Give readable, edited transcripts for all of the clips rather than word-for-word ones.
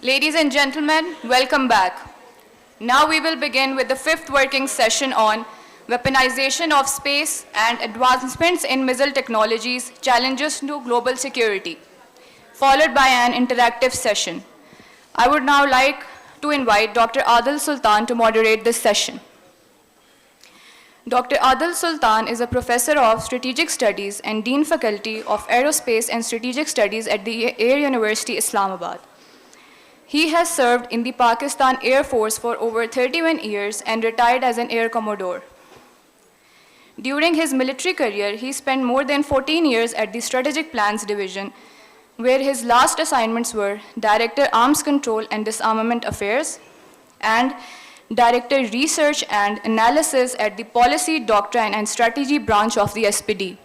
Ladies and gentlemen, welcome back. Now we will begin with the fifth working session on weaponization of space and advancements in missile technologies, challenges to global security, followed by an interactive session. I would now like to invite Dr. Adil Sultan to moderate this session. Dr. Adil Sultan is a professor of strategic studies and Dean Faculty of Aerospace and Strategic Studies at the Air University, Islamabad. He has served in the Pakistan Air Force for over 31 years and retired as an Air Commodore. During his military career, he spent more than 14 years at the Strategic Plans Division, where his last assignments were Director Arms Control and Disarmament Affairs and Director Research and Analysis at the Policy, Doctrine and Strategy branch of the SPD.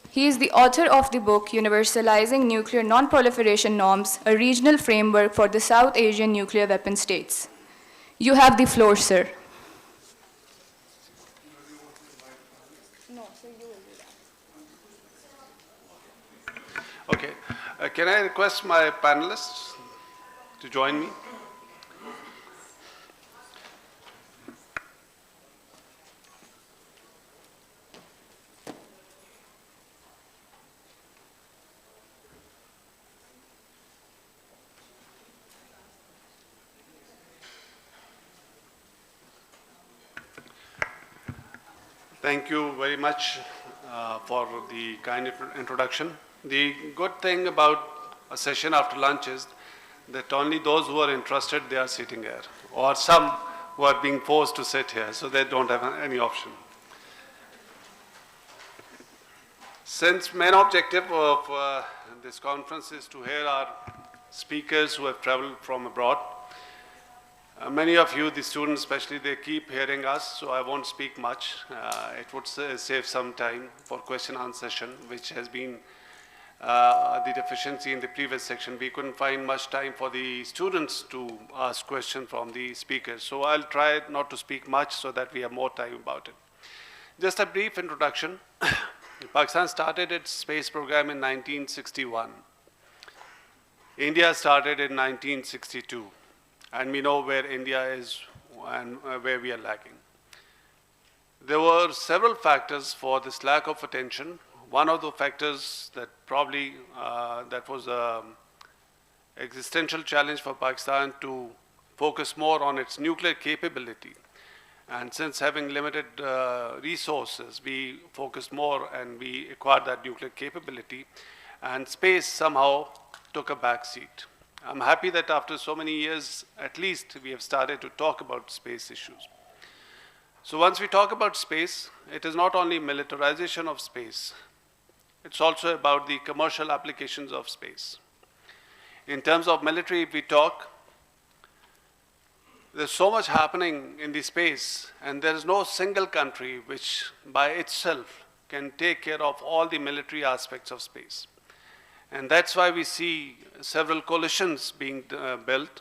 He is the author of the book Universalizing Nuclear Non-Proliferation Norms, a regional framework for the South Asian nuclear weapon states. You have the floor, sir. Okay. Can I request my panelists to join me? Thank you very much for the kind introduction. The good thing about a session after lunch is that only those who are interested, they are sitting here, or some who are being forced to sit here, so they don't have any option. Since main objective of this conference is to hear our speakers who have traveled from abroad, many of you, the students especially, they keep hearing us, so I won't speak much. It would save some time for question and answer session, which has been the deficiency in the previous section. We couldn't find much time for the students to ask questions from the speakers. So I'll try not to speak much so that we have more time about it. Just a brief introduction. Pakistan started its space program in 1961. India started in 1962. And we know where India is and where we are lacking. There were several factors for this lack of attention. One of the factors that probably that was an existential challenge for Pakistan to focus more on its nuclear capability. And since having limited resources, we focused more and we acquired that nuclear capability. And space somehow took a back seat. I'm happy that after so many years, at least, we have started to talk about space issues. So once we talk about space, it is not only militarization of space, it's also about the commercial applications of space. In terms of military, if we talk, there's so much happening in the space, and there is no single country which by itself can take care of all the military aspects of space. And that's why we see several coalitions being built.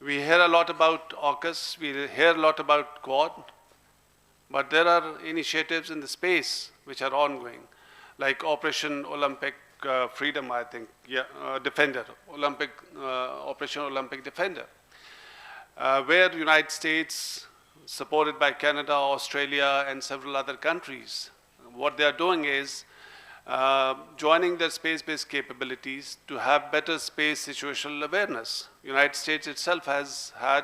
We hear a lot about AUKUS, we hear a lot about Quad, but there are initiatives in the space which are ongoing, like Operation Olympic Freedom, I think, Defender, Operation Olympic Defender, where the United States, supported by Canada, Australia, and several other countries, what they are doing is joining their space-based capabilities to have better space situational awareness. The United States itself has had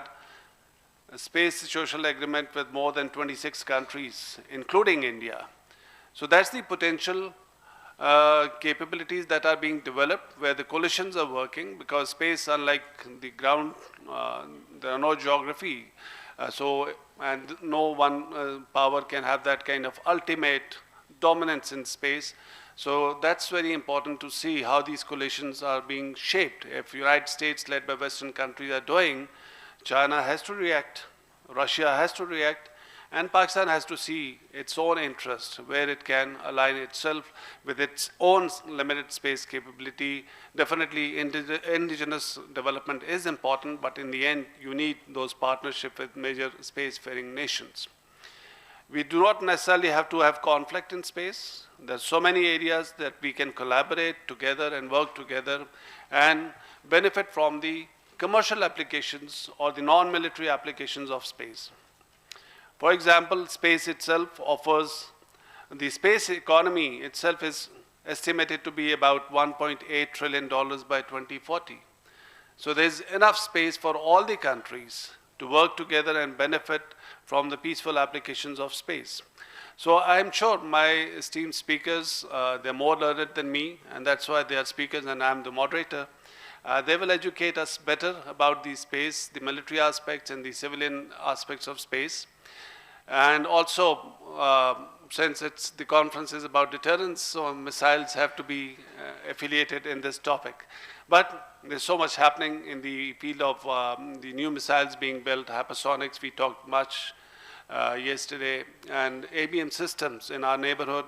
a space situational agreement with more than 26 countries, including India. So that's the potential capabilities that are being developed where the coalitions are working, because space, unlike the ground, there are no geography. And no one power can have that kind of ultimate dominance in space. So that's very important to see how these coalitions are being shaped. If the United States, led by Western countries, are doing, China has to react, Russia has to react, and Pakistan has to see its own interest, where it can align itself with its own limited space capability. Definitely indigenous development is important, but in the end, you need those partnerships with major spacefaring nations. We do not necessarily have to have conflict in space. There's so many areas that we can collaborate together and work together and benefit from the commercial applications or the non-military applications of space. For example, space itself offers, the space economy itself is estimated to be about $1.8 trillion by 2040. So there's enough space for all the countries to work together and benefit from the peaceful applications of space. So I'm sure my esteemed speakers, they're more learned than me, and that's why they are speakers and I'm the moderator. They will educate us better about the space, the military aspects and the civilian aspects of space. And also, since the conference is about deterrence, so missiles have to be affiliated in this topic. But there's so much happening in the field of the new missiles being built, hypersonics, we talked much yesterday, and ABM systems in our neighborhood.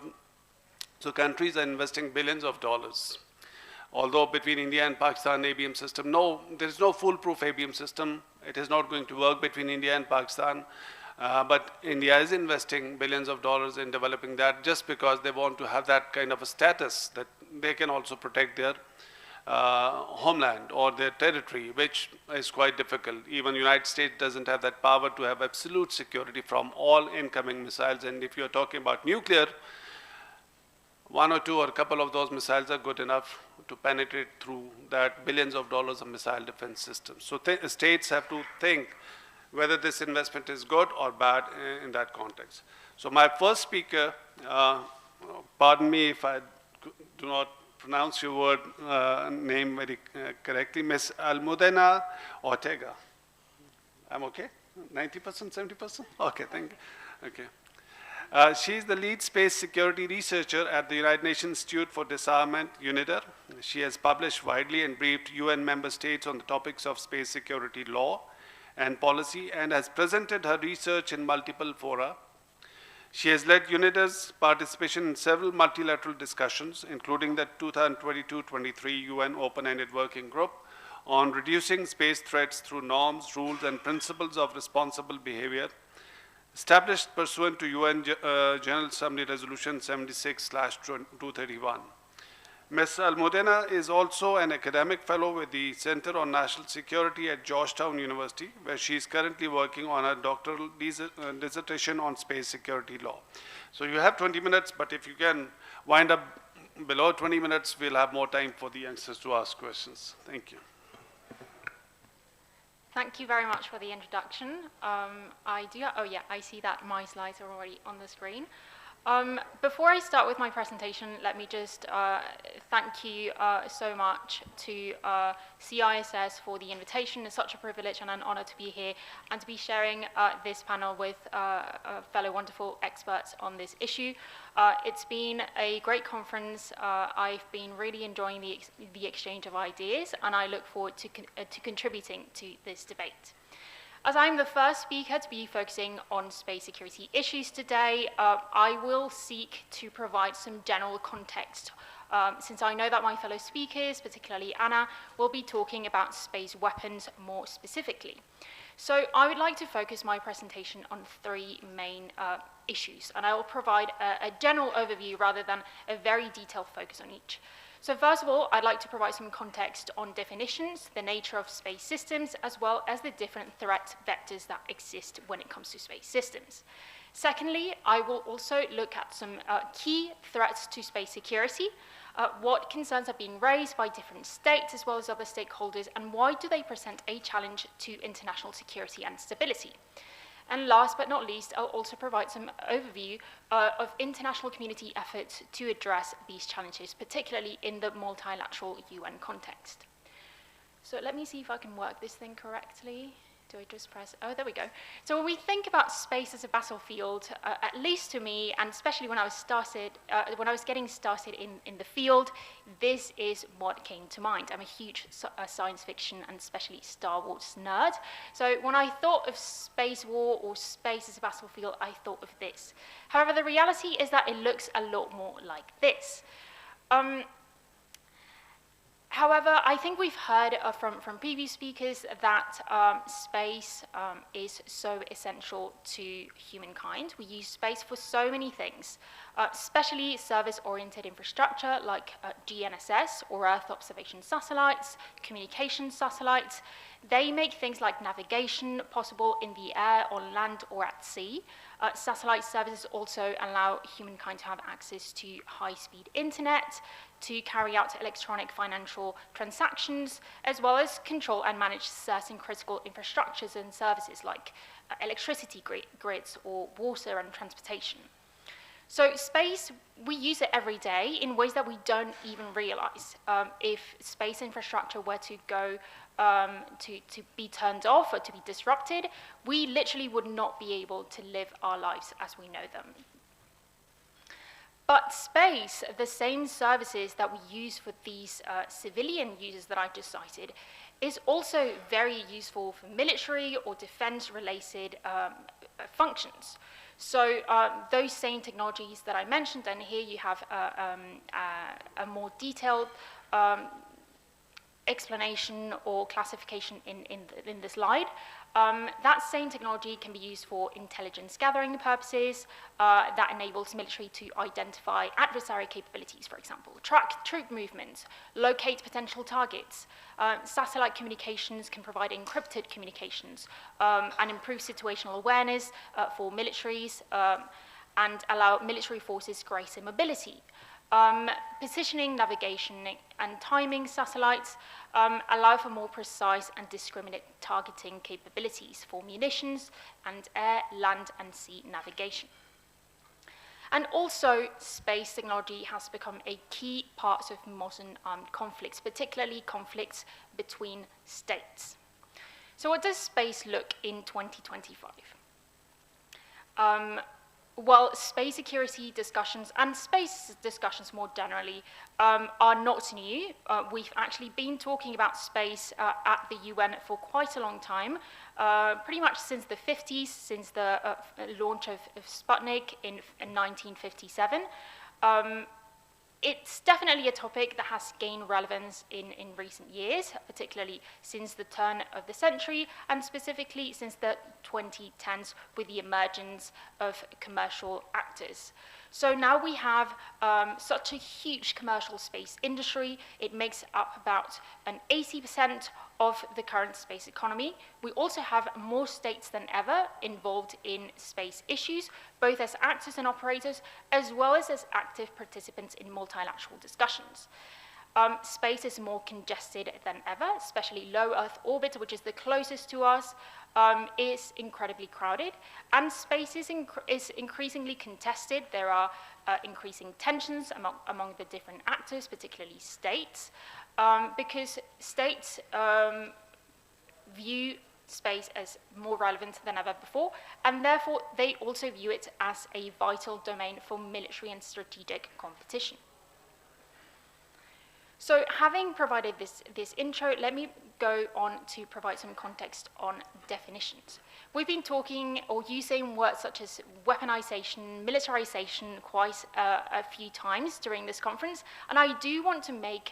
So countries are investing billions of dollars. Although between India and Pakistan, ABM system, no, there is no foolproof ABM system. It is not going to work between India and Pakistan. But India is investing billions of dollars in developing that just because they want to have that kind of a status that they can also protect their homeland or their territory, which is quite difficult. Even the United States doesn't have that power to have absolute security from all incoming missiles. And if you're talking about nuclear, one or two or a couple of those missiles are good enough to penetrate through that billions of dollars of missile defense systems. So states have to think whether this investment is good or bad in that context. So my first speaker, pardon me if I do not pronounce your word name very correctly, Ms. Almudena Ortega. I'm okay? 90%, 70%? Okay, thank you. Okay. She's the lead space security researcher at the United Nations Institute for Disarmament, UNIDAR. She has published widely and briefed UN member states on the topics of space security law and policy, and has presented her research in multiple fora. She has led UNIDAR's participation in several multilateral discussions, including the 2022-23 UN Open-Ended Working Group on reducing space threats through norms, rules, and principles of responsible behavior, established pursuant to UN General Assembly Resolution 76/231. Ms. Almudena is also an academic fellow with the Center on National Security at Georgetown University, where she is currently working on a doctoral dissertation on space security law. So you have 20 minutes, but if you can wind up below 20 minutes, we'll have more time for the youngsters to ask questions. Thank you. Thank you very much for the introduction. I see that my slides are already on the screen. Before I start with my presentation, let me just thank you so much to CISS for the invitation. It's such a privilege and an honor to be here and to be sharing this panel with fellow wonderful experts on this issue. It's been a great conference. I've been really enjoying the exchange of ideas, and I look forward to contributing to this debate. As I'm the first speaker to be focusing on space security issues today, I will seek to provide some general context, since I know that my fellow speakers, particularly Anna, will be talking about space weapons more specifically. So I would like to focus my presentation on three main issues, and I will provide a general overview rather than a very detailed focus on each. So first of all, I'd like to provide some context on definitions, the nature of space systems, as well as the different threat vectors that exist when it comes to space systems. Secondly, I will also look at some key threats to space security, what concerns are being raised by different states as well as other stakeholders, and why do they present a challenge to international security and stability. And last but not least, I'll also provide some overview of international community efforts to address these challenges, particularly in the multilateral UN context. So let me see if I can work this thing correctly. Do I just press, oh, there we go. So when we think about space as a battlefield, at least to me, and especially when I was getting started in the field, this is what came to mind. I'm a huge science fiction and especially Star Wars nerd. So when I thought of space war or space as a battlefield, I thought of this. However, the reality is that it looks a lot more like this. However, I think we've heard from previous speakers that space is so essential to humankind. We use space for so many things, especially service-oriented infrastructure like GNSS, or Earth observation satellites, communication satellites. They make things like navigation possible in the air, on land, or at sea. Satellite services also allow humankind to have access to high-speed internet, to carry out electronic financial transactions, as well as control and manage certain critical infrastructures and services like electricity grids or water and transportation. So space, we use it every day in ways that we don't even realize. If space infrastructure were to go to be turned off or to be disrupted, we literally would not be able to live our lives as we know them. But space, the same services that we use for these civilian users that I just cited, is also very useful for military or defense-related functions. So those same technologies that I mentioned, and here you have a more detailed explanation or classification in the slide. That same technology can be used for intelligence gathering purposes that enables military to identify adversary capabilities, for example, track troop movements, locate potential targets. Satellite communications can provide encrypted communications and improve situational awareness for militaries and allow military forces greater mobility. Positioning, navigation, and timing satellites allow for more precise and discriminate targeting capabilities for munitions and air, land, and sea navigation. And also, space technology has become a key part of modern armed conflicts, particularly conflicts between states. So what does space look in 2025? Well, space security discussions and space discussions more generally are not new. We've actually been talking about space at the UN for quite a long time, pretty much since the 50s, since the launch of Sputnik in 1957. It's definitely a topic that has gained relevance in recent years, particularly since the turn of the century, and specifically since the 2010s with the emergence of commercial actors. So now we have such a huge commercial space industry. It makes up about an 80% of the current space economy. We also have more states than ever involved in space issues, both as actors and operators, as well as active participants in multilateral discussions. Space is more congested than ever, especially low Earth orbit, which is the closest to us, is incredibly crowded, and space is increasingly contested. There are increasing tensions among the different actors, particularly states, because states view space as more relevant than ever before, and therefore they also view it as a vital domain for military and strategic competition. So having provided this intro, let me go on to provide some context on definitions. We've been talking or using words such as weaponization, militarization quite a few times during this conference, and I do want to make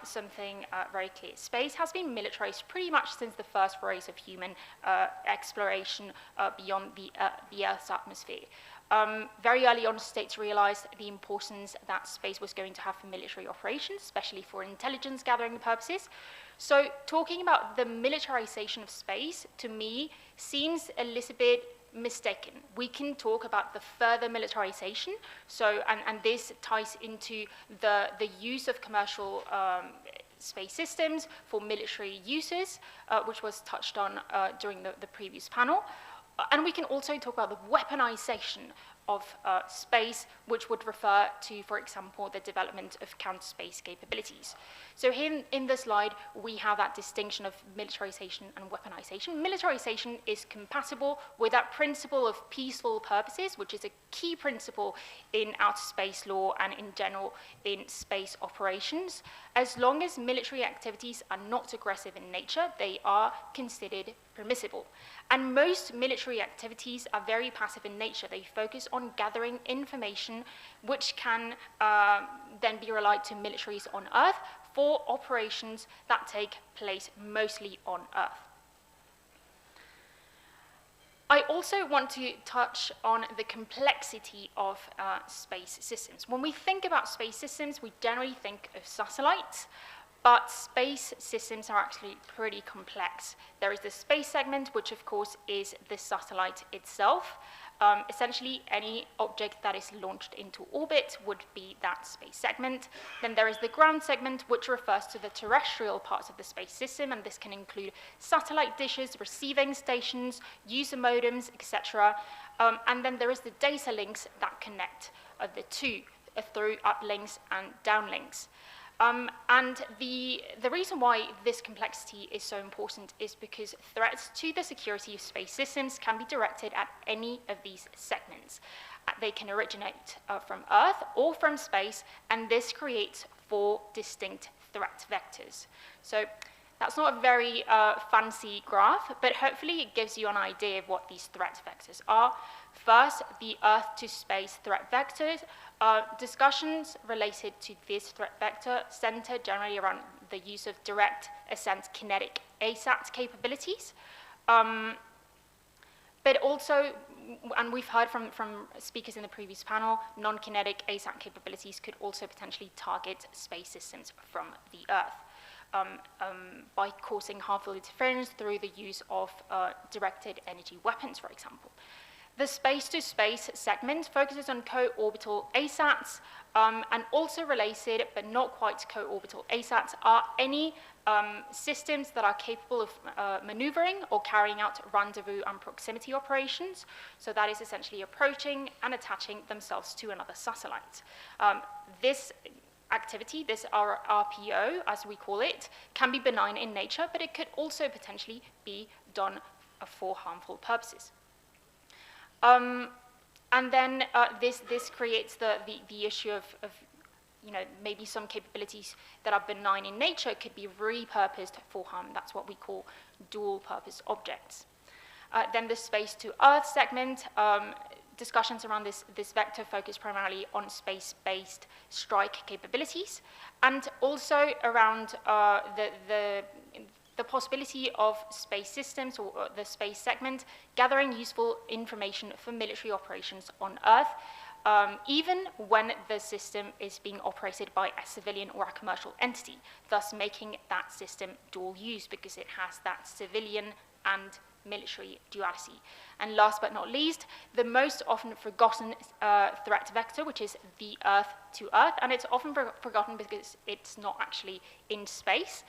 something very clear. Space has been militarized pretty much since the first rays of human exploration beyond the Earth's atmosphere. Very early on, states realized the importance that space was going to have for military operations, especially for intelligence gathering purposes. So talking about the militarization of space, to me, seems a little bit mistaken. We can talk about the further militarization, so, and this ties into the use of commercial space systems for military uses, which was touched on during the previous panel. And we can also talk about the weaponization of space, which would refer to, for example, the development of counter-space capabilities. So here in the slide, we have that distinction of militarization and weaponization. Militarization is compatible with that principle of peaceful purposes, which is a key principle in outer space law and in general in space operations. As long as military activities are not aggressive in nature, they are considered permissible. And most military activities are very passive in nature. They focus on gathering information which can then be relied to militaries on Earth for operations that take place mostly on Earth. I also want to touch on the complexity of space systems. When we think about space systems, we generally think of satellites, but space systems are actually pretty complex. There is the space segment, which of course is the satellite itself. Essentially, any object that is launched into orbit would be that space segment. Then there is the ground segment, which refers to the terrestrial parts of the space system, and this can include satellite dishes, receiving stations, user modems, etc. And then there is the data links that connect the two through uplinks and downlinks. And the reason why this complexity is so important is because threats to the security of space systems can be directed at any of these segments. They can originate from Earth or from space, and this creates 4 distinct threat vectors. So that's not a very fancy graph, but hopefully it gives you an idea of what these threat vectors are. First, the Earth to space threat vectors. Discussions related to this threat vector center generally around the use of direct ascent kinetic ASAT capabilities. But also, and we've heard from speakers in the previous panel, non-kinetic ASAT capabilities could also potentially target space systems from the Earth by causing harmful interference through the use of directed energy weapons, for example. The space-to-space segment focuses on co-orbital ASATs, and also related, but not quite co-orbital ASATs, are any systems that are capable of maneuvering or carrying out rendezvous and proximity operations. So that is essentially approaching and attaching themselves to another satellite. This activity, this RPO, as we call it, can be benign in nature, but it could also potentially be done for harmful purposes. And then this creates the issue of maybe some capabilities that are benign in nature could be repurposed for harm. That's what we call dual-purpose objects. Then the space-to-Earth segment, discussions around this vector focus primarily on space-based strike capabilities, and also around the possibility of space systems or the space segment gathering useful information for military operations on Earth, even when the system is being operated by a civilian or a commercial entity, thus making that system dual use because it has that civilian and military duality. And last but not least, the most often forgotten threat vector, which is the Earth to Earth, and it's often forgotten because it's not actually in space.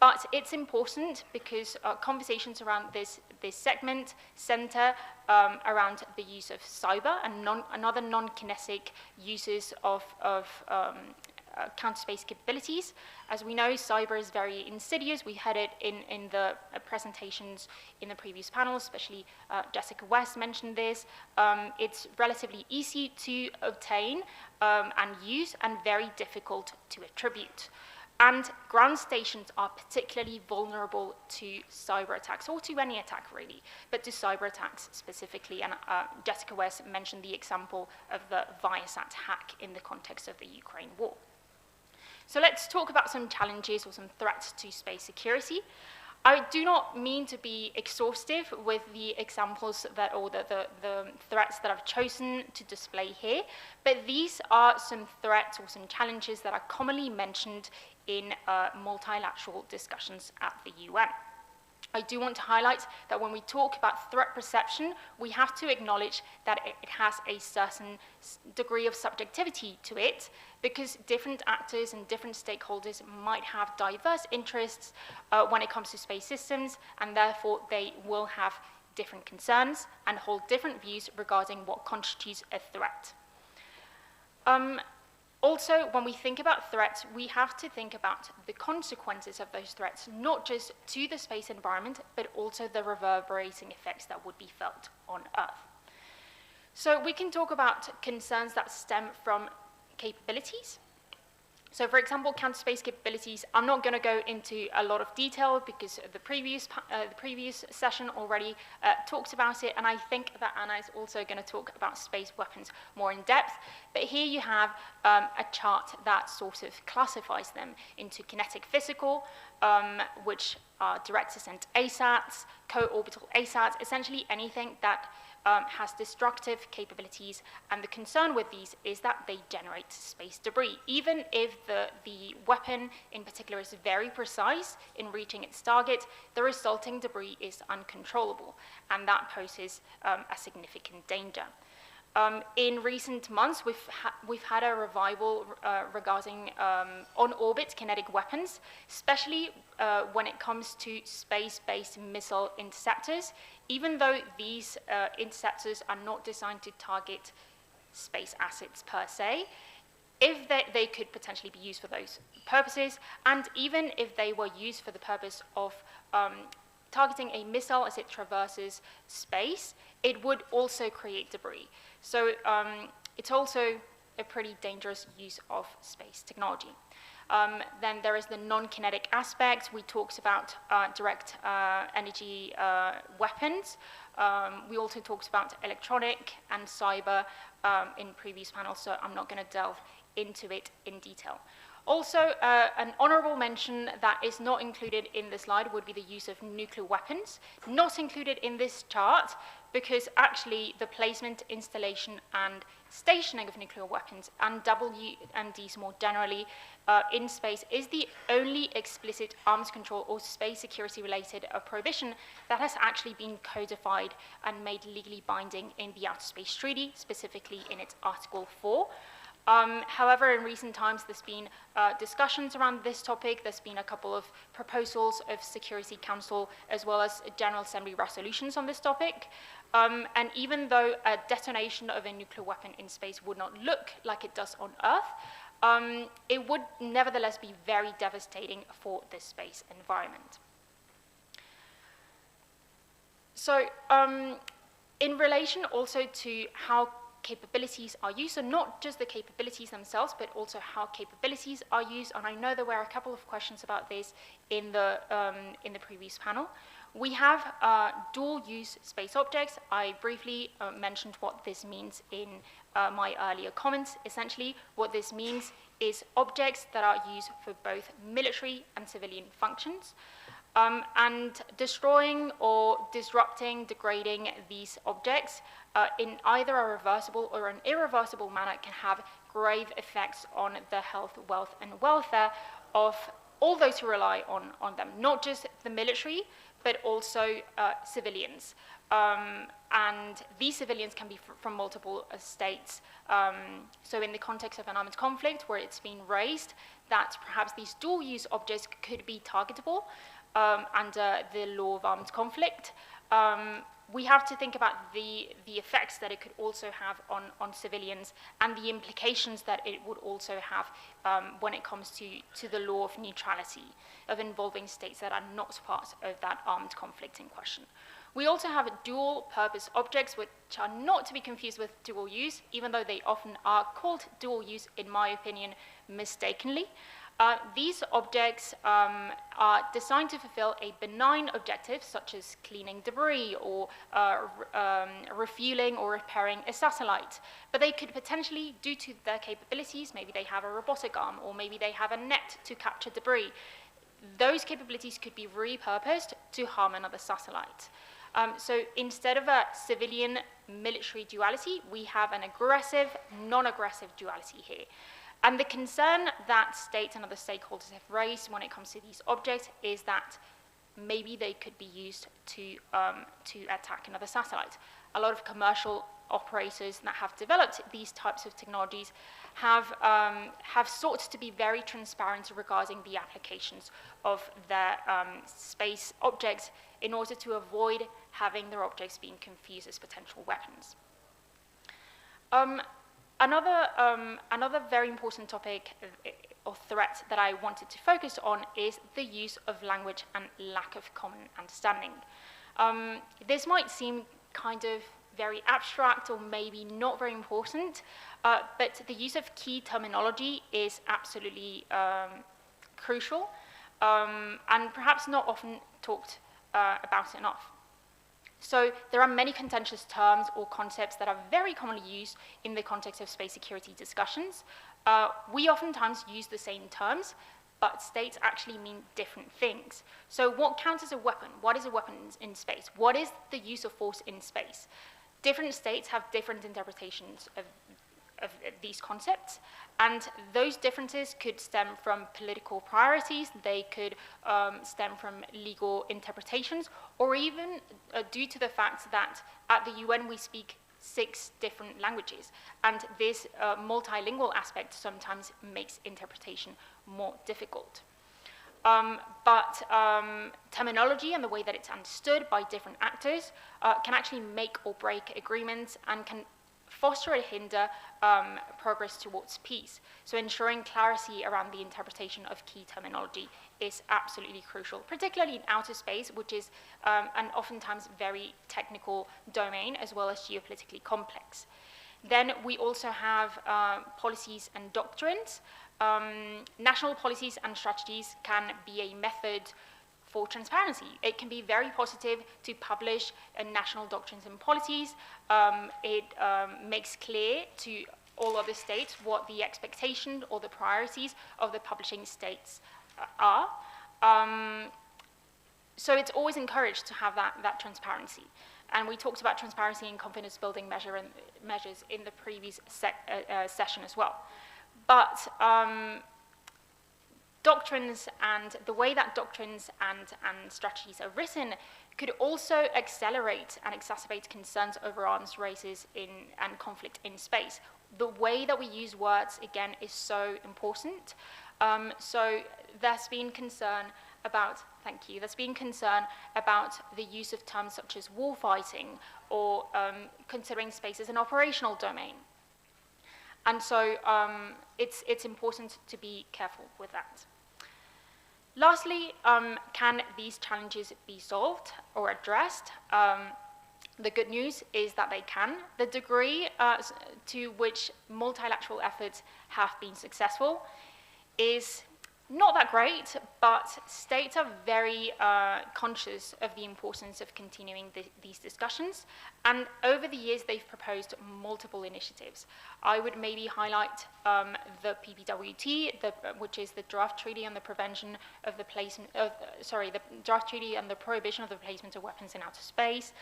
But it's important because conversations around this segment center around the use of cyber and other non-kinetic uses of counter-space capabilities. As we know, cyber is very insidious. We had it in the presentations in the previous panel, especially Jessica West mentioned this. It's relatively easy to obtain and use and very difficult to attribute. And ground stations are particularly vulnerable to cyber attacks, or to any attack really, but to cyber attacks specifically. And Jessica West mentioned the example of the Viasat hack in the context of the Ukraine war. So let's talk about some challenges or some threats to space security. I do not mean to be exhaustive with the examples that, or the threats that I've chosen to display here, but these are some threats or some challenges that are commonly mentioned in multilateral discussions at the UN. I do want to highlight that when we talk about threat perception, we have to acknowledge that it has a certain degree of subjectivity to it, because different actors and different stakeholders might have diverse interests when it comes to space systems, and therefore they will have different concerns and hold different views regarding what constitutes a threat. Also, when we think about threats, we have to think about the consequences of those threats, not just to the space environment, but also the reverberating effects that would be felt on Earth. So we can talk about concerns that stem from capabilities. So for example, counter-space capabilities, I'm not going to go into a lot of detail because the previous session already talked about it, and I think that Anna is also going to talk about space weapons more in depth. But here you have a chart that sort of classifies them into kinetic physical, which are direct-ascent ASATs, co-orbital ASATs, essentially anything that has destructive capabilities, and the concern with these is that they generate space debris. Even if the weapon in particular is very precise in reaching its target, the resulting debris is uncontrollable, and that poses a significant danger. In recent months, we've had a revival regarding on-orbit kinetic weapons, especially when it comes to space-based missile interceptors, even though these interceptors are not designed to target space assets per se. If they could potentially be used for those purposes, and even if they were used for the purpose of targeting a missile as it traverses space, it would also create debris. So it's also a pretty dangerous use of space technology. Then there is the non-kinetic aspect. We talked about direct energy weapons. We also talked about electronic and cyber in previous panels, so I'm not going to delve into it in detail. Also, an honorable mention that is not included in the slide would be the use of nuclear weapons, not included in this chart, because actually the placement, installation, and stationing of nuclear weapons and WMDs more generally in space is the only explicit arms control or space security related prohibition that has actually been codified and made legally binding in the Outer Space Treaty, specifically in its Article 4. However, in recent times, there's been discussions around this topic. There's been a couple of proposals of Security Council as well as General Assembly resolutions on this topic. And even though a detonation of a nuclear weapon in space would not look like it does on Earth, it would nevertheless be very devastating for the space environment. So in relation also to how capabilities are used, so not just the capabilities themselves, but also how capabilities are used, and I know there were a couple of questions about this in the previous panel. We have dual-use space objects. I briefly mentioned what this means in my earlier comments. Essentially, what this means is objects that are used for both military and civilian functions. And destroying or disrupting, degrading these objects in either a reversible or an irreversible manner can have grave effects on the health, wealth, and welfare of all those who rely on them, not just the military, but also civilians. And these civilians can be from multiple states. So in the context of an armed conflict where it's been raised that perhaps these dual-use objects could be targetable under the law of armed conflict, we have to think about the effects that it could also have on civilians and the implications that it would also have when it comes to the law of neutrality, of involving states that are not part of that armed conflict in question. We also have dual-purpose objects, which are not to be confused with dual-use, even though they often are called dual-use, in my opinion, mistakenly. These objects are designed to fulfill a benign objective, such as cleaning debris or refueling or repairing a satellite. But they could potentially, due to their capabilities, maybe they have a robotic arm, or maybe they have a net to capture debris. Those capabilities could be repurposed to harm another satellite. So instead of a civilian-military duality, we have an aggressive, non-aggressive duality here. And the concern that states and other stakeholders have raised when it comes to these objects is that maybe they could be used to attack another satellite. A lot of commercial operators that have developed these types of technologies have sought to be very transparent regarding the applications of their space objects in order to avoid having their objects being confused as potential weapons. Another very important topic or threat that I wanted to focus on is the use of language and lack of common understanding. This might seem kind of very abstract or maybe not very important, but the use of key terminology is absolutely crucial and perhaps not often talked about enough. So there are many contentious terms or concepts that are very commonly used in the context of space security discussions. We oftentimes use the same terms, but states actually mean different things. So what counts as a weapon? What is a weapon in space? What is the use of force in space? Different states have different interpretations of these concepts, and those differences could stem from political priorities, they could stem from legal interpretations, or even due to the fact that at the UN we speak 6 different languages, and this multilingual aspect sometimes makes interpretation more difficult. But terminology and the way that it's understood by different actors can actually make or break agreements and can foster or hinder progress towards peace. So ensuring clarity around the interpretation of key terminology is absolutely crucial, particularly in outer space, which is an oftentimes very technical domain as well as geopolitically complex. Then we also have policies and doctrines. National policies and strategies can be a method for transparency. It can be very positive to publish national doctrines and policies. It makes clear to all other states what the expectation or the priorities of the publishing states are. So it's always encouraged to have that transparency. And we talked about transparency and confidence building measures in the previous session as well. But doctrines and the way that doctrines and strategies are written could also accelerate and exacerbate concerns over arms races and conflict in space. The way that we use words, again, is so important. So there's been concern about, thank you, there's been concern about the use of terms such as warfighting or considering space as an operational domain. And so it's important to be careful with that. Lastly, can these challenges be solved or addressed? The good news is that they can. The degree to which multilateral efforts have been successful is not that great, but states are very conscious of the importance of continuing these discussions. And over the years, they've proposed multiple initiatives. I would maybe highlight the PPWT, which is the Draft Treaty on the Prevention of the Placement of, the Draft Treaty on the Prohibition of the Placement of Weapons in Outer Space,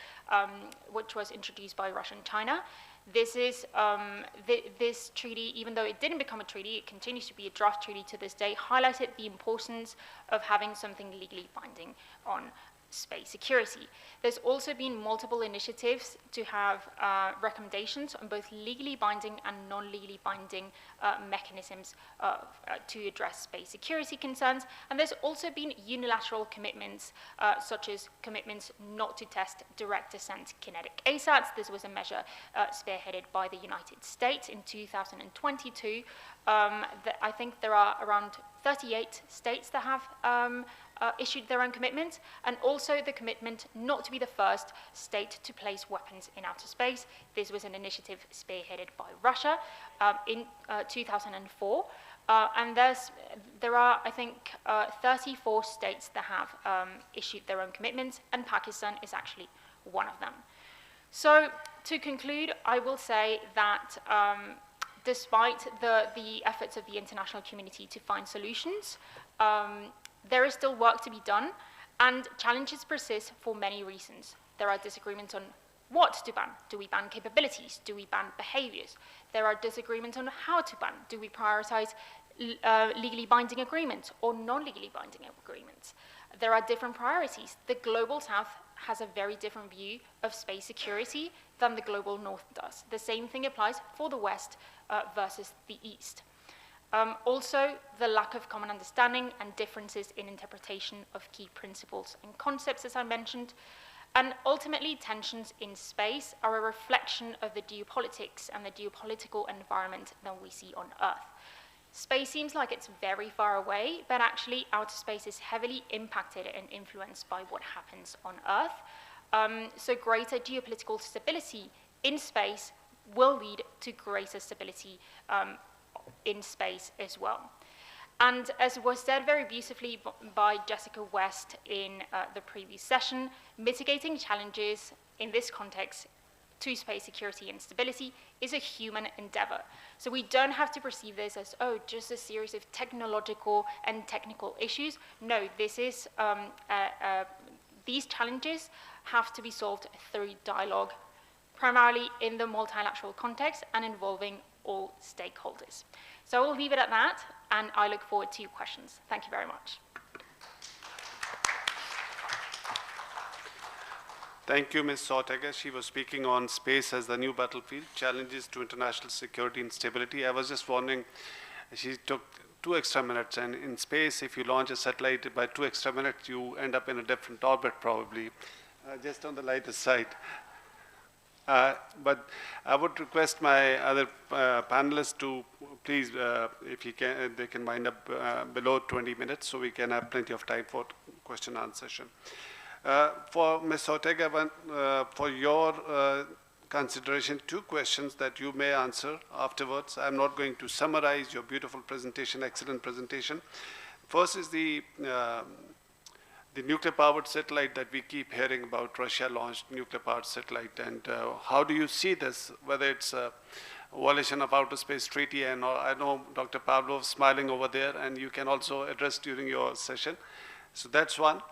which was introduced by Russia and China. This is this treaty, even though it didn't become a treaty, it continues to be a draft treaty to this day, highlighted the importance of having something legally binding on space security. There's also been multiple initiatives to have recommendations on both legally binding and non-legally binding mechanisms to address space security concerns. And there's also been unilateral commitments, such as commitments not to test direct descent kinetic ASATs. This was a measure spearheaded by the United States in 2022. I think there are around 38 states that have issued their own commitment, and also the commitment not to be the first state to place weapons in outer space. This was an initiative spearheaded by Russia in 2004. And there are, I think, 34 states that have issued their own commitments, and Pakistan is actually one of them. So to conclude, I will say that despite the efforts of the international community to find solutions, there is still work to be done, and challenges persist for many reasons. There are disagreements on what to ban. Do we ban capabilities? Do we ban behaviors? There are disagreements on how to ban. Do we prioritize legally binding agreements or non-legally binding agreements? There are different priorities. The Global South has a very different view of space security than the Global North does. The same thing applies for the West versus the East. Also, the lack of common understanding and differences in interpretation of key principles and concepts, as I mentioned, and ultimately tensions in space are a reflection of the geopolitics and the geopolitical environment that we see on Earth. Space seems like it's very far away, but actually outer space is heavily impacted and influenced by what happens on Earth. So greater geopolitical stability in space will lead to greater stability in space as well. And as was said very beautifully by Jessica West in the previous session, mitigating challenges in this context to space security and stability is a human endeavor. So we don't have to perceive this as, oh, just a series of technological and technical issues. No, this is, these challenges have to be solved through dialogue, primarily in the multilateral context and involving all stakeholders. So I will leave it at that, and I look forward to your questions. Thank you very much. Thank you, Ms. Ortega. She was speaking on space as the new battlefield, challenges to international security and stability. I was just wondering, she took 2 extra minutes, and in space, if you launch a satellite by 2 extra minutes, you end up in a different orbit probably, just on the lighter side. But I would request my other panelists to please, if you can, they can wind up below 20 minutes so we can have plenty of time for question and answer session. For Ms. Ortega, for your consideration, 2 questions that you may answer afterwards. I'm not going to summarize your beautiful presentation, excellent presentation. First is the nuclear-powered satellite that we keep hearing about. Russia launched nuclear-powered satellite, and how do you see this, whether it's a violation of outer space treaty, and I know Dr. Pavlov smiling over there, and you can also address during your session. So that's one.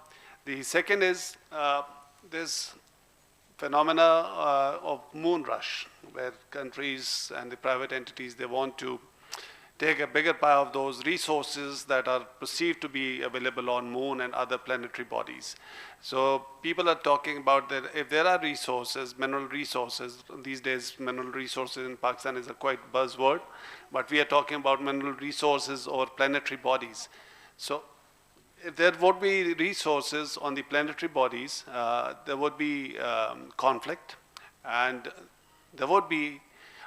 The second is this phenomena of moon rush, where countries and the private entities, they want to take a bigger pie of those resources that are perceived to be available on moon and other planetary bodies. So people are talking about that if there are resources, mineral resources, these days mineral resources in Pakistan is a quite buzzword, but we are talking about mineral resources or planetary bodies. So if there would be resources on the planetary bodies, there would be conflict, and there would be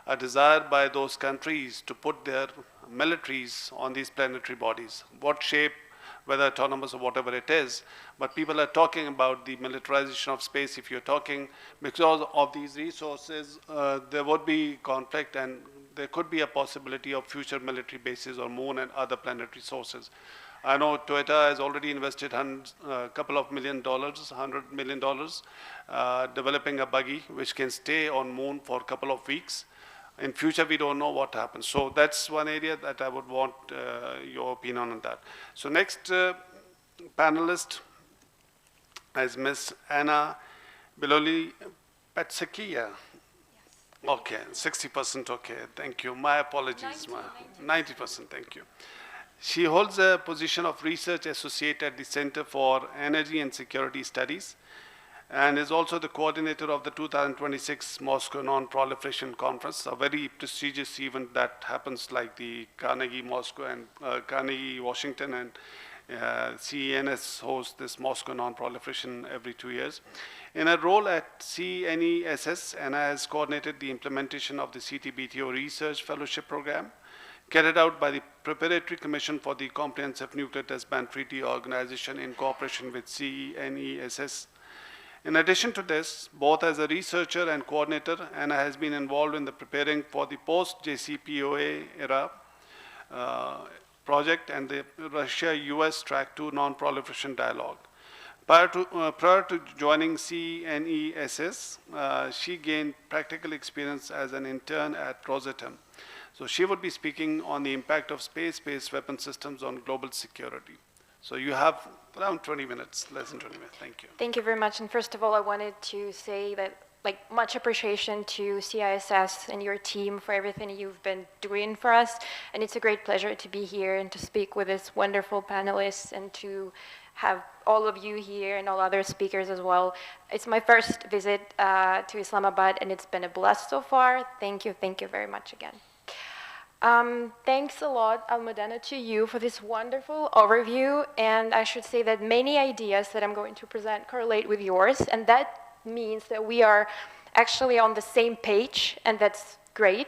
a desire by those countries to put their militaries on these planetary bodies. What shape, whether autonomous or whatever it is, but people are talking about the militarization of space. If you're talking because of these resources, there would be conflict, and there could be a possibility of future military bases on moon and other planetary sources. I know Toyota has already invested a couple of $100 million, developing a buggy which can stay on moon for a couple of weeks. In future, we don't know what happens. So that's one area that I would want your opinion on that. So next panelist is Ms. Anna Biloli-Patsakia. Yes. Okay, 60%, okay, thank you. My apologies. 90%, thank you. She holds a position of research associate at the Center for Energy and Security Studies, and is also the coordinator of the 2026 Moscow Non-Proliferation Conference, a very prestigious event that happens like the Carnegie Moscow and Carnegie Washington, and CENS hosts this Moscow Non-Proliferation every 2 years. In her role at CNESS, Anna has coordinated the implementation of the CTBTO Research Fellowship Program, carried out by the Preparatory Commission for the Comprehensive Nuclear Test Ban Treaty Organization in cooperation with CNESS. In addition to this, both as a researcher and coordinator, Anna has been involved in the preparing for the post-JCPOA era project and the Russia-US Track 2 Non-Proliferation Dialogue. Prior to joining CNESS, she gained practical experience as an intern at Rosatom. So she would be speaking on the impact of space-based weapon systems on global security. So you have around 20 minutes, less than 20 minutes. Thank you. Thank you very much. And first of all, I wanted to say that much appreciation to CISS and your team for everything you've been doing for us. And it's a great pleasure to be here and to speak with this wonderful panelists and to have all of you here and all other speakers as well. It's my first visit to Islamabad, and it's been a blast so far. Thank you very much again. Thanks a lot, Almudena, to you for this wonderful overview. And I should say that many ideas that I'm going to present correlate with yours, and that means that we are actually on the same page, and that's great.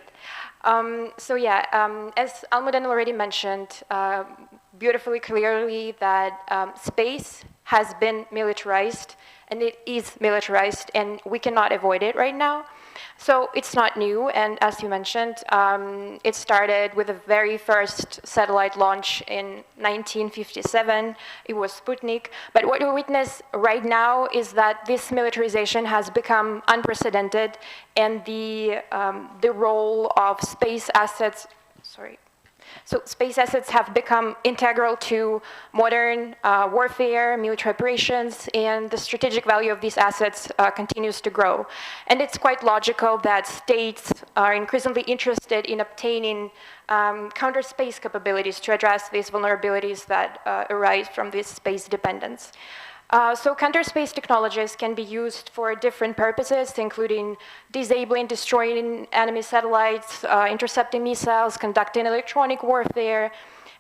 So yeah, as Almudena already mentioned, beautifully clearly that space has been militarized, and it is militarized, and we cannot avoid it right now. So it's not new, and as you mentioned, it started with the very first satellite launch in 1957. It was Sputnik. But what we witness right now is that this militarization has become unprecedented, and the role of space assets, So space assets have become integral to modern warfare, military operations, and the strategic value of these assets continues to grow. And it's quite logical that states are increasingly interested in obtaining counter-space capabilities to address these vulnerabilities that arise from this space dependence. So counter-space technologies can be used for different purposes, including disabling, destroying enemy satellites, intercepting missiles, conducting electronic warfare.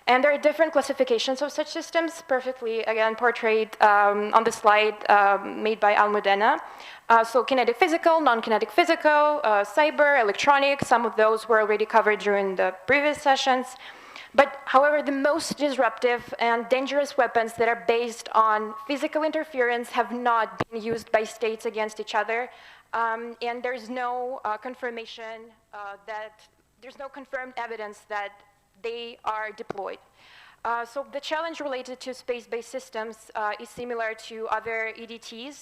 And there are different classifications of such systems, perfectly, again, portrayed on the slide made by Almudena. So kinetic physical, non-kinetic physical, cyber, electronic, some of those were already covered during the previous sessions. But however, the most disruptive and dangerous weapons that are based on physical interference have not been used by states against each other, and there's no confirmation there's no confirmed evidence that they are deployed. So the challenge related to space-based systems is similar to other EDTs.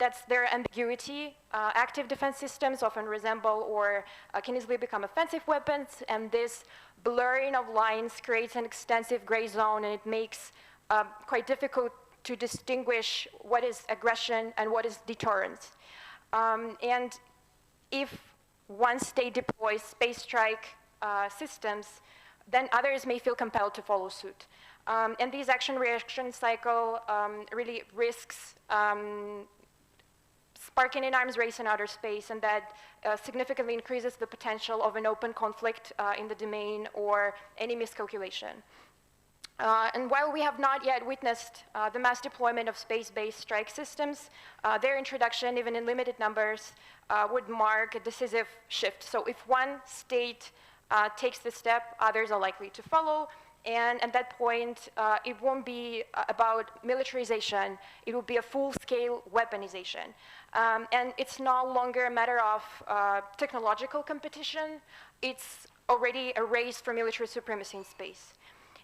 That's their ambiguity. Active defense systems often resemble or can easily become offensive weapons, and this blurring of lines creates an extensive gray zone, and it makes quite difficult to distinguish what is aggression and what is deterrence. And if one state deploys space strike systems, then others may feel compelled to follow suit. And this action-reaction cycle really risks sparking an arms race in outer space, and that significantly increases the potential of an open conflict in the domain or any miscalculation. And while we have not yet witnessed the mass deployment of space-based strike systems, their introduction, even in limited numbers, would mark a decisive shift. So if one state takes this step, others are likely to follow. And at that point, it won't be about militarization. It will be a full-scale weaponization. And it's no longer a matter of technological competition. It's already a race for military supremacy in space.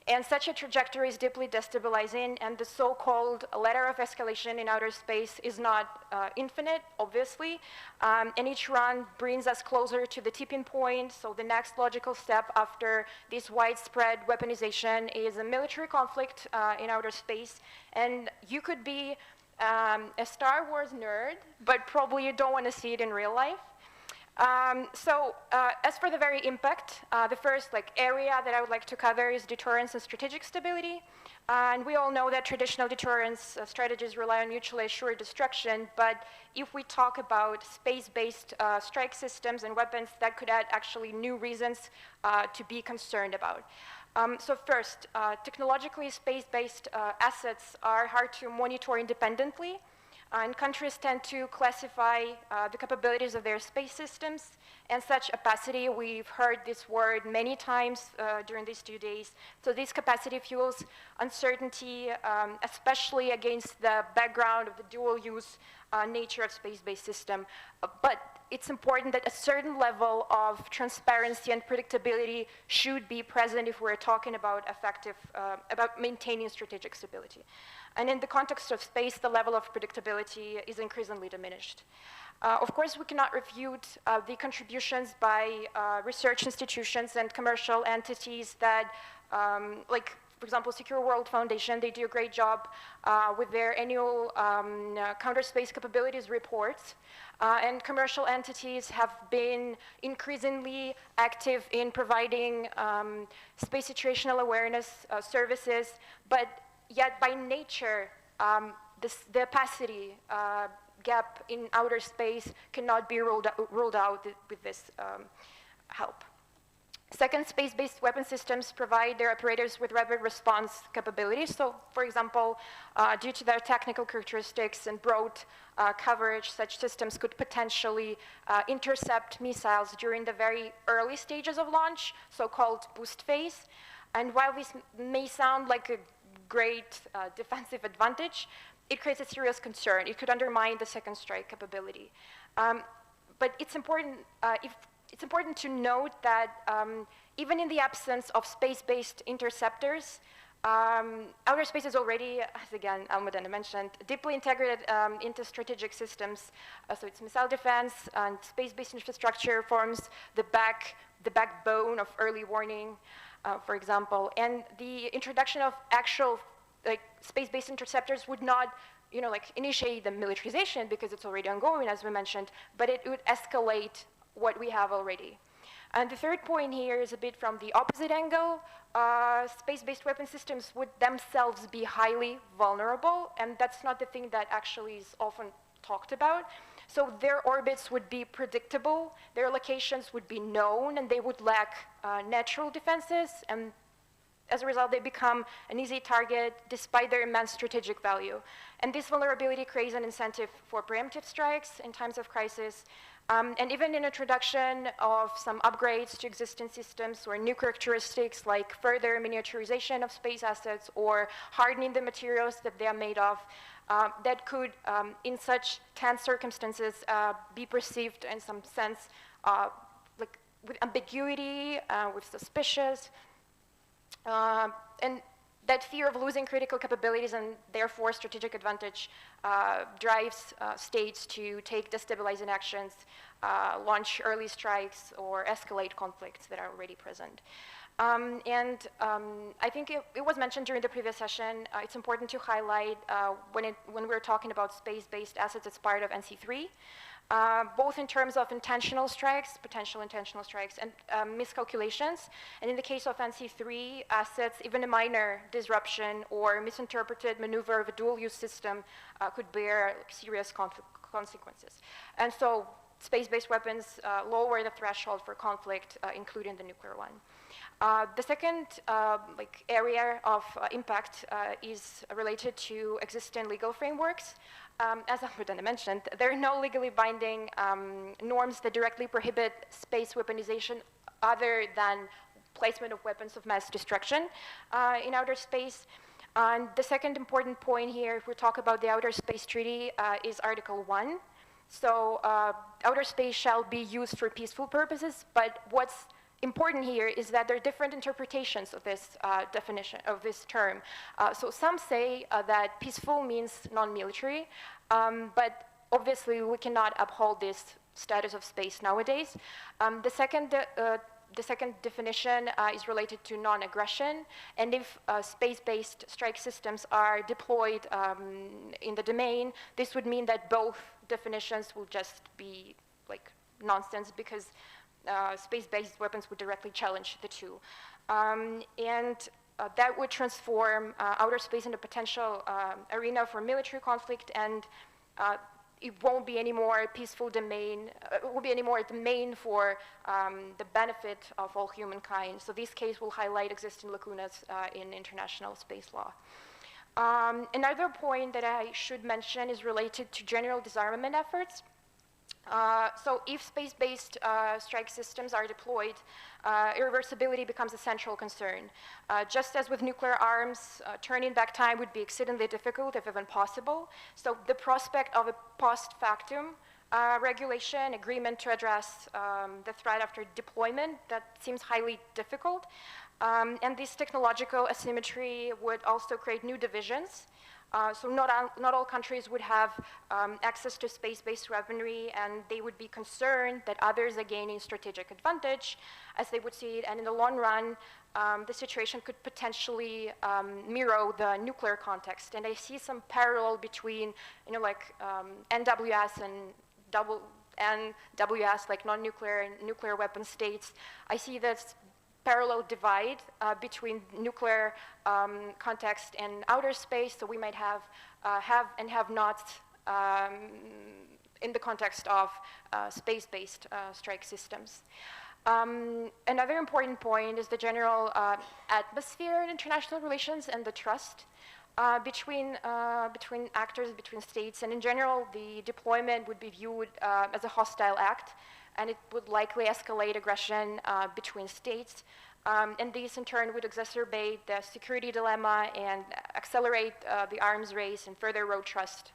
And such a trajectory is deeply destabilizing, and the so-called ladder of escalation in outer space is not infinite, obviously, and each run brings us closer to the tipping point. So the next logical step after this widespread weaponization is a military conflict in outer space, and you could be a Star Wars nerd, but probably you don't want to see it in real life. As for the very impact, the first area that I would like to cover is deterrence and strategic stability. And we all know that traditional deterrence strategies rely on mutually assured destruction, but if we talk about space-based strike systems and weapons, that could add actually new reasons to be concerned about. So first, technologically space-based assets are hard to monitor independently. And countries tend to classify the capabilities of their space systems, and such opacity, we've heard this word many times during these 2 days. So this capacity fuels uncertainty, especially against the background of the dual-use nature of space-based system. But it's important that a certain level of transparency and predictability should be present if we're talking about about maintaining strategic stability. And in the context of space, the level of predictability is increasingly diminished. Of course, we cannot refute the contributions by research institutions and commercial entities that, for example, Secure World Foundation, they do a great job with their annual counter-space capabilities reports. And commercial entities have been increasingly active in providing space situational awareness services, but yet by nature, the opacity gap in outer space cannot be ruled out with this help. Second, space-based weapon systems provide their operators with rapid response capabilities. So, for example, due to their technical characteristics and broad coverage, such systems could potentially intercept missiles during the very early stages of launch, so-called boost phase. And while this may sound like a great defensive advantage, it creates a serious concern. It could undermine the second strike capability. But it's important, it's important to note that even in the absence of space-based interceptors, outer space is already, as again Almudena mentioned, deeply integrated into strategic systems. So it's missile defense and space-based infrastructure forms the backbone of early warning, for example. And the introduction of actual space-based interceptors would not initiate the militarization because it's already ongoing, as we mentioned, but it would escalate what we have already. And the third point here is a bit from the opposite angle. Space-based weapon systems would themselves be highly vulnerable, and that's not the thing that actually is often talked about. So their orbits would be predictable, their locations would be known, and they would lack natural defenses, and as a result, they become an easy target despite their immense strategic value. And this vulnerability creates an incentive for preemptive strikes in times of crisis. And even in introduction of some upgrades to existing systems or new characteristics like further miniaturization of space assets or hardening the materials that they are made of, that could, in such tense circumstances, be perceived in some sense like with ambiguity, with suspicious, and that fear of losing critical capabilities and therefore strategic advantage drives states to take destabilizing actions, launch early strikes, or escalate conflicts that are already present. I think it was mentioned during the previous session, it's important to highlight when we're talking about space-based assets as part of NC3, both in terms of intentional strikes, potential intentional strikes, and miscalculations. And in the case of NC3 assets, even a minor disruption or misinterpreted maneuver of a dual-use system could bear serious consequences. And so space-based weapons lower the threshold for conflict, including the nuclear one. The second area of impact is related to existing legal frameworks. As Almudena mentioned, there are no legally binding norms that directly prohibit space weaponization other than placement of weapons of mass destruction in outer space. And the second important point here, if we talk about the Outer Space Treaty, is Article 1. So outer space shall be used for peaceful purposes, but what's important here is that there are different interpretations of this definition, of this term. So some say that peaceful means non-military, but obviously we cannot uphold this status of space nowadays. The second definition is related to non-aggression, and if space-based strike systems are deployed in the domain, this would mean that both definitions will just be like nonsense because space-based weapons would directly challenge the two. That would transform outer space into a potential arena for military conflict, and it won't be any more a peaceful domain, it won't be any more a domain for the benefit of all humankind. So this case will highlight existing lacunas in international space law. Another point that I should mention is related to general disarmament efforts. So if space-based strike systems are deployed, irreversibility becomes a central concern. Just as with nuclear arms, turning back time would be exceedingly difficult, if even possible. So the prospect of a post-factum regulation, agreement to address the threat after deployment, that seems highly difficult. And this technological asymmetry would also create new divisions. So not all countries would have access to space-based weaponry, and they would be concerned that others are gaining strategic advantage, as they would see it. And in the long run, the situation could potentially mirror the nuclear context. And I see some parallel between, NWS and NWS, like non-nuclear and nuclear weapon states. I see this parallel divide between nuclear context and outer space, so we might have and have not in the context of space-based strike systems. Another important point is the general atmosphere in international relations and the trust between actors, between states, and in general, the deployment would be viewed as a hostile act, and it would likely escalate aggression between states. And this in turn would exacerbate the security dilemma and accelerate the arms race and further erode trust.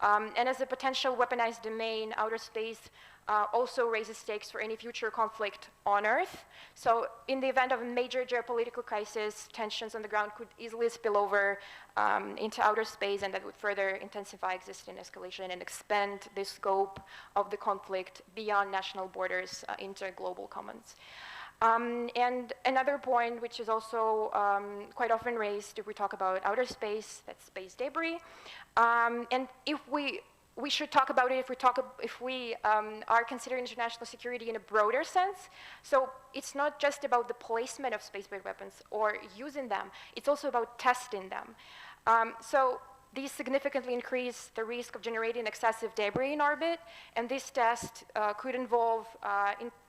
And as a potential weaponized domain, outer space also raises stakes for any future conflict on Earth. So in the event of a major geopolitical crisis, tensions on the ground could easily spill over into outer space, and that would further intensify existing escalation and expand the scope of the conflict beyond national borders into global commons. And another point, which is also quite often raised if we talk about outer space, that's space debris. And if we should talk about it if we are considering international security in a broader sense. So it's not just about the placement of space-based weapons or using them, it's also about testing them. So these significantly increase the risk of generating excessive debris in orbit, and this test could involve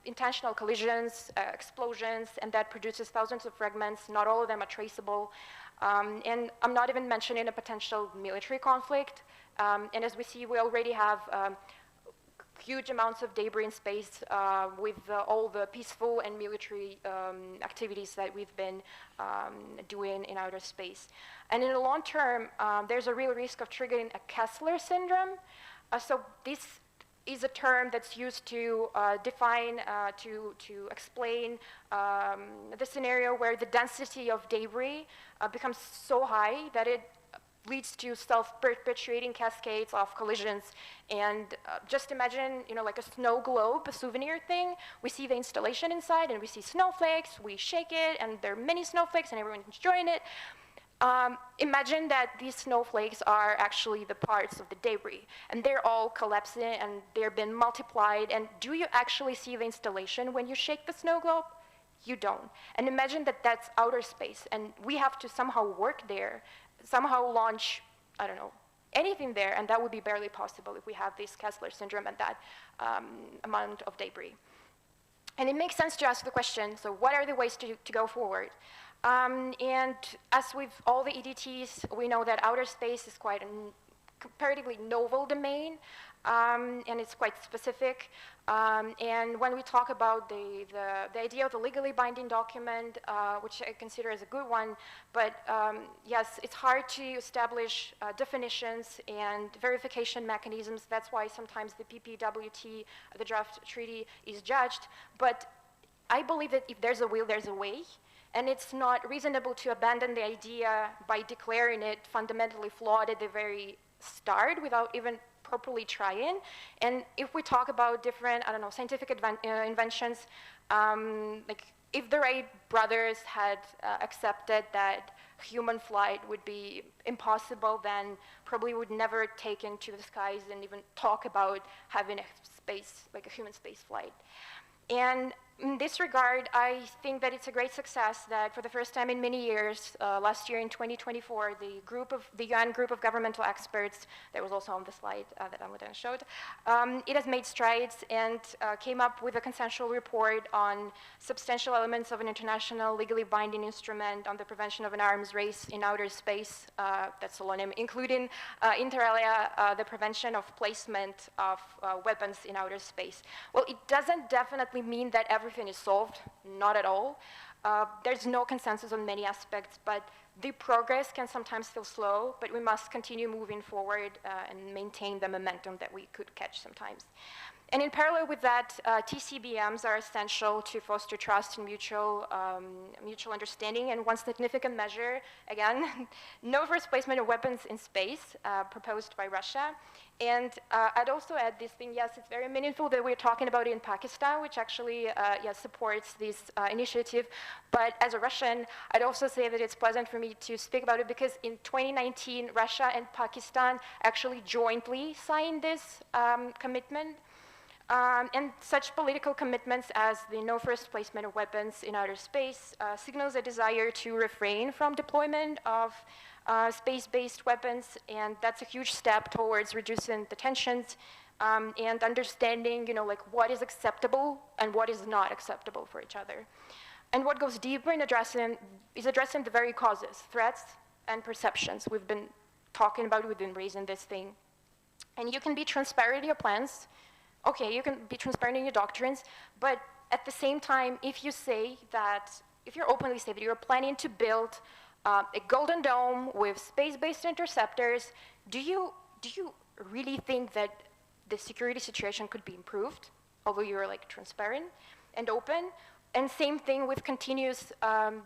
intentional collisions, explosions, and that produces thousands of fragments. Not all of them are traceable. And I'm not even mentioning a potential military conflict. And as we see, we already have huge amounts of debris in space with all the peaceful and military activities that we've been doing in outer space. And in the long term, there's a real risk of triggering a Kessler syndrome. So this is a term that's used to define, to explain the scenario where the density of debris becomes so high that it leads to self-perpetuating cascades of collisions. And just imagine, like a snow globe, a souvenir thing. We see the installation inside, and we see snowflakes. We shake it, and there are many snowflakes, and everyone's enjoying it. Imagine that these snowflakes are actually the parts of the debris, and they're all collapsing, and they're being multiplied. And do you actually see the installation when you shake the snow globe? You don't. And imagine that that's outer space, and we have to somehow work there, somehow launch, I don't know, anything there, and that would be barely possible if we have this Kessler syndrome and that amount of debris. And it makes sense to ask the question, so what are the ways to go forward? And as with all the EDTs, we know that outer space is quite a comparatively novel domain, and it's quite specific. And when we talk about the idea of the legally binding document, which I consider as a good one, but yes, it's hard to establish definitions and verification mechanisms. That's why sometimes the PPWT, the draft treaty, is judged. But I believe that if there's a will, there's a way. And it's not reasonable to abandon the idea by declaring it fundamentally flawed at the very start without even properly trying. And if we talk about different, I don't know, scientific inventions, like if the Wright brothers had accepted that human flight would be impossible, then probably would never take into the skies and even talk about having a space, like a human space flight. And in this regard, I think that it's a great success that for the first time in many years, last year in 2024, the UN group of governmental experts, that was also on the slide that Almudena showed, it has made strides and came up with a consensual report on substantial elements of an international legally binding instrument on the prevention of an arms race in outer space, that's Solonim, including inter alia the prevention of placement of weapons in outer space. Well, it doesn't definitely mean that everything is solved, not at all. There's no consensus on many aspects, but the progress can sometimes feel slow, but we must continue moving forward and maintain the momentum that we could catch sometimes. And in parallel with that, TCBMs are essential to foster trust and mutual understanding. And one significant measure, again, no first placement of weapons in space proposed by Russia. And I'd also add this thing, yes, it's very meaningful that we're talking about it in Pakistan, which actually yes, supports this initiative. But as a Russian, I'd also say that it's pleasant for me to speak about it because in 2019, Russia and Pakistan actually jointly signed this commitment. And such political commitments as the no first placement of weapons in outer space signals a desire to refrain from deployment of space-based weapons, and that's a huge step towards reducing the tensions and understanding, like what is acceptable and what is not acceptable for each other. And what goes deeper in addressing the very causes, threats and perceptions. We've been talking about, we've been raising this thing. And you can be transparent in your plans. Okay, you can be transparent in your doctrines, but at the same time, if you say that if you're openly say that you're planning to build a golden dome with space-based interceptors, do you really think that the security situation could be improved, although you're like transparent and open? And same thing with continuous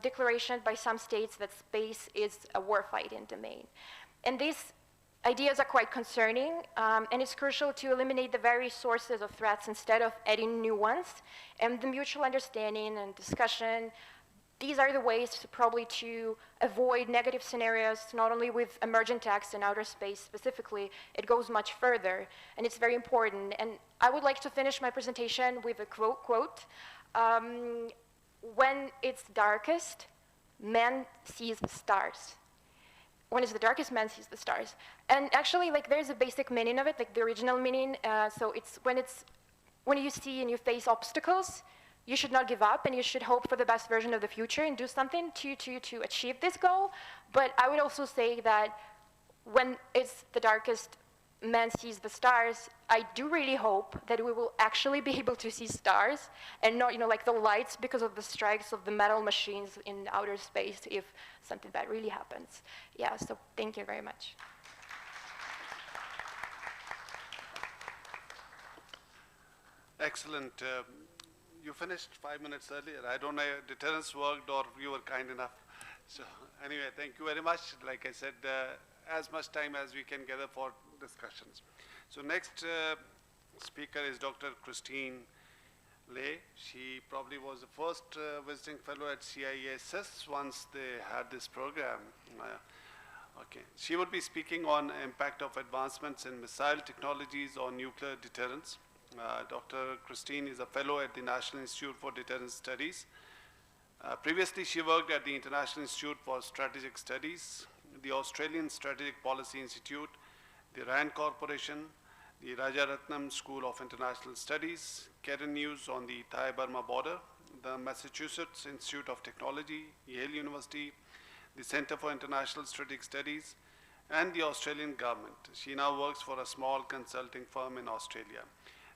declaration by some states that space is a warfighting domain. And these ideas are quite concerning, and it's crucial to eliminate the various sources of threats instead of adding new ones. And the mutual understanding and discussion, these are the ways probably to avoid negative scenarios, not only with emerging attacks in outer space specifically, it goes much further, and it's very important. And I would like to finish my presentation with a quote. When it's darkest, man sees the stars. When it's the darkest, man sees the stars. And actually, like, there's a basic meaning of it, like the original meaning. So it's when you see and you face obstacles, you should not give up, and you should hope for the best version of the future and do something to achieve this goal. But I would also say that when it's the darkest, man sees the stars, I do really hope that we will actually be able to see stars and not, like the lights because of the strikes of the metal machines in outer space if something bad really happens. Yeah, so thank you very much. Excellent. You finished 5 minutes earlier. I don't know if deterrence worked or you were kind enough. So anyway, thank you very much. Like I said, as much time as we can gather for discussions. So next speaker is Dr. Christine Lay. She probably was the first visiting fellow at CISS once they had this program. Okay. She would be speaking on impact of advancements in missile technologies on nuclear deterrence. Dr. Christine is a fellow at the National Institute for Deterrence Studies. Previously, she worked at the International Institute for Strategic Studies, the Australian Strategic Policy Institute, the RAND Corporation, the Rajaratnam School of International Studies, Karen News on the Thai-Burma border, the Massachusetts Institute of Technology, Yale University, the Center for International Strategic Studies, and the Australian government. She now works for a small consulting firm in Australia.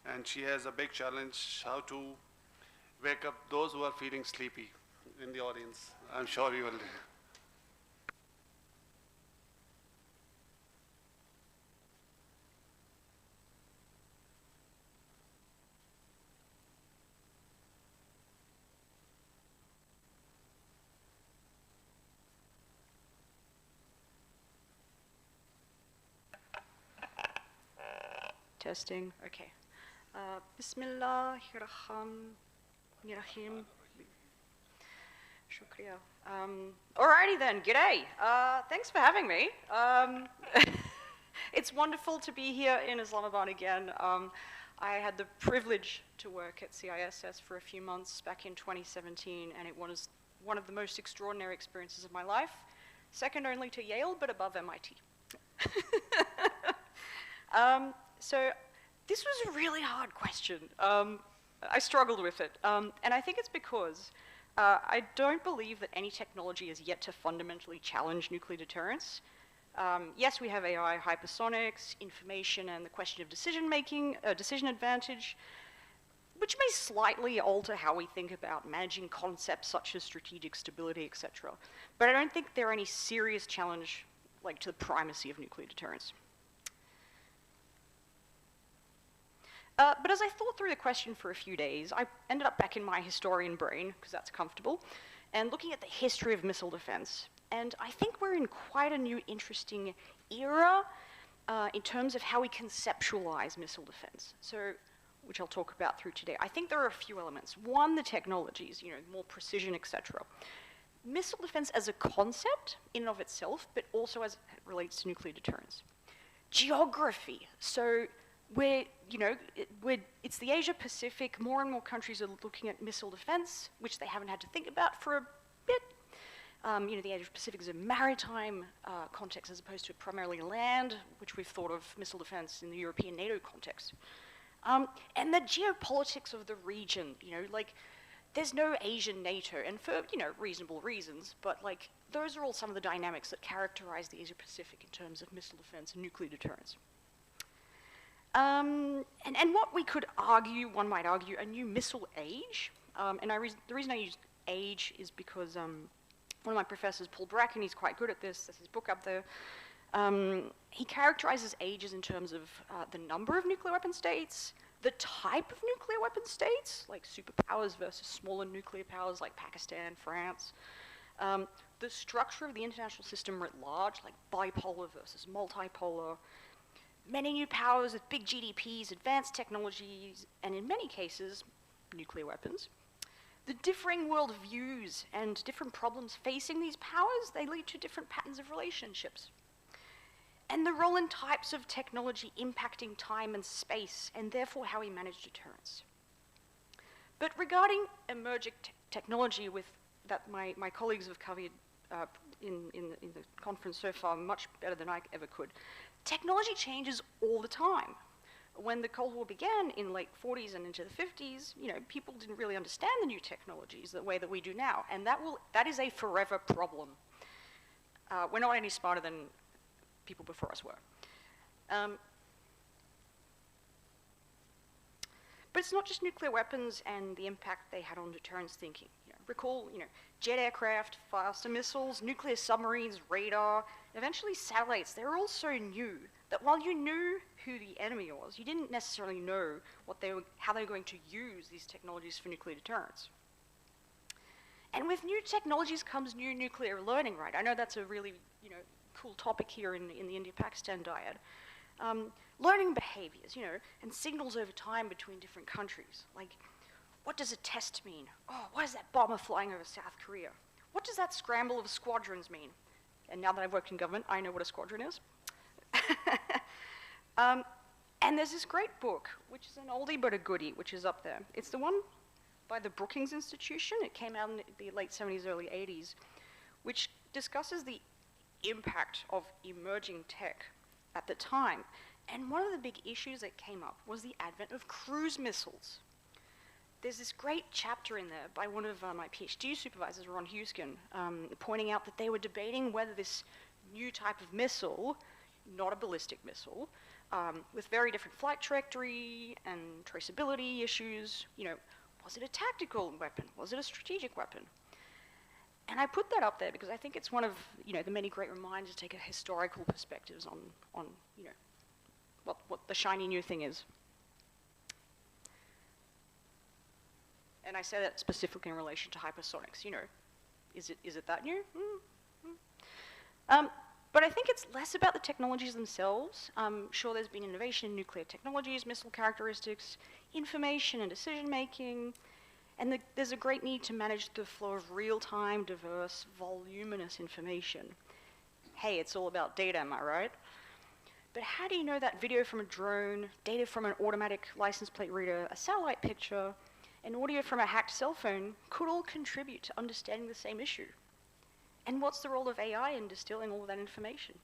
And she has a big challenge, how to wake up those who are feeling sleepy in the audience. I'm sure you will. Testing, okay. Bismillahirrahmanirrahim. Shukriya. Alrighty then, g'day. Thanks for having me. It's wonderful to be here in Islamabad again. I had the privilege to work at CISS for a few months back in 2017, and it was one of the most extraordinary experiences of my life, second only to Yale, but above MIT. So this was a really hard question. I struggled with it, and I think it's because I don't believe that any technology is yet to fundamentally challenge nuclear deterrence. Yes, we have AI, hypersonics, information, and the question of decision-making, decision advantage, which may slightly alter how we think about managing concepts such as strategic stability, etc. But I don't think there are any serious challenge like to the primacy of nuclear deterrence. But as I thought through the question for a few days, I ended up back in my historian brain, because that's comfortable, and looking at the history of missile defense. And I think we're in quite a new, interesting era in terms of how we conceptualize missile defense, so, which I'll talk about through today. I think there are a few elements. One, the technologies, more precision, etc. Missile defense as a concept in and of itself, but also as it relates to nuclear deterrence. Geography, so it's the Asia Pacific. More and more countries are looking at missile defense, which they haven't had to think about for a bit. The Asia Pacific is a maritime context as opposed to primarily land, which we've thought of missile defense in the European NATO context. And the geopolitics of the region, there's no Asian NATO, and for, reasonable reasons, but those are all some of the dynamics that characterize the Asia Pacific in terms of missile defense and nuclear deterrence. And what we could argue, one might argue, a new missile age, and the reason I use age is because one of my professors, Paul Bracken, he's quite good at this, there's his book up there, he characterizes ages in terms of the number of nuclear weapon states, the type of nuclear weapon states, like superpowers versus smaller nuclear powers like Pakistan, France, the structure of the international system writ large, like bipolar versus multipolar, many new powers with big GDPs, advanced technologies, and in many cases, nuclear weapons. The differing world views and different problems facing these powers, they lead to different patterns of relationships. And the role and types of technology impacting time and space, and therefore how we manage deterrence. But regarding emerging technology that my colleagues have covered in the conference so far much better than I ever could, technology changes all the time. When the Cold War began in late 40s and into the 50s, people didn't really understand the new technologies the way that we do now, and that is a forever problem. We're not any smarter than people before us were. But it's not just nuclear weapons and the impact they had on deterrence thinking. Recall, jet aircraft, faster missiles, nuclear submarines, radar, eventually satellites. They're all so new that while you knew who the enemy was, you didn't necessarily know how they were going to use these technologies for nuclear deterrence. And with new technologies comes new nuclear learning, right? I know that's a really, cool topic here in the India-Pakistan dyad. Learning behaviors, and signals over time between different countries. Like, what does a test mean? Oh, why is that bomber flying over South Korea? What does that scramble of squadrons mean? And now that I've worked in government, I know what a squadron is. And there's this great book, which is an oldie but a goodie, which is up there. It's the one by the Brookings Institution. It came out in the late 70s, early 80s, which discusses the impact of emerging tech at the time. And one of the big issues that came up was the advent of cruise missiles. There's this great chapter in there by one of my PhD supervisors, Ron Huskin, pointing out that they were debating whether this new type of missile, not a ballistic missile, with very different flight trajectory and traceability issues, was it a tactical weapon? Was it a strategic weapon? And I put that up there because I think it's one of the many great reminders to take a historical perspectives on what the shiny new thing is. And I say that specifically in relation to hypersonics. Is it that new? But I think it's less about the technologies themselves. Sure, there's been innovation in nuclear technologies, missile characteristics, information and decision making, and there's a great need to manage the flow of real-time, diverse, voluminous information. Hey, it's all about data, am I right? But how do you know that video from a drone, data from an automatic license plate reader, a satellite picture, and audio from a hacked cell phone could all contribute to understanding the same issue? And what's the role of AI in distilling all of that information?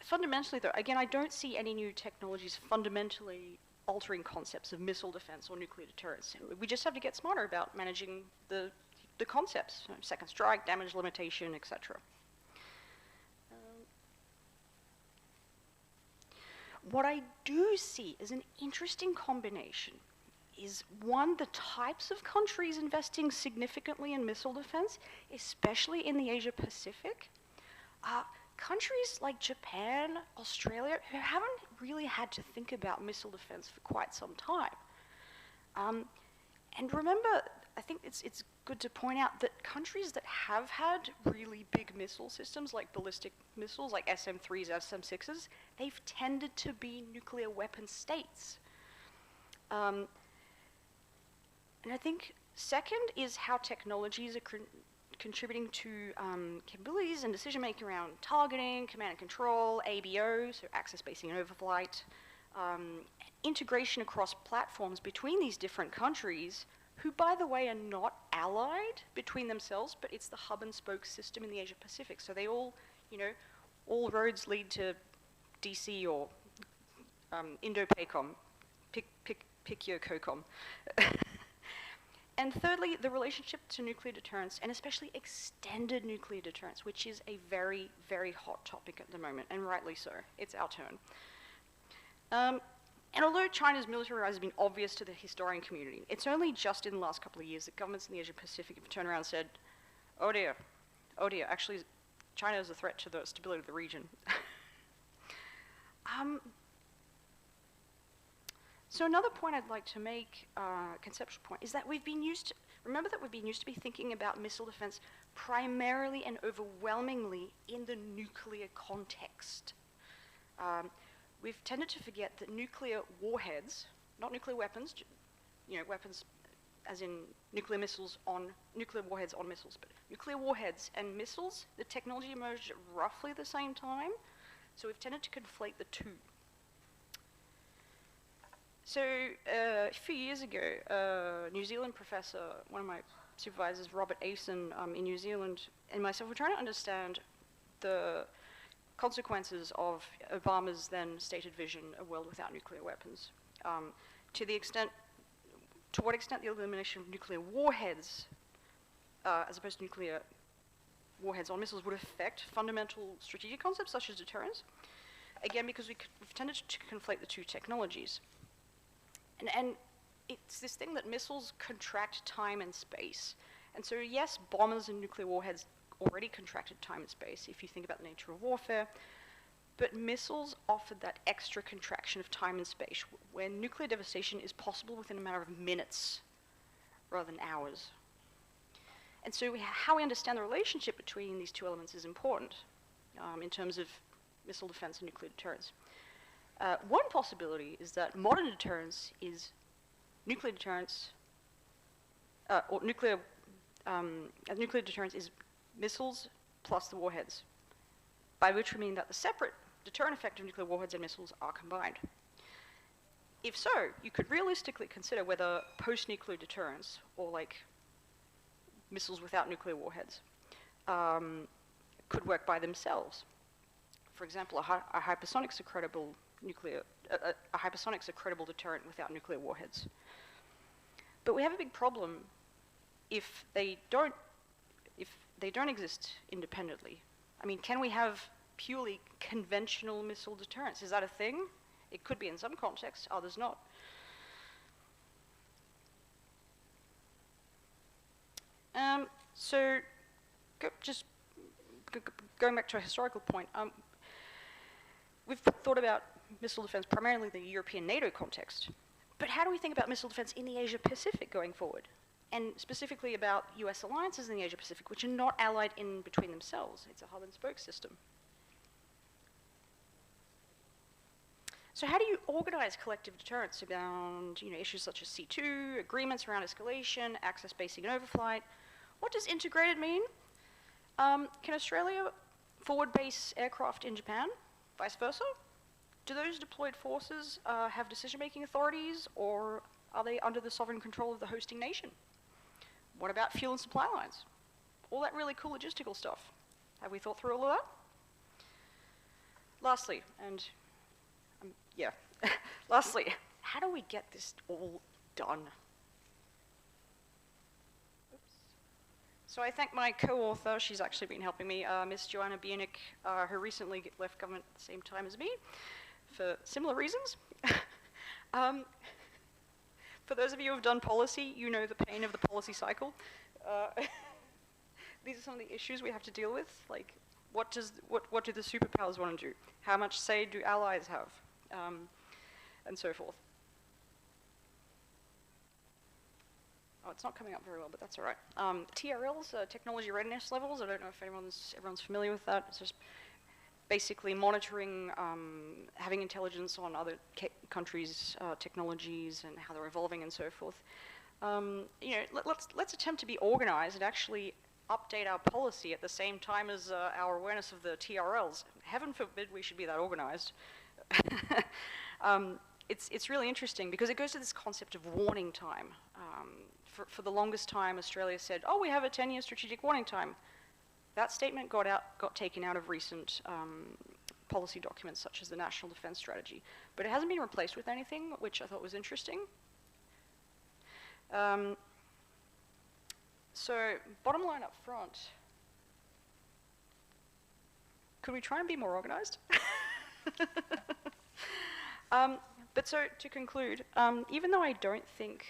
Fundamentally, though, again, I don't see any new technologies fundamentally altering concepts of missile defense or nuclear deterrence. We just have to get smarter about managing the concepts, second strike, damage limitation, etc. What I do see is an interesting combination is, one, the types of countries investing significantly in missile defense, especially in the Asia-Pacific. Countries like Japan, Australia, who haven't really had to think about missile defense for quite some time. And remember, I think it's good to point out that countries that have had really big missile systems, like ballistic missiles, like SM-3s, SM-6s, they've tended to be nuclear weapon states. And I think second is how technologies are contributing to capabilities and decision-making around targeting, command and control, ABO, so access, basing, and overflight, integration across platforms between these different countries, who, by the way, are not allied between themselves, but it's the hub and spoke system in the Asia-Pacific. So they all, all roads lead to DC or Indo-PACOM, pick your COCOM. And thirdly, the relationship to nuclear deterrence, and especially extended nuclear deterrence, which is a very, very hot topic at the moment, and rightly so. It's our turn. And although China's military rise has been obvious to the historian community, it's only just in the last couple of years that governments in the Asia-Pacific have turned around and said, oh dear, actually China is a threat to the stability of the region. So another point I'd like to make, conceptual point, is that remember that we've been used to be thinking about missile defense primarily and overwhelmingly in the nuclear context. We've tended to forget that nuclear warheads, not nuclear weapons, weapons as in nuclear warheads on missiles, but nuclear warheads and missiles, the technology emerged at roughly the same time, so we've tended to conflate the two. So a few years ago, New Zealand professor, one of my supervisors, Robert Asen in New Zealand, and myself were trying to understand the consequences of Obama's then stated vision, a world without nuclear weapons, to what extent the elimination of nuclear warheads, as opposed to nuclear warheads on missiles, would affect fundamental strategic concepts such as deterrence. Again, because we've tended to conflate the two technologies. And it's this thing that missiles contract time and space. And so yes, bombers and nuclear warheads already contracted time and space, if you think about the nature of warfare, but missiles offered that extra contraction of time and space, where nuclear devastation is possible within a matter of minutes rather than hours. And so how we understand the relationship between these two elements is important in terms of missile defense and nuclear deterrence. One possibility is that modern deterrence is nuclear deterrence, nuclear deterrence is missiles plus the warheads, by which we mean that the separate deterrent effect of nuclear warheads and missiles are combined. If so, you could realistically consider whether post-nuclear deterrence, or like missiles without nuclear warheads, could work by themselves. For example, a hypersonics a credible deterrent without nuclear warheads. But we have a big problem if they don't exist independently. I mean, can we have purely conventional missile deterrence? Is that a thing? It could be in some contexts, others not. So, going back to a historical point, we've thought about missile defense primarily in the European NATO context, but how do we think about missile defense in the Asia-Pacific going forward? And specifically about US alliances in the Asia-Pacific, which are not allied in between themselves. It's a hub and spoke system. So how do you organize collective deterrence around issues such as C2, agreements around escalation, access basing and overflight? What does integrated mean? Can Australia forward base aircraft in Japan, vice versa? Do those deployed forces have decision-making authorities, or are they under the sovereign control of the hosting nation? What about fuel and supply lines? All that really cool logistical stuff. Have we thought through all of that? Lastly, lastly, how do we get this all done? Oops. So I thank my co-author, she's actually been helping me, Miss Joanna Bienick, who recently left government at the same time as me, for similar reasons. For those of you who have done policy, you know the pain of the policy cycle. These are some of the issues we have to deal with, like what do the superpowers want to do? How much say do allies have? And so forth. Oh, it's not coming up very well, but that's all right. TRLs, technology readiness levels, I don't know if everyone's familiar with that. It's just basically monitoring, having intelligence on other countries' technologies and how they're evolving and so forth. Let's attempt to be organized and actually update our policy at the same time as our awareness of the TRLs. Heaven forbid we should be that organized. It's really interesting because it goes to this concept of warning time. For the longest time, Australia said, oh, we have a 10-year strategic warning time. That statement got taken out of recent policy documents such as the National Defence Strategy. But it hasn't been replaced with anything, which I thought was interesting. So bottom line up front, could we try and be more organized? But so, to conclude, even though I don't think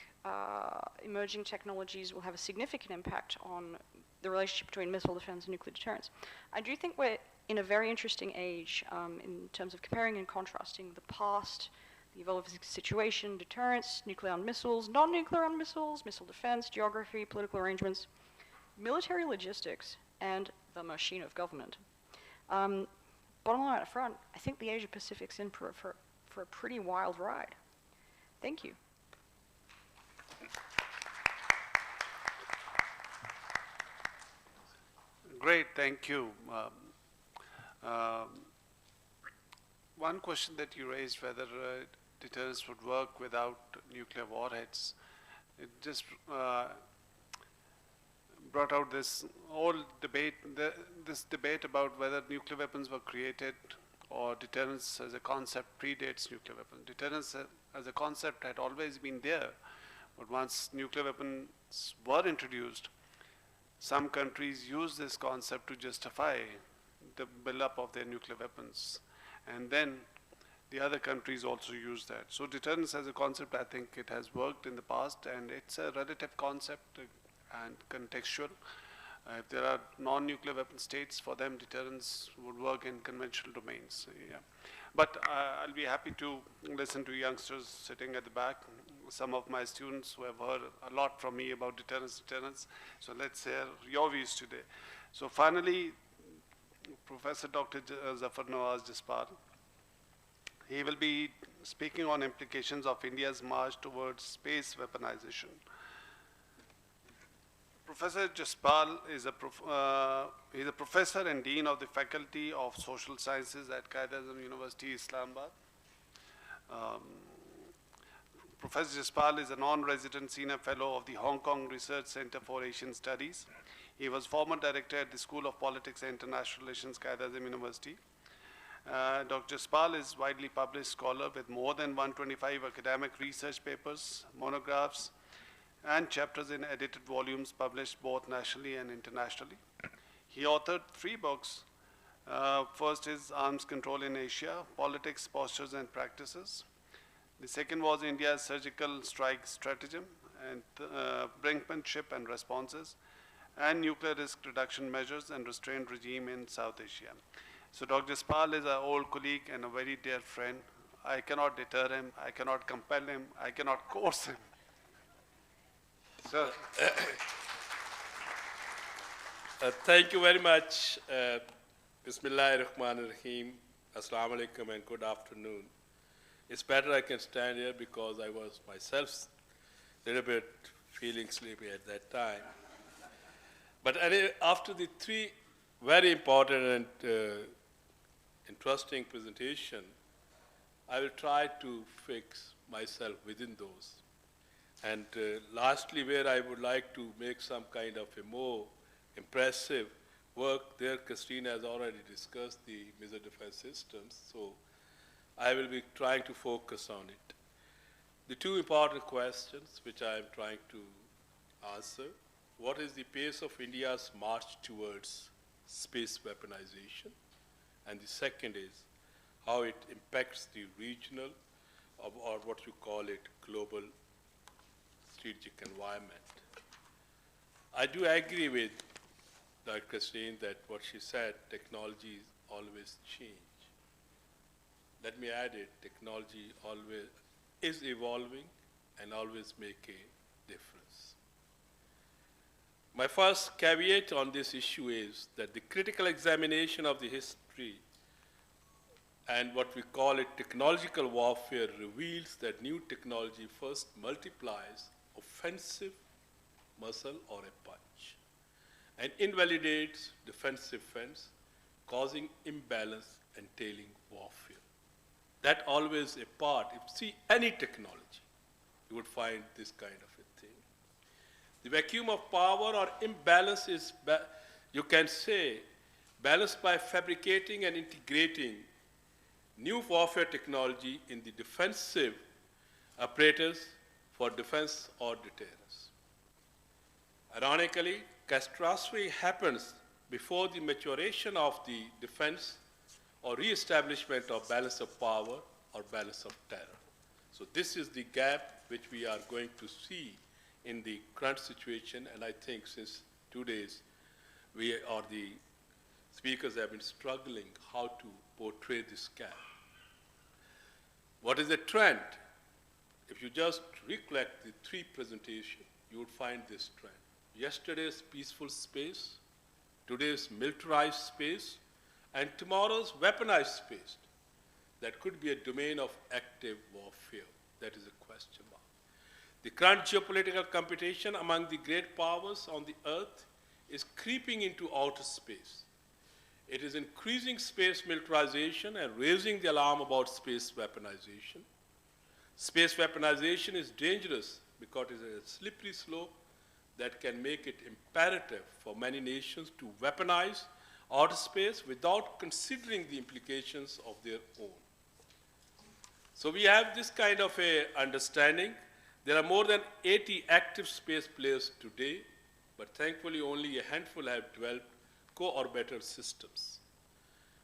emerging technologies will have a significant impact on the relationship between missile defense and nuclear deterrence, I do think we're in a very interesting age in terms of comparing and contrasting the past, the evolving situation, deterrence, nuclear armed missiles, non-nuclear armed missiles, missile defense, geography, political arrangements, military logistics, and the machine of government. Bottom line up front, I think the Asia-Pacific's in for a pretty wild ride. Thank you. Great, thank you. One question that you raised, whether deterrence would work without nuclear warheads, it just brought out this whole debate, this debate about whether nuclear weapons were created or deterrence as a concept predates nuclear weapons. Deterrence as a concept had always been there, but once nuclear weapons were introduced, some countries use this concept to justify the buildup of their nuclear weapons. And then the other countries also use that. So deterrence as a concept, I think it has worked in the past, and it's a relative concept and contextual. If there are non-nuclear weapon states, for them deterrence would work in conventional domains. Yeah. But I'll be happy to listen to youngsters sitting at the back, some of my students who have heard a lot from me about deterrence. So let's hear your views today. So finally, Professor Dr. Zafar Nawaz Jaspal. He will be speaking on implications of India's march towards space weaponization. Professor Jaspal is he's a professor and dean of the Faculty of Social Sciences at Qaeda University, Islamabad. Professor Jaspal is a non-resident senior fellow of the Hong Kong Research Center for Asian Studies. He was former director at the School of Politics and International Relations, Qaeda University. Dr. Jaspal is widely published scholar with more than 125 academic research papers, monographs, and chapters in edited volumes published both nationally and internationally. He authored 3 books. First is Arms Control in Asia, Politics, Postures, and Practices. The second was India's Surgical Strike Stratagem and Brinkmanship and Responses, and Nuclear Risk Reduction Measures and Restraint Regime in South Asia. So Dr. Jaspal is an old colleague and a very dear friend. I cannot deter him, I cannot compel him, I cannot coerce him. Sir. Thank you very much. Bismillahirrahmanirrahim. Assalamu alaikum and good afternoon. It's better I can stand here because I was myself a little bit feeling sleepy at that time. But anyway, after the 3 very important and interesting presentation, I will try to fix myself within those. And lastly, where I would like to make some kind of a more impressive work, there Christina has already discussed the missile defense systems, so I will be trying to focus on it. The 2 important questions which I am trying to answer: what is the pace of India's march towards space weaponization? And the second is how it impacts the regional or what you call it global strategic environment. I do agree with Dr. Christine that what she said, technologies always change. Let me add it, technology always is evolving and always make a difference. My first caveat on this issue is that the critical examination of the history and what we call it technological warfare reveals that new technology first multiplies offensive muscle or a punch and invalidates defensive fence, causing imbalance, entailing warfare. That always a part. If you see any technology, you would find this kind of a thing. The vacuum of power or imbalance is, you can say, balanced by fabricating and integrating new warfare technology in the defensive apparatus for defense or deterrence. Ironically, catastrophe happens before the maturation of the defense or re-establishment of balance of power or balance of terror. So this is the gap which we are going to see in the current situation, and I think since 2 days, the speakers have been struggling how to portray this gap. What is the trend? If you just recollect the 3 presentations, you would find this trend. Yesterday's peaceful space, today's militarized space, and tomorrow's weaponized space. That could be a domain of active warfare. That is a question mark. The current geopolitical competition among the great powers on the earth is creeping into outer space. It is increasing space militarization and raising the alarm about space weaponization. Space weaponization is dangerous because it is a slippery slope that can make it imperative for many nations to weaponize outer space without considering the implications of their own. So we have this kind of a understanding. There are more than 80 active space players today, but thankfully only a handful have developed co-orbiter systems.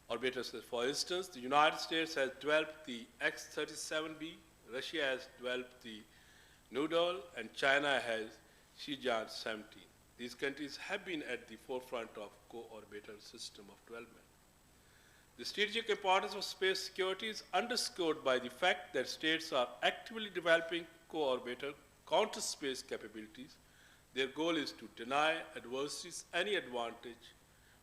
Orbiters, for instance, the United States has developed the X-37B, Russia has developed the Noodle, and China has Shenzhou-17. These countries have been at the forefront of co-orbiter system of development. The strategic importance of space security is underscored by the fact that states are actively developing co-orbiter counter-space capabilities. Their goal is to deny adversaries any advantage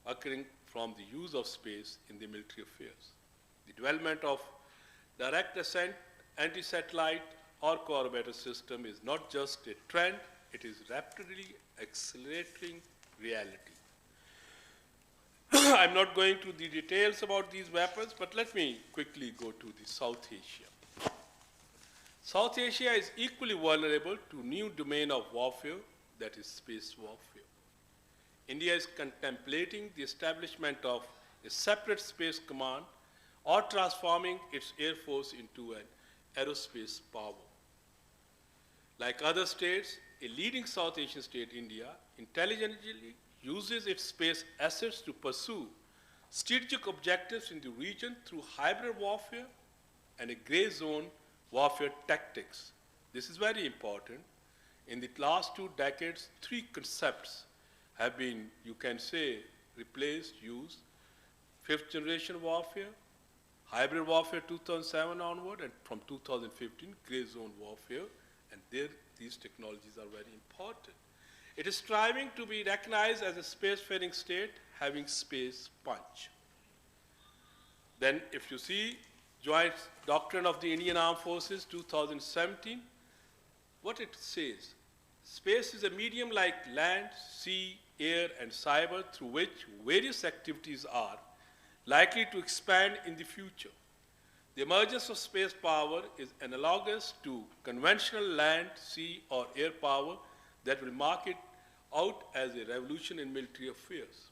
occurring from the use of space in the military affairs. The development of direct ascent, anti-satellite, or co-orbiter system is not just a trend, it is rapidly accelerating reality. I'm not going to the details about these weapons, but let me quickly go to the South Asia. South Asia is equally vulnerable to new domain of warfare, that is space warfare. India is contemplating the establishment of a separate space command or transforming its air force into an aerospace power. Like other states, a leading South Asian state, India, intelligently uses its space assets to pursue strategic objectives in the region through hybrid warfare and a gray zone warfare tactics. This is very important. In the last 2 decades, 3 concepts have been, you can say, replaced, used. 5th generation warfare, hybrid warfare 2007 onward, and from 2015, gray zone warfare, and these technologies are very important. It is striving to be recognized as a spacefaring state having space punch. Then if you see Joint Doctrine of the Indian Armed Forces 2017, what it says, space is a medium like land, sea, air, and cyber through which various activities are likely to expand in the future. The emergence of space power is analogous to conventional land, sea, or air power that will mark it out as a revolution in military affairs.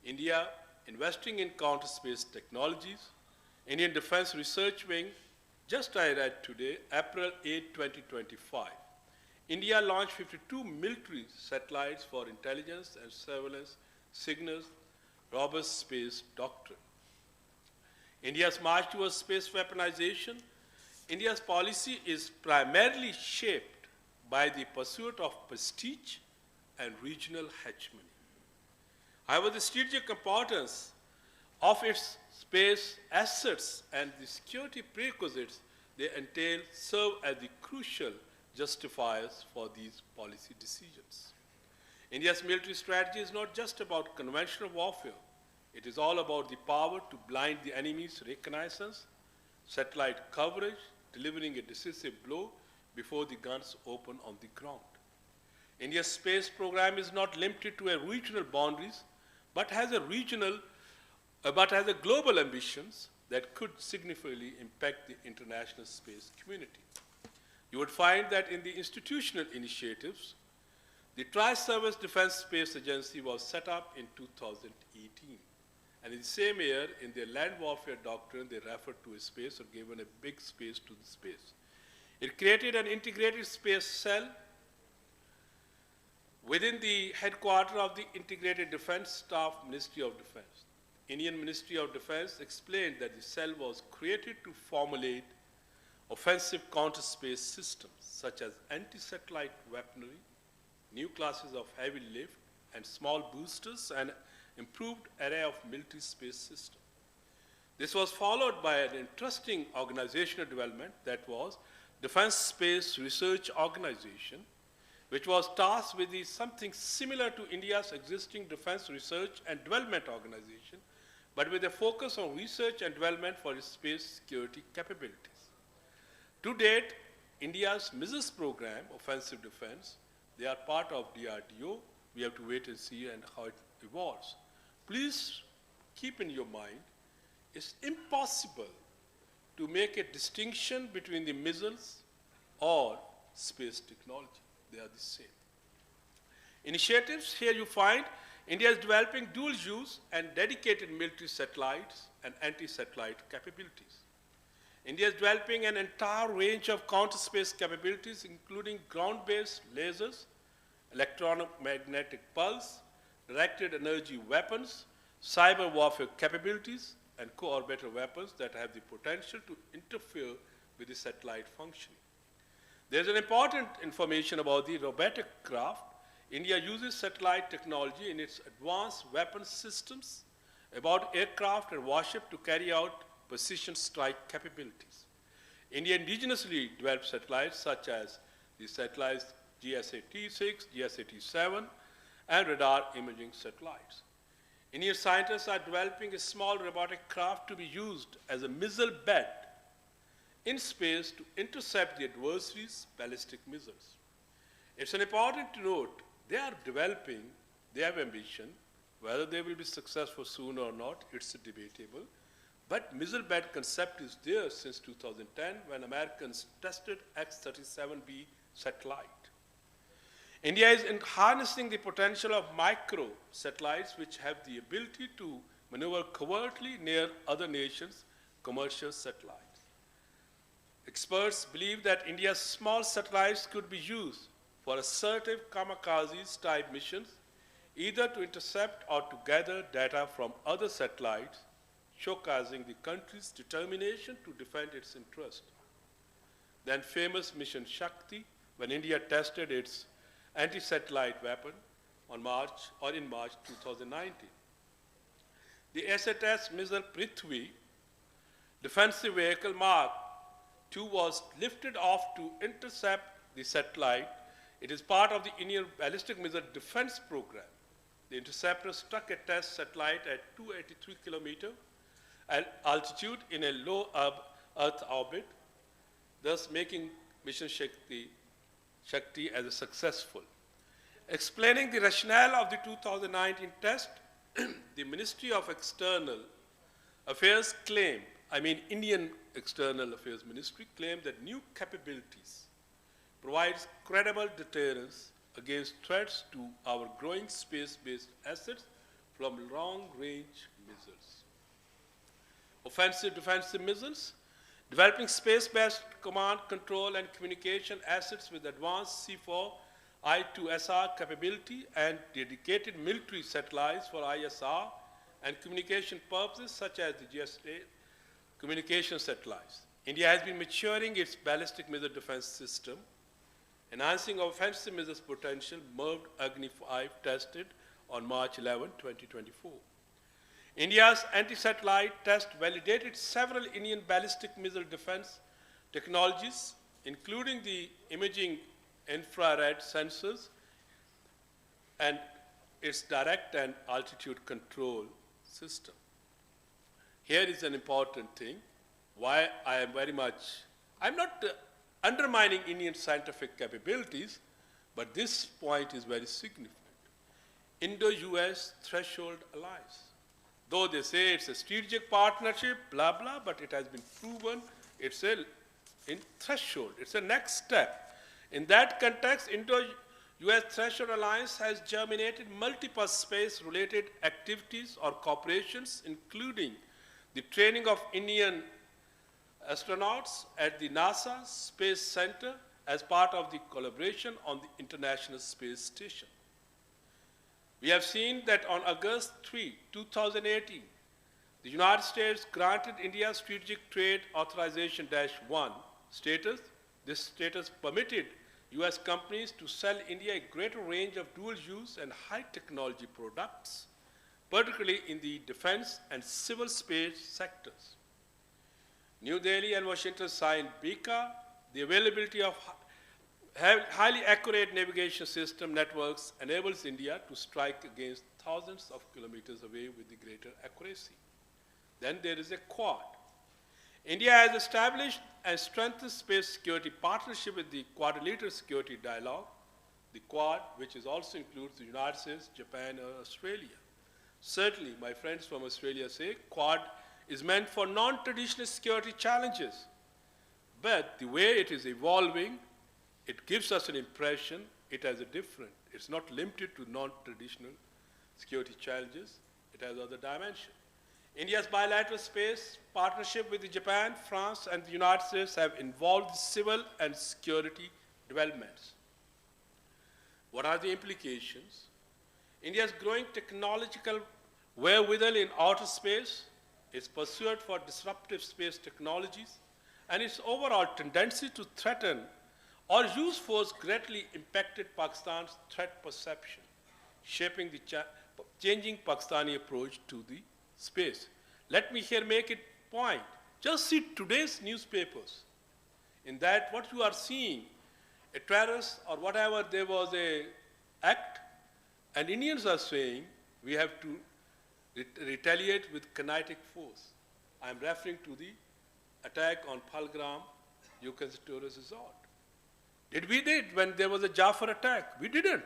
India investing in counter-space technologies. Indian Defense Research Wing, just I read today, April 8, 2025. India launched 52 military satellites for intelligence and surveillance signals, robust space doctrine. India's march towards space weaponization. India's policy is primarily shaped by the pursuit of prestige and regional hegemony. However, the strategic importance of its space assets and the security prerequisites they entail serve as the crucial justifiers for these policy decisions. India's military strategy is not just about conventional warfare. It is all about the power to blind the enemy's reconnaissance, satellite coverage, delivering a decisive blow before the guns open on the ground. India's space program is not limited to regional boundaries, but has global ambitions that could significantly impact the international space community. You would find that in the institutional initiatives, the Tri-Service Defense Space Agency was set up in 2018. And in the same year, in their land warfare doctrine, they referred to a space or given a big space to the space. It created an integrated space cell within the headquarters of the Integrated Defense Staff, Ministry of Defense. Indian Ministry of Defense explained that the cell was created to formulate offensive counter-space systems such as anti-satellite weaponry, new classes of heavy lift and small boosters, and improved array of military space systems. This was followed by an interesting organizational development that was Defense Space Research Organization, which was tasked with something similar to India's existing Defense Research and Development Organization, but with a focus on research and development for its space security capabilities. To date, India's missiles program, offensive defense, they are part of DRDO. We have to wait and see and how it evolves. Please keep in your mind, it's impossible to make a distinction between the missiles or space technology. They are the same. Initiatives, here you find India is developing dual use and dedicated military satellites and anti-satellite capabilities. India is developing an entire range of counter-space capabilities, including ground-based lasers, electromagnetic pulse, directed energy weapons, cyber warfare capabilities, and co-orbital weapons that have the potential to interfere with the satellite functioning. There's an important information about the robotic craft. India uses satellite technology in its advanced weapons systems, about aircraft and warship to carry out precision strike capabilities. India indigenously developed satellites such as the satellites GSAT-6, GSAT-7, and radar imaging satellites. Indian scientists are developing a small robotic craft to be used as a missile bed in space to intercept the adversary's ballistic missiles. It's important to note they are developing, they have ambition. Whether they will be successful soon or not, it's debatable. But missile bed concept is there since 2010 when Americans tested X-37B satellite. India is harnessing the potential of micro satellites which have the ability to maneuver covertly near other nations' commercial satellites. Experts believe that India's small satellites could be used for assertive kamikazes-type missions, either to intercept or to gather data from other satellites, showcasing the country's determination to defend its interest. Then famous mission Shakti, when India tested its anti-satellite weapon in March 2019. The SATS missile Prithvi defensive vehicle Mark II was lifted off to intercept the satellite. It is part of the Indian ballistic missile defense program. The interceptor struck a test satellite at 283 kilometer altitude in a low Earth orbit, thus making mission Shakti as a successful. Explaining the rationale of the 2019 test, the Ministry of External Affairs claimed, Indian External Affairs Ministry claimed that new capabilities provides credible deterrence against threats to our growing space-based assets from long-range missiles. Offensive defensive missiles, developing space-based command, control, and communication assets with advanced C4 I2SR capability and dedicated military satellites for ISR and communication purposes such as the GSA communication satellites. India has been maturing its ballistic missile defense system, enhancing offensive missiles potential, merged Agni 5 tested on March 11, 2024. India's anti-satellite test validated several Indian ballistic missile defense technologies, including the imaging infrared sensors and its direct and altitude control system. Here is an important thing, why I am I'm not undermining Indian scientific capabilities, but this point is very significant. Indo-US threshold alliance. Though they say it's a strategic partnership, blah, blah, but it has been proven it's a threshold. It's a next step. In that context, Indo-US Threshold Alliance has germinated multiple space-related activities or cooperations, including the training of Indian astronauts at the NASA Space Center as part of the collaboration on the International Space Station. We have seen that on August 3, 2018, the United States granted India Strategic Trade Authorization-1 status. This status permitted US companies to sell India a greater range of dual-use and high-technology products, particularly in the defense and civil space sectors. New Delhi and Washington signed BICA. The availability of highly accurate navigation system networks enables India to strike against thousands of kilometers away with the greater accuracy. Then there is a Quad. India has established and strengthened space security partnership with the Quadrilateral Security Dialogue, the Quad, which also includes the United States, Japan, and Australia. Certainly, my friends from Australia say Quad is meant for non-traditional security challenges. But the way it is evolving, it gives us an impression it has a different. It's not limited to non-traditional security challenges. It has other dimensions. India's bilateral space partnership with Japan, France, and the United States have involved civil and security developments. What are the implications? India's growing technological wherewithal in outer space, its pursuit for disruptive space technologies, and its overall tendency to threaten or use force greatly impacted Pakistan's threat perception, shaping the changing Pakistani approach to the space. Let me here make it point. Just see today's newspapers. In that, what you are seeing, a terrorist or whatever, there was a act, and Indians are saying we have to retaliate with kinetic force. I'm referring to the attack on Pahalgam, you can say terrorist resort. Did we did when there was a Jafar attack? We didn't.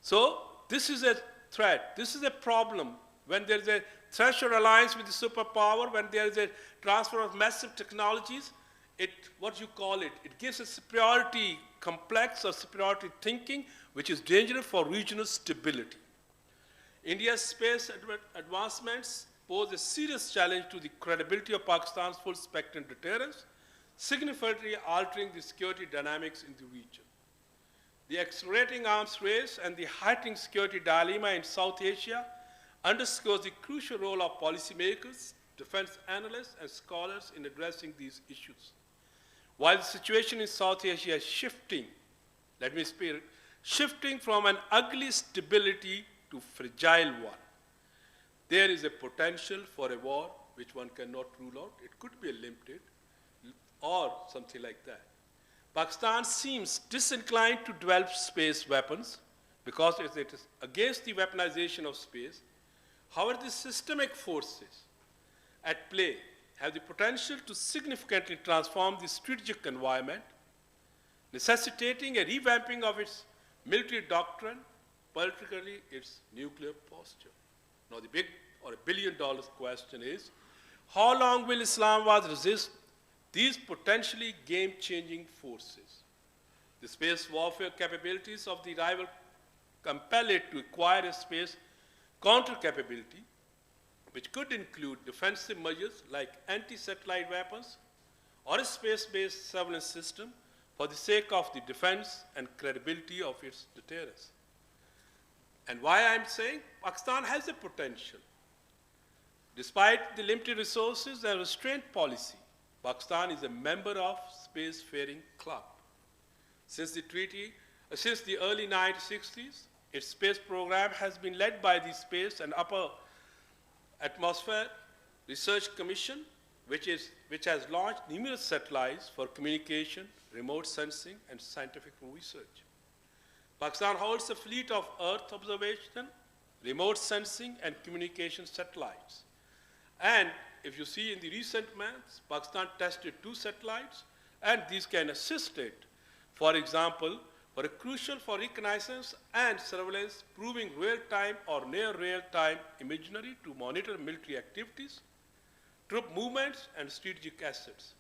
So this is a threat. This is a problem. When there is a threshold alliance with the superpower, when there is a transfer of massive technologies, it gives a superiority complex or superiority thinking, which is dangerous for regional stability. India's space advancements pose a serious challenge to the credibility of Pakistan's full-spectrum deterrence, significantly altering the security dynamics in the region. The accelerating arms race and the heightening security dilemma in South Asia underscores the crucial role of policymakers, defense analysts, and scholars in addressing these issues. While the situation in South Asia is shifting, shifting from an ugly stability to fragile one, there is a potential for a war which one cannot rule out. It could be a limited or something like that. Pakistan seems disinclined to develop space weapons because it is against the weaponization of space. However, the systemic forces at play have the potential to significantly transform the strategic environment, necessitating a revamping of its military doctrine, particularly its nuclear posture. Now, the big or $1 billion question is, how long will Islamabad resist these potentially game-changing forces? The space warfare capabilities of the rival compel it to acquire a space counter-capability, which could include defensive measures like anti-satellite weapons or a space-based surveillance system for the sake of the defense and credibility of its deterrence. And why I'm saying Pakistan has a potential. Despite the limited resources and restraint policy, Pakistan is a member of Spacefaring Club. Since the early 1960s, its space program has been led by the Space and Upper Atmosphere Research Commission, which has launched numerous satellites for communication, remote sensing, and scientific research. Pakistan holds a fleet of Earth observation, remote sensing, and communication satellites. And if you see in the recent months, Pakistan tested 2 satellites, and these can assist it. For example, for a crucial for reconnaissance and surveillance, proving real-time or near real-time imagery to monitor military activities, troop movements, and strategic assets.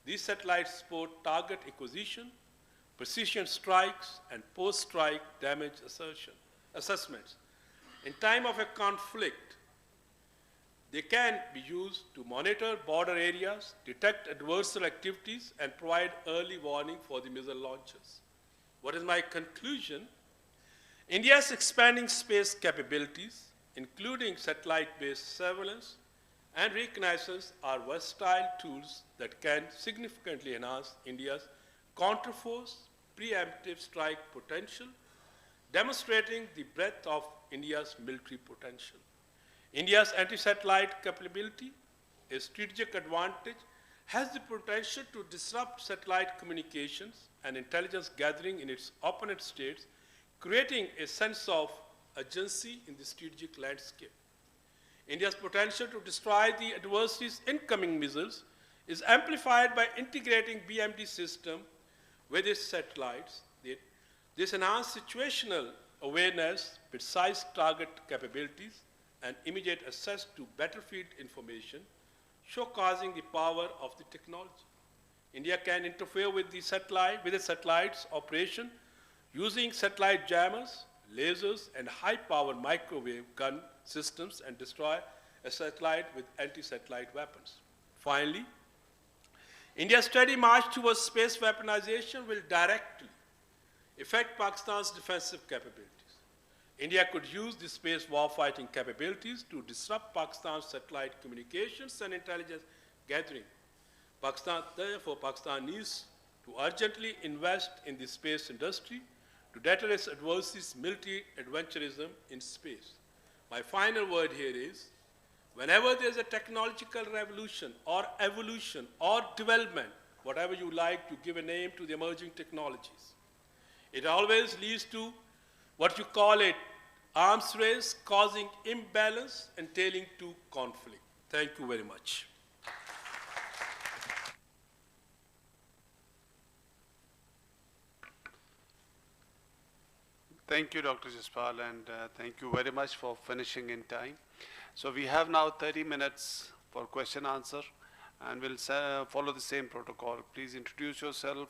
These satellites support target acquisition, precision strikes, and post-strike damage assessments. In time of a conflict, they can be used to monitor border areas, detect adversarial activities, and provide early warning for the missile launchers. What is my conclusion? India's expanding space capabilities, including satellite-based surveillance, and reconnaissance are versatile tools that can significantly enhance India's counterforce preemptive strike potential, demonstrating the breadth of India's military potential. India's anti-satellite capability, a strategic advantage, has the potential to disrupt satellite communications and intelligence gathering in its opponent states, creating a sense of urgency in the strategic landscape. India's potential to destroy the adversary's incoming missiles is amplified by integrating BMD system with its satellites. This enhanced situational awareness, precise target capabilities, and immediate access to battlefield information, showcasing the power of the technology. India can interfere with the satellite's operation using satellite jammers, lasers, and high-power microwave gun systems and destroy a satellite with anti-satellite weapons. Finally, India's steady march towards space weaponization will directly affect Pakistan's defensive capabilities. India could use the space warfighting capabilities to disrupt Pakistan's satellite communications and intelligence gathering. Therefore, Pakistan needs to urgently invest in the space industry to deter its adversaries' military adventurism in space. My final word here is, whenever there's a technological revolution or evolution or development, whatever you like to give a name to the emerging technologies, it always leads to what you call it arms race, causing imbalance, entailing to conflict. Thank you very much. Thank you, Dr. Jaspal, and thank you very much for finishing in time. So we have now 30 minutes for question answer, and we'll follow the same protocol. Please introduce yourself,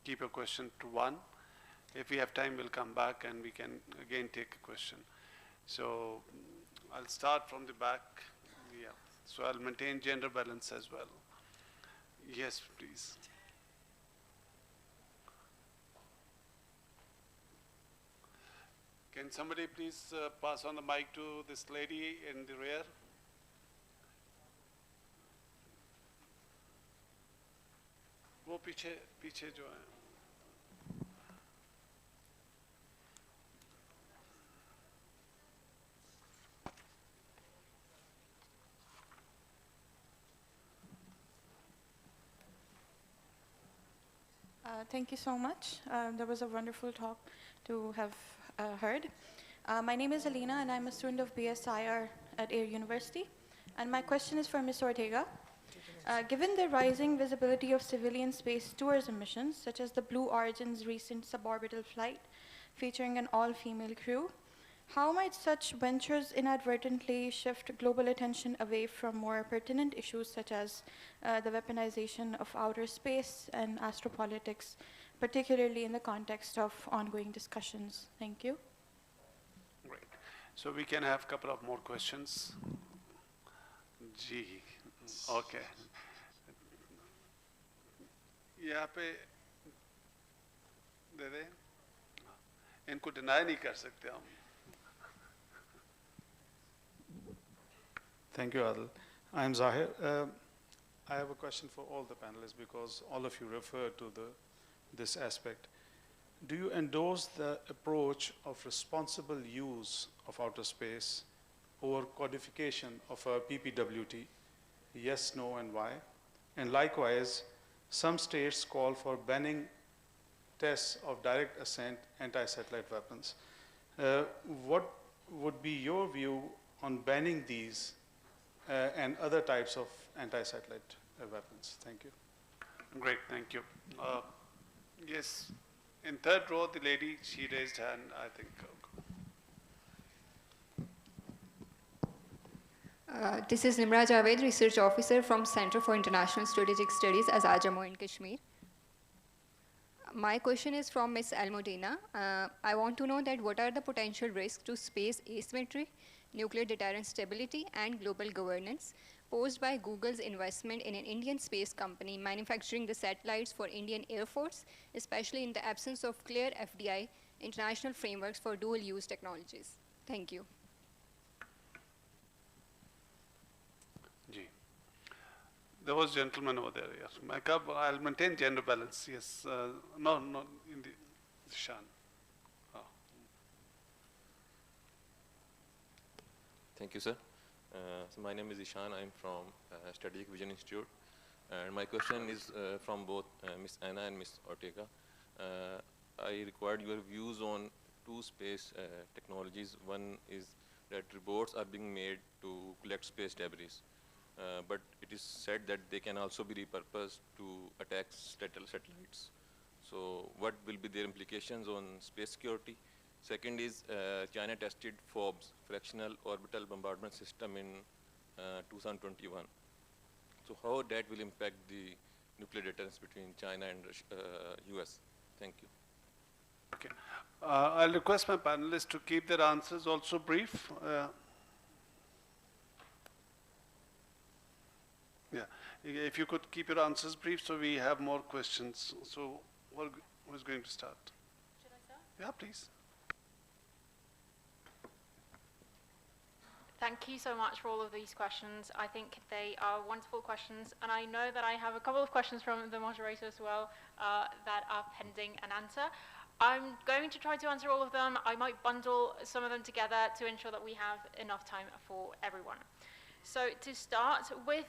keep your question to one. If we have time, we'll come back and we can again take a question. So I'll start from the back. Yeah. So I'll maintain gender balance as well. Yes, please. Can somebody please pass on the mic to this lady in the rear? वो पीछे जो है. Thank you so much. That was a wonderful talk to have heard. My name is Alina, and I'm a student of BSIR at Air University. And my question is for Ms. Ortega. Given the rising visibility of civilian space tourism missions, such as the Blue Origin's recent suborbital flight featuring an all-female crew, how might such ventures inadvertently shift global attention away from more pertinent issues such as the weaponization of outer space and astropolitics, particularly in the context of ongoing discussions? Thank you. Great. So we can have a couple of more questions. Gee, okay. यहाँ पे दे दे, इनको deny नहीं कर सकते हम. Thank you, Adil. I'm Zahir. I have a question for all the panelists because all of you referred to this aspect. Do you endorse the approach of responsible use of outer space over codification of a PPWT? Yes, no, and why? And likewise, some states call for banning tests of direct ascent anti-satellite weapons. What would be your view on banning these and other types of anti-satellite weapons? Thank you. Great, thank you. Yes, in third row, the lady, she raised hand, I think. This is Nimra Javed, Research Officer from Center for International Strategic Studies, Azad Jammu and Kashmir. My question is from Ms. Almudena. I want to know that what are the potential risks to space asymmetry, nuclear deterrence stability, and global governance posed by Google's investment in an Indian space company manufacturing the satellites for Indian Air Force, especially in the absence of clear FDI, international frameworks for dual-use technologies? Thank you. There was a gentleman over there, yes. I'll maintain gender balance, yes. No, in the Zishan. Oh. Thank you, sir. So my name is Ishan. I'm from Strategic Vision Institute. And my question is from both Ms. Anna and Ms. Ortega. I required your views on two space technologies. One is that robots are being made to collect space debris. But it is said that they can also be repurposed to attack satellites. So what will be their implications on space security? Second is China tested FOBS, Fractional Orbital Bombardment System, in 2021. So how that will impact the nuclear deterrence between China and US? Thank you. Okay. I'll request my panelists to keep their answers also brief. Yeah, if you could keep your answers brief so we have more questions. So who's going to start? Should I start? Yeah, please. Thank you so much for all of these questions. I think they are wonderful questions, and I know that I have a couple of questions from the moderator as well that are pending an answer. I'm going to try to answer all of them. I might bundle some of them together to ensure that we have enough time for everyone. So to start with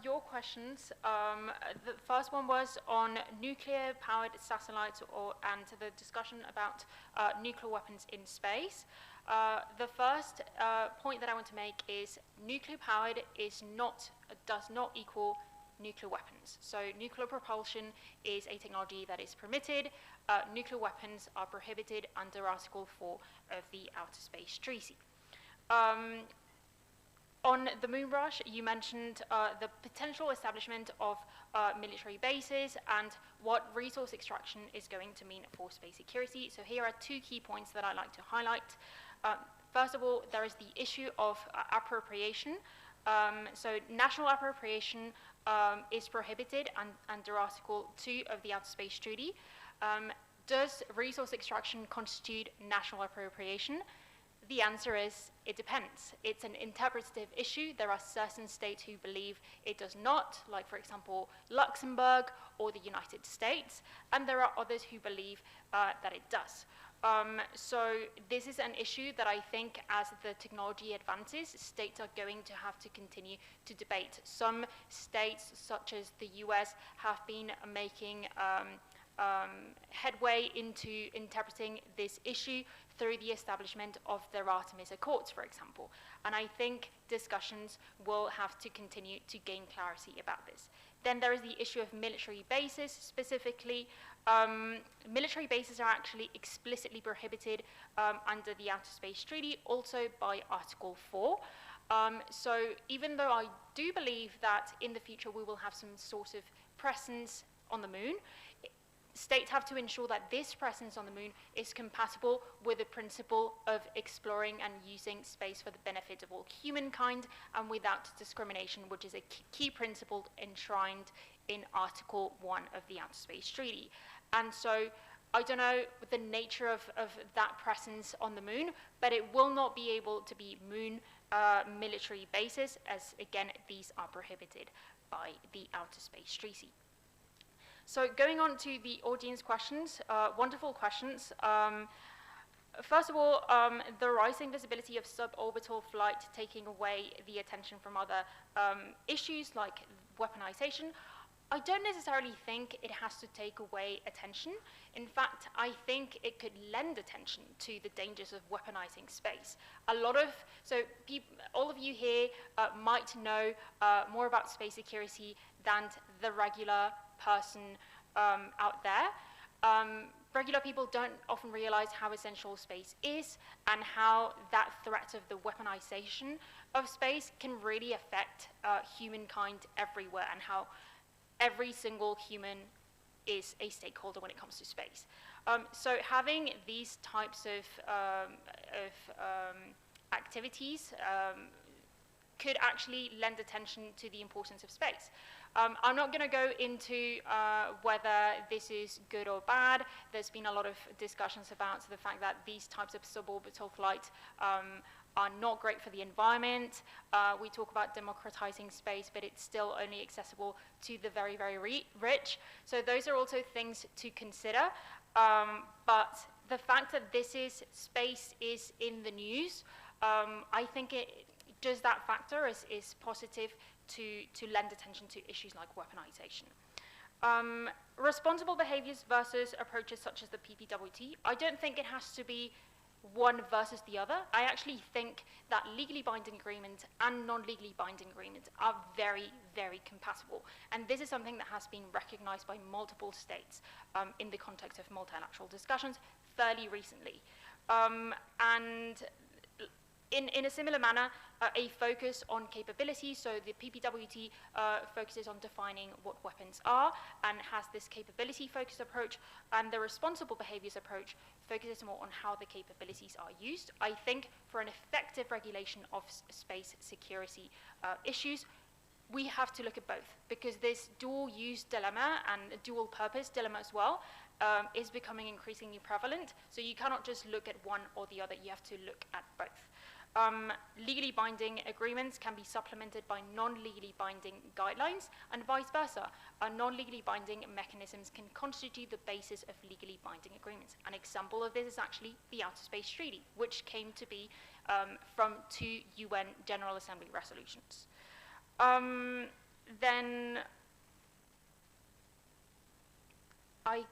your questions, the first one was on nuclear-powered satellites and the discussion about nuclear weapons in space. The first point that I want to make is nuclear-powered does not equal nuclear weapons. So nuclear propulsion is a technology that is permitted. Nuclear weapons are prohibited under Article 4 of the Outer Space Treaty. On the moon rush, you mentioned the potential establishment of military bases and what resource extraction is going to mean for space security. So here are two key points that I'd like to highlight. First of all, there is the issue of appropriation. So national appropriation is prohibited under Article 2 of the Outer Space Treaty. Does resource extraction constitute national appropriation? The answer is, it depends. It's an interpretative issue. There are certain states who believe it does not, like, for example, Luxembourg or the United States, and there are others who believe that it does. So this is an issue that I think, as the technology advances, states are going to have to continue to debate. Some states, such as the US, have been making headway into interpreting this issue through the establishment of their Artemis Accords, for example. And I think discussions will have to continue to gain clarity about this. Then there is the issue of military bases. Specifically, military bases are actually explicitly prohibited under the Outer Space Treaty, also by Article 4. So even though I do believe that in the future we will have some sort of presence on the moon, states have to ensure that this presence on the moon is compatible with the principle of exploring and using space for the benefit of all humankind and without discrimination, which is a key principle enshrined in Article 1 of the Outer Space Treaty. And so I don't know the nature of that presence on the moon, but it will not be able to be moon military bases, as again, these are prohibited by the Outer Space Treaty. So going on to the audience questions, wonderful questions. First of all, the rising visibility of suborbital flight taking away the attention from other issues like weaponization. I don't necessarily think it has to take away attention. In fact, I think it could lend attention to the dangers of weaponizing space. All of you here might know more about space security than the regular person out there. Regular people don't often realize how essential space is and how that threat of the weaponization of space can really affect humankind everywhere, and how every single human is a stakeholder when it comes to space. So having these types of activities could actually lend attention to the importance of space. I'm not going to go into whether this is good or bad. There's been a lot of discussions about the fact that these types of suborbital flight are not great for the environment. We talk about democratizing space, but it's still only accessible to the very, very rich. So those are also things to consider. But the fact that space is in the news, I think just that factor is positive to lend attention to issues like weaponization. Responsible behaviors versus approaches such as the PPWT, I don't think it has to be one versus the other. I actually think that legally binding agreements and non-legally binding agreements are very, very compatible. And this is something that has been recognized by multiple states in the context of multilateral discussions fairly recently. And in a similar manner, a focus on capabilities, so the PPWT focuses on defining what weapons are and has this capability-focused approach, and the responsible behaviors approach focuses more on how the capabilities are used. I think for an effective regulation of space security issues, we have to look at both, because this dual-use dilemma and dual-purpose dilemma as well is becoming increasingly prevalent, so you cannot just look at one or the other, you have to look at both. Legally binding agreements can be supplemented by non-legally binding guidelines, and vice versa. Non-legally binding mechanisms can constitute the basis of legally binding agreements. An example of this is actually the Outer Space Treaty, which came to be from 2 UN General Assembly resolutions. Then I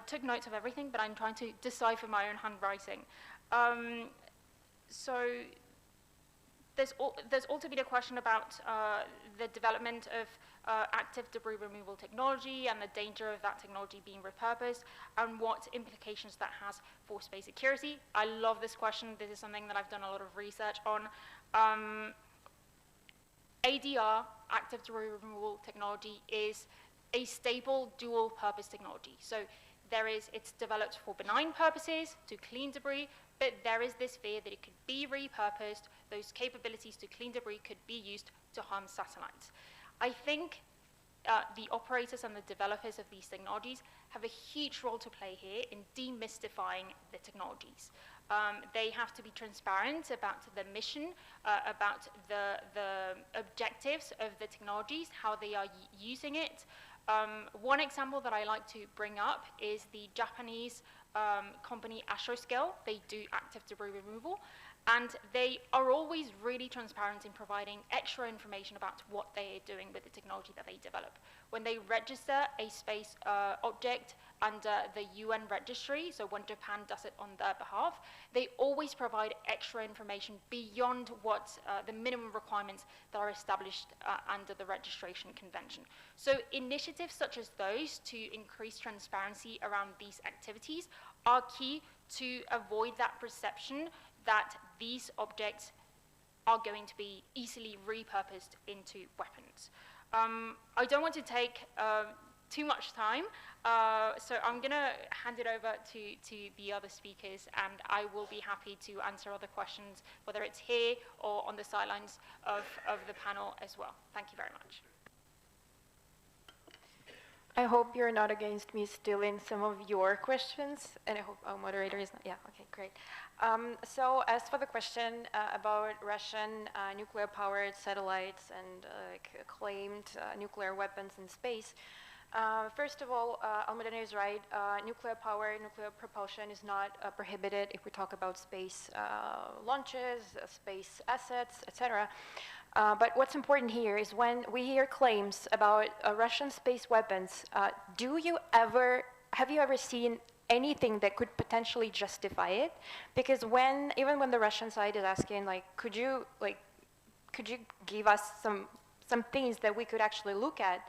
took notes of everything, but I'm trying to decipher my own handwriting. So there's also been a question about the development of active debris removal technology and the danger of that technology being repurposed and what implications that has for space security. I love this question. This is something that I've done a lot of research on. ADR, active debris removal technology, is a stable dual-purpose technology. So it's developed for benign purposes, to clean debris, but there is this fear that it could be repurposed, those capabilities to clean debris could be used to harm satellites. I think the operators and the developers of these technologies have a huge role to play here in demystifying the technologies. They have to be transparent about the mission, about the objectives of the technologies, how they are using it. One example that I like to bring up is the Japanese company Astroscale. They do active debris removal, and they are always really transparent in providing extra information about what they are doing with the technology that they develop. When they register a space object under the UN registry, so when Japan does it on their behalf, they always provide extra information beyond what the minimum requirements that are established under the registration convention. So initiatives such as those to increase transparency around these activities are key to avoid that perception that these objects are going to be easily repurposed into weapons. I don't want to take too much time, so I'm going to hand it over to the other speakers, and I will be happy to answer other questions, whether it's here or on the sidelines of the panel as well. Thank you very much. I hope you're not against me stealing some of your questions, and I hope our moderator is not. Yeah, okay, great. So as for the question about Russian nuclear-powered satellites and claimed nuclear weapons in space, first of all, Almudena is right. Nuclear power, nuclear propulsion is not prohibited if we talk about space launches, space assets, etc. But what's important here is when we hear claims about Russian space weapons, have you ever seen anything that could potentially justify it? Because even when the Russian side is asking, could you give us some things that we could actually look at,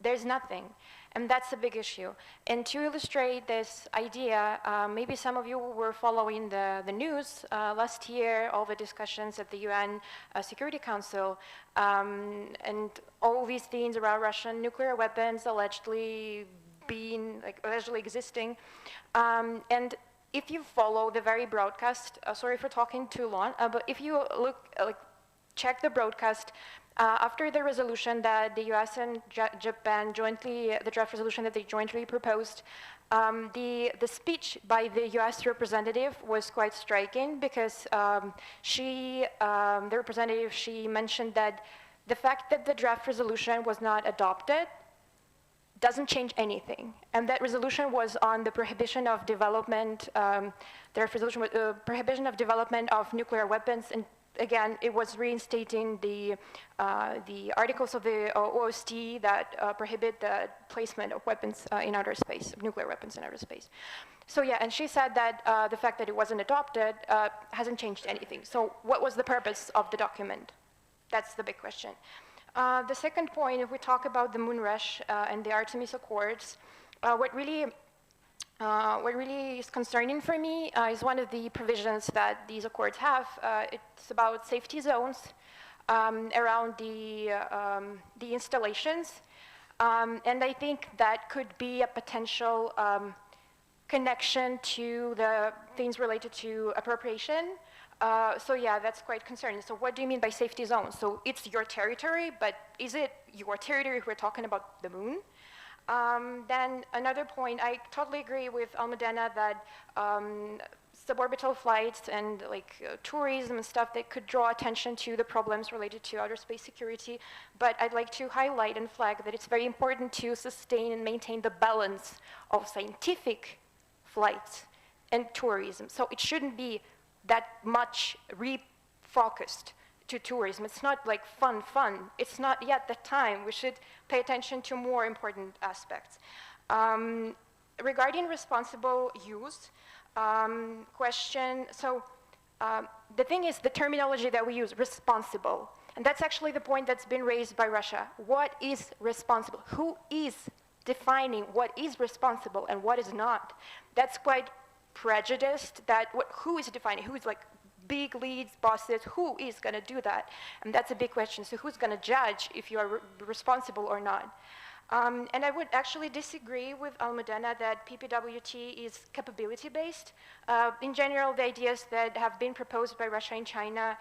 there's nothing. And that's a big issue. And to illustrate this idea, maybe some of you were following the news last year, all the discussions at the UN Security Council, and all these things around Russian nuclear weapons allegedly existing. And if you follow the very broadcast, sorry for talking too long, but if you check the broadcast, after the resolution that the US and Japan jointly, the draft resolution that they jointly proposed, The speech by the US representative was quite striking because the representative, she mentioned that the fact that the draft resolution was not adopted doesn't change anything. And that resolution was on the prohibition of development, the resolution was prohibition of development of nuclear weapons. And again, it was reinstating the articles of the OST that prohibit the placement of weapons in outer space, of nuclear weapons in outer space. So yeah, and she said that the fact that it wasn't adopted hasn't changed anything. So what was the purpose of the document? That's the big question. The second point, if we talk about the moon rush and the Artemis Accords, what really is concerning for me is one of the provisions that these accords have. It's about safety zones around the installations. And I think that could be a potential connection to the things related to appropriation. So yeah, that's quite concerning. So what do you mean by safety zones? So it's your territory, but is it your territory if we're talking about the moon? Then another point, I totally agree with Almudena that suborbital flights and tourism and stuff that could draw attention to the problems related to outer space security. But I'd like to highlight and flag that it's very important to sustain and maintain the balance of scientific flights and tourism. So it shouldn't be that much refocused to tourism. It's not like fun. It's not yet the time. We should pay attention to more important aspects. Regarding responsible use question, so the thing is the terminology that we use, responsible, and that's actually the point that's been raised by Russia. What is responsible? Who is defining what is responsible and what is not? That's quite prejudiced, that who is defining, who is big leads, bosses, who is going to do that? And that's a big question. So who's going to judge if you are responsible or not? And I would actually disagree with Almudena that PPWT is capability-based. In general, the ideas that have been proposed by Russia and China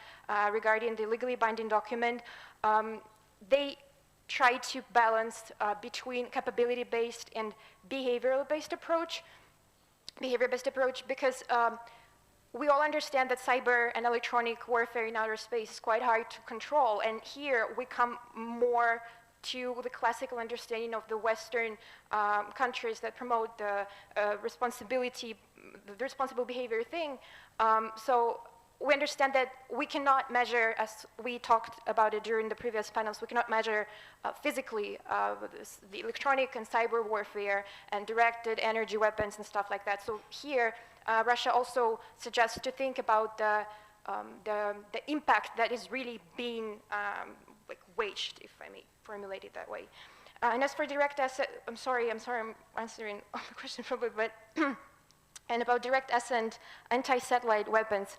regarding the legally binding document, they try to balance between capability-based and behavioral-based approach. Behavior-based approach, because we all understand that cyber and electronic warfare in outer space is quite hard to control, and here we come more to the classical understanding of the Western countries that promote the responsible behavior thing. So we understand that we cannot measure, as we talked about it during the previous panels, we cannot measure physically the electronic and cyber warfare and directed energy weapons and stuff like that. So here, Russia also suggests to think about the impact that is really being waged, if I may formulate it that way. And as for direct ascent, I'm sorry, I'm answering all the questions probably, but and about direct ascent anti-satellite weapons.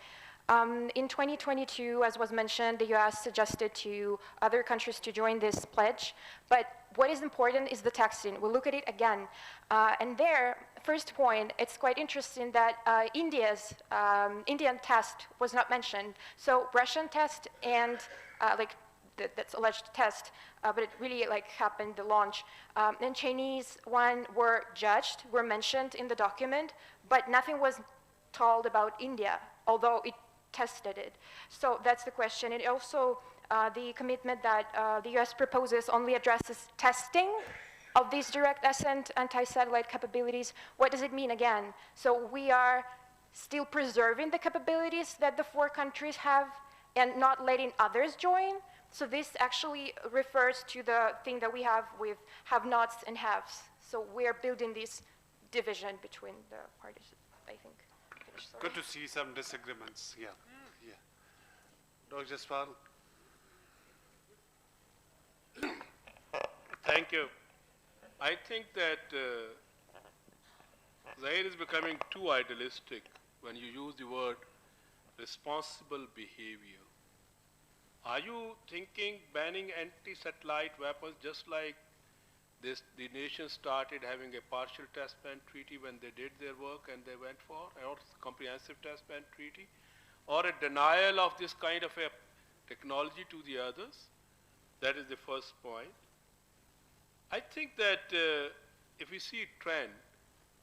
In 2022, as was mentioned, the US suggested to other countries to join this pledge. But what is important is the texting. We'll look at it again. And there, first point, it's quite interesting that Indian test was not mentioned. So Russian test and that's alleged test, but it really happened, the launch. And Chinese one were judged, were mentioned in the document, but nothing was told about India, although it tested it. So that's the question. And also the commitment that the US proposes only addresses testing of these direct ascent anti-satellite capabilities. What does it mean again? So we are still preserving the capabilities that the 4 countries have and not letting others join. So this actually refers to the thing that we have with have-nots and haves. So we're building this division between the parties, I think. Good to see some disagreements. Yeah. Dr. Jaspal. Thank you. I think that Zahir is becoming too idealistic when you use the word responsible behavior. Are you thinking banning anti-satellite weapons just like the nation started having a partial test ban treaty when they did their work and they went for, or comprehensive test ban treaty, or a denial of this kind of a technology to the others? That is the first point. I think that if we see a trend,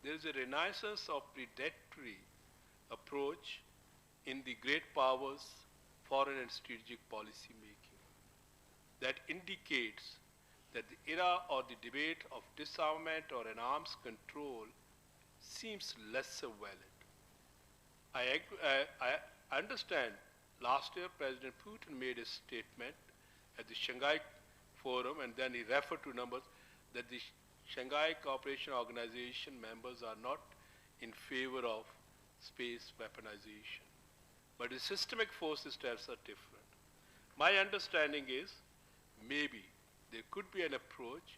there is a renaissance of predatory approach in the great powers' foreign and strategic policy making that indicates that the era or the debate of disarmament or an arms control seems lesser valid. I understand last year President Putin made a statement at the Shanghai Forum, and then he referred to numbers that the Shanghai Cooperation Organization members are not in favor of space weaponization. But the systemic forces steps are different. My understanding is maybe there could be an approach,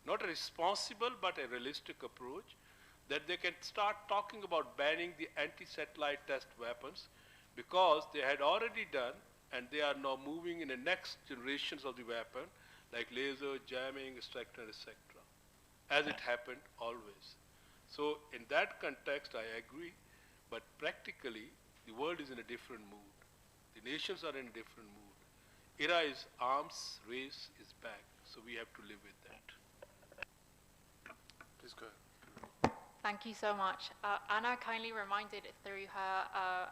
not a responsible but a realistic approach, that they can start talking about banning the anti-satellite test weapons because they had already done and they are now moving in the next generations of the weapon like laser, jamming, etc., etc., as it happened always. So in that context, I agree, but practically, the world is in a different mood. The nations are in a different mood. Era is arms race is back, so we have to live with that. Please go ahead. Thank you so much. Anna kindly reminded through her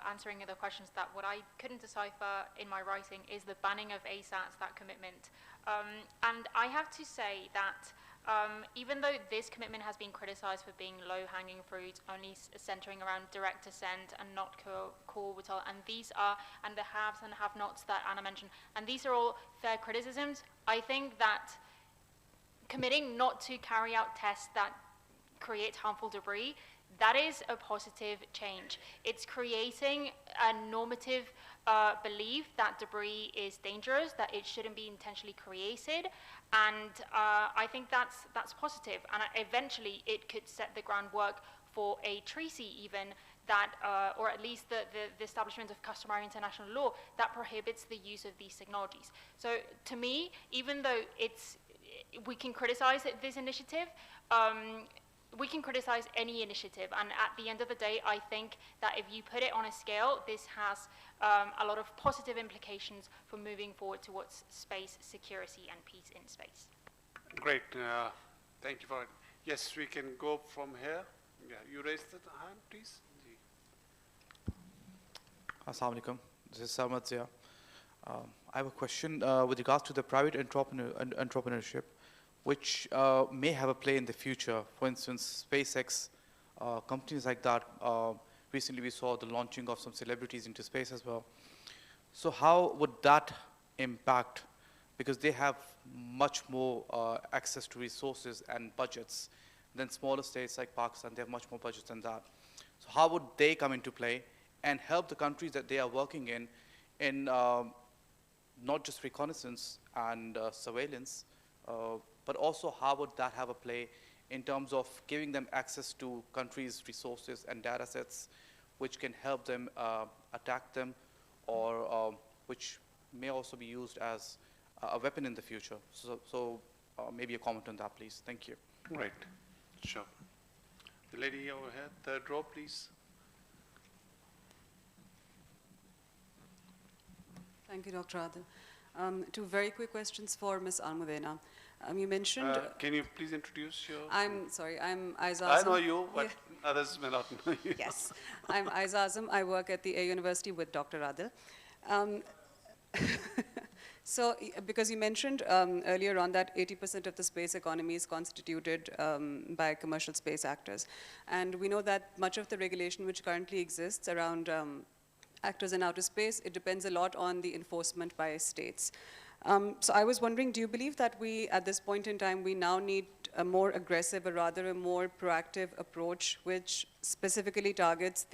answering of the questions that what I couldn't decipher in my writing is the banning of ASATs, that commitment. And I have to say that even though this commitment has been criticized for being low-hanging fruit, only centering around direct assent and not co-orbital, and these are, and the haves and have-nots that Anna mentioned, and these are all fair criticisms, I think that committing not to carry out tests that create harmful debris, that is a positive change. It's creating a normative belief that debris is dangerous, that it shouldn't be intentionally created, and I think that's positive. And eventually, it could set the groundwork for a treaty, even that, or at least the establishment of customary international law that prohibits the use of these technologies. So, to me, even though we can criticize this initiative. We can criticize any initiative, and at the end of the day, I think that if you put it on a scale, this has a lot of positive implications for moving forward towards space security and peace in space. Great. Thank you for it. Yes, we can go from here. Yeah, you raised the hand, please. Assalamu alaikum. This is Samad Zia. I have a question with regards to the private entrepreneurship, which may have a play in the future. For instance, SpaceX, companies like that. Recently we saw the launching of some celebrities into space as well. So how would that impact, because they have much more access to resources and budgets than smaller states like Pakistan. They have much more budgets than that. So how would they come into play and help the countries that they are working in not just reconnaissance and surveillance, but also how would that have a play in terms of giving them access to countries' resources and data sets which can help them attack them, or which may also be used as a weapon in the future. So maybe a comment on that, please. Thank you. Right. Sure. The lady over here, third row, please. Thank you, Dr. Adil. Two very quick questions for Ms. Almudena. You mentioned... can you please introduce your... I'm sorry, I'm Aiza I Azam. know you, but others may not know you. Yes, I'm Aiza Azam. I work at the Air University with Dr. Adil. So, because you mentioned earlier on that 80% of the space economy is constituted by commercial space actors. And we know that much of the regulation which currently exists around actors in outer space, it depends a lot on the enforcement by states. So I was wondering, do you believe that we, at this point in time, we now need a more aggressive, or rather a more proactive approach which specifically targets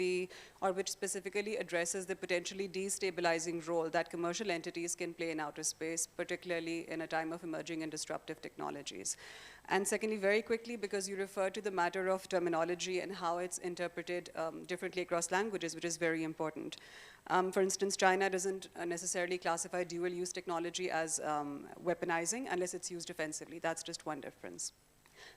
or which specifically addresses the potentially destabilizing role that commercial entities can play in outer space, particularly in a time of emerging and disruptive technologies? And secondly, very quickly, because you referred to the matter of terminology and how it's interpreted differently across languages, which is very important. For instance, China doesn't necessarily classify dual-use technology as weaponizing unless it's used offensively. That's just one difference.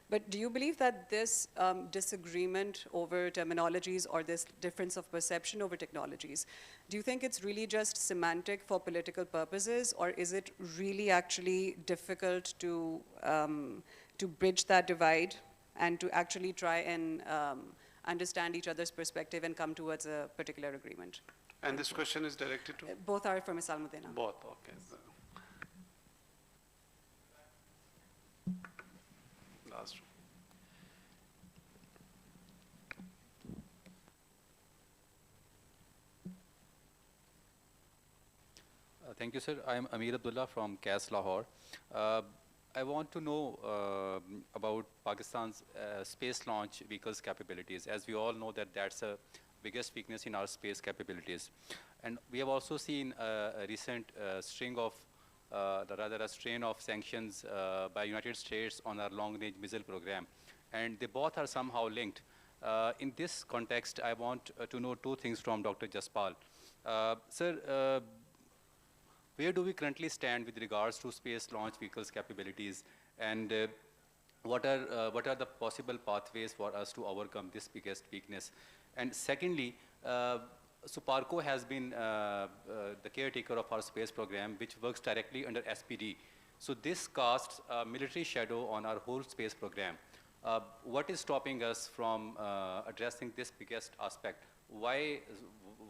But do you believe that this disagreement over terminologies, or this difference of perception over technologies, do you think it's really just semantic for political purposes, or is it really actually difficult to bridge that divide and to actually try and understand each other's perspective and come towards a particular agreement. And this question is directed to? Both are for Ms. Almudena. Both, okay. Last one. Thank you, sir. I am Amir Abdullah from CISS Lahore. I want to know about Pakistan's space launch vehicles capabilities. As we all know that that's the biggest weakness in our space capabilities. And we have also seen a recent string of, rather a strain of sanctions by United States on our long-range missile program. And they both are somehow linked. In this context, I want to know two things from Dr. Jaspal. Sir, where do we currently stand with regards to space launch vehicles capabilities, and what are the possible pathways for us to overcome this biggest weakness? And secondly, SUPARCO has been the caretaker of our space program, which works directly under SPD. So this casts a military shadow on our whole space program. What is stopping us from addressing this biggest aspect? Why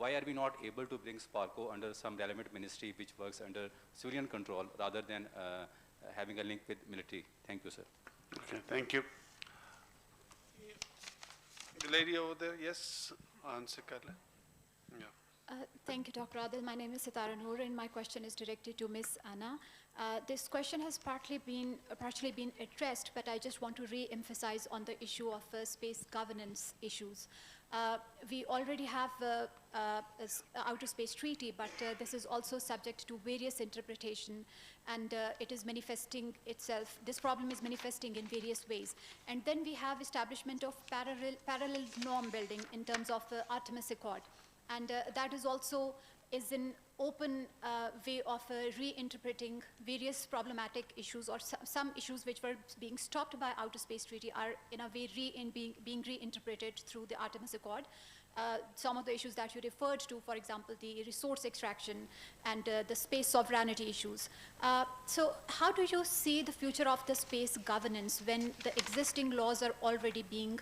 are we not able to bring SPARCO under some relevant ministry which works under civilian control rather than having a link with military? Thank you, sir. Okay, thank you. The lady over there, yes, answer Karla. Yeah. Thank you, Dr. Adil. My name is Sitara Noor, and my question is directed to Ms. Anna. This question has partially been addressed, but I just want to re-emphasize on the issue of space governance issues. We already have outer space treaty, but this is also subject to various interpretation, and it is manifesting itself. This problem is manifesting in various ways. And then we have establishment of parallel norm building in terms of Artemis Accord. And that is also an open way of reinterpreting various problematic issues, or some issues which were being stopped by outer space treaty are in a way being reinterpreted through the Artemis Accord. Some of the issues that you referred to, for example, the resource extraction and the space sovereignty issues. So how do you see the future of the space governance when the existing laws are already being,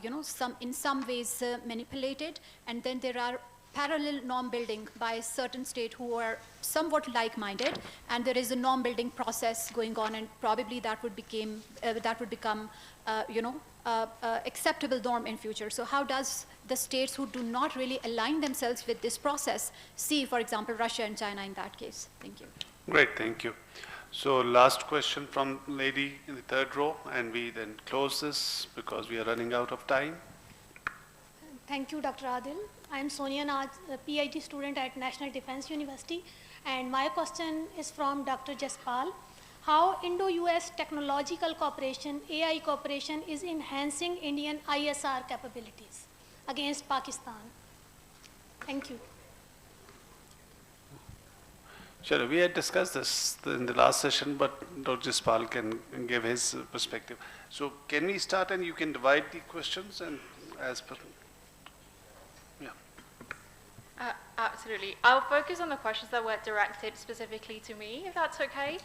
in some ways manipulated, and then there are parallel norm building by a certain state who are somewhat like-minded, and there is a norm building process going on, and probably that would become acceptable norm in future. So how does the states who do not really align themselves with this process see, for example, Russia and China in that case? Thank you. Great, thank you. So last question from lady in the third row, and we then close this because we are running out of time. Thank you, Dr. Adil. I am Sonia Naz, a PhD student at National Defense University, and my question is from Dr. Jaspal. How Indo-US technological cooperation, AI cooperation, is enhancing Indian ISR capabilities against Pakistan? Thank you. Sure, we had discussed this in the last session, but Dr. Jaspal can give his perspective. So can we start, and you can divide the questions and as per. Absolutely. I'll focus on the questions that were directed specifically to me, if that's okay.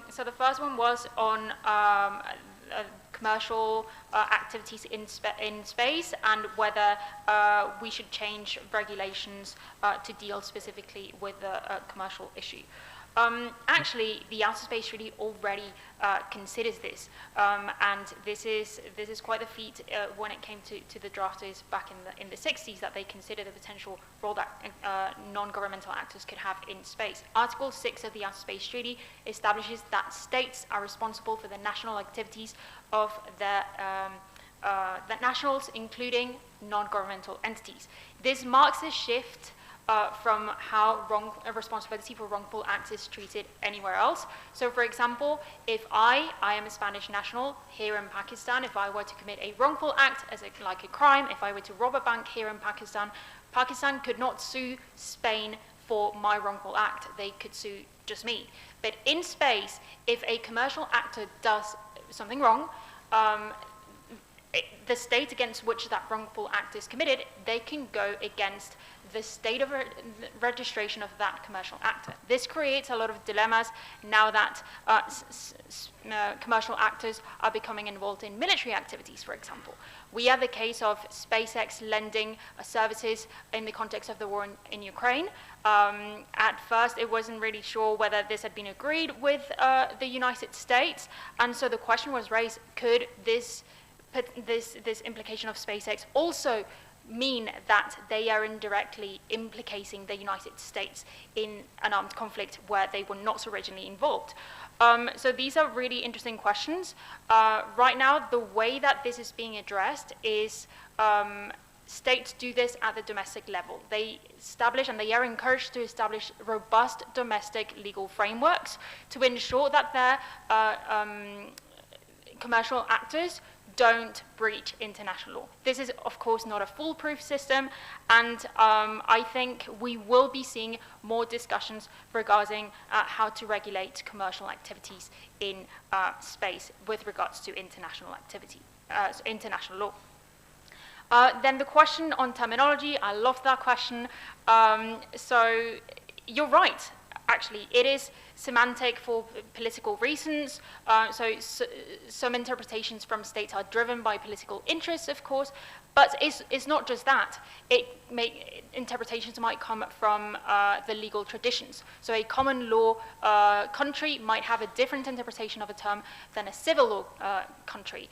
So the first one was on commercial activities in space, and whether we should change regulations to deal specifically with the commercial issue. Actually, the Outer Space Treaty already considers this, and this is quite a feat when it came to the drafters back in the 60s, that they consider the potential role that non-governmental actors could have in space. Article 6 of the Outer Space Treaty establishes that states are responsible for the national activities of the nationals, including non-governmental entities. This marks a shift from how responsibility for wrongful acts is treated anywhere else. So for example, if I am a Spanish national here in Pakistan, if I were to commit a wrongful act like a crime, if I were to rob a bank here in Pakistan, Pakistan could not sue Spain for my wrongful act. They could sue just me. But in space, if a commercial actor does something wrong, the state against which that wrongful act is committed, they can go against the state of registration of that commercial actor. This creates a lot of dilemmas now that commercial actors are becoming involved in military activities, for example. We have the case of SpaceX lending services in the context of the war in Ukraine. At first, it wasn't really sure whether this had been agreed with the United States, and so the question was raised, could this implication of SpaceX also mean that they are indirectly implicating the United States in an armed conflict where they were not originally involved? So these are really interesting questions. Right now, the way that this is being addressed is states do this at the domestic level. They establish, and they are encouraged to establish, robust domestic legal frameworks to ensure that their commercial actors don't breach international law. This is, of course, not a foolproof system, and I think we will be seeing more discussions regarding how to regulate commercial activities in space with regards to international activity, international law. Then the question on terminology, I love that question. So you're right. Actually, it is semantic for political reasons. So some interpretations from states are driven by political interests, of course, but it's not just that. Interpretations might come from the legal traditions. So a common law country might have a different interpretation of a term than a civil law country.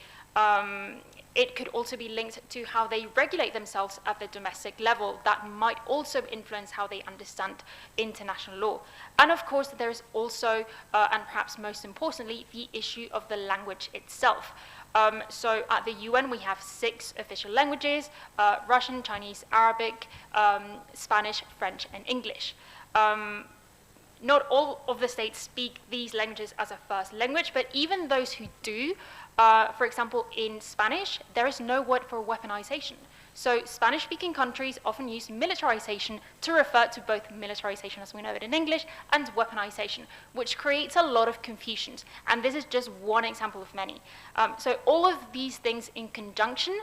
It could also be linked to how they regulate themselves at the domestic level. That might also influence how they understand international law. And of course, there's also, and perhaps most importantly, the issue of the language itself. So at the UN, we have 6 official languages: Russian, Chinese, Arabic, Spanish, French, and English. Not all of the states speak these languages as a first language, but even those who do, for example, in Spanish, there is no word for weaponization. So Spanish-speaking countries often use militarization to refer to both militarization, as we know it in English, and weaponization, which creates a lot of confusion. And this is just one example of many. So all of these things in conjunction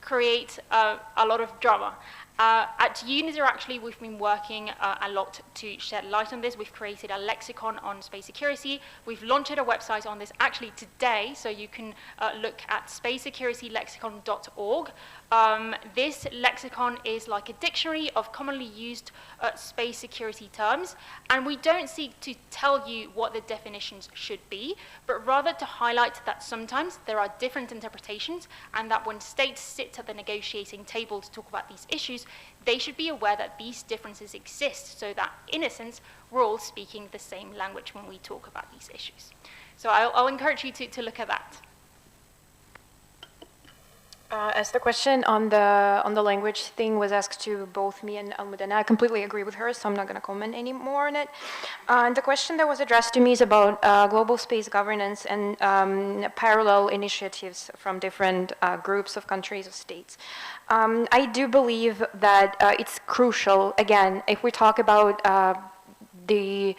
create a lot of drama. At UNITER, actually, we've been working a lot to shed light on this. We've created a lexicon on space security. We've launched a website on this actually today, so you can look at spacesecuritylexicon.org. This lexicon is like a dictionary of commonly used space security terms, and we don't seek to tell you what the definitions should be, but rather to highlight that sometimes there are different interpretations, and that when states sit at the negotiating table to talk about these issues, they should be aware that these differences exist, so that, in a sense, we're all speaking the same language when we talk about these issues. So I'll encourage you to look at that. As the question on the language thing was asked to both me and Almudena, I completely agree with her, so I'm not going to comment any more on it. And the question that was addressed to me is about global space governance and parallel initiatives from different groups of countries or states. I do believe that it's crucial, again, if we talk about the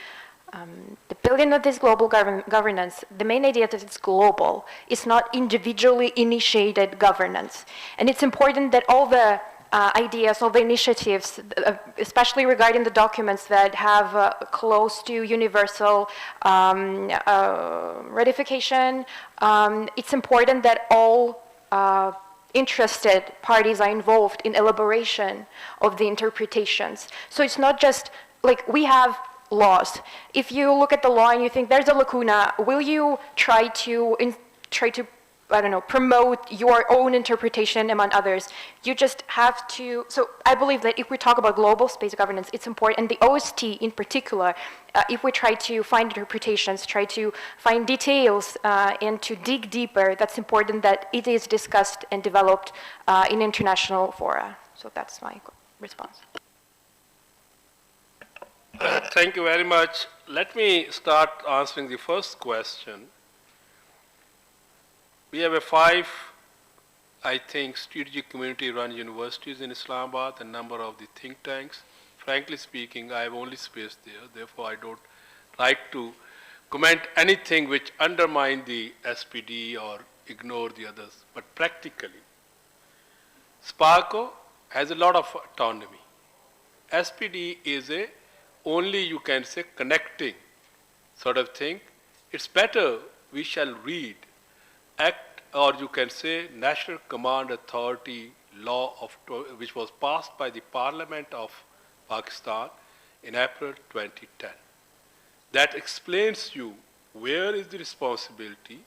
building of this global governance, the main idea that it's global. It's not individually initiated governance. And it's important that all the ideas, all the initiatives, especially regarding the documents that have close to universal ratification, it's important that all interested parties are involved in elaboration of the interpretations. So it's not just like we have laws. If you look at the law and you think there's a lacuna, will you try to I don't know, promote your own interpretation among others? You just have to. So I believe that if we talk about global space governance, it's important, and the OST in particular, if we try to find interpretations, try to find details, and to dig deeper, that's important that it is discussed and developed in international fora. So that's my response. Thank you very much. Let me start answering the first question. We have 5, I think, strategic community-run universities in Islamabad, a number of the think tanks. Frankly speaking, I have only space there, therefore I don't like to comment anything which undermine the SPD or ignore the others. But practically, SPARCO has a lot of autonomy. SPD is a only, you can say, connecting sort of thing. It's better we shall read Act, or you can say National Command Authority law which was passed by the Parliament of Pakistan in April 2010. That explains you where is the responsibility,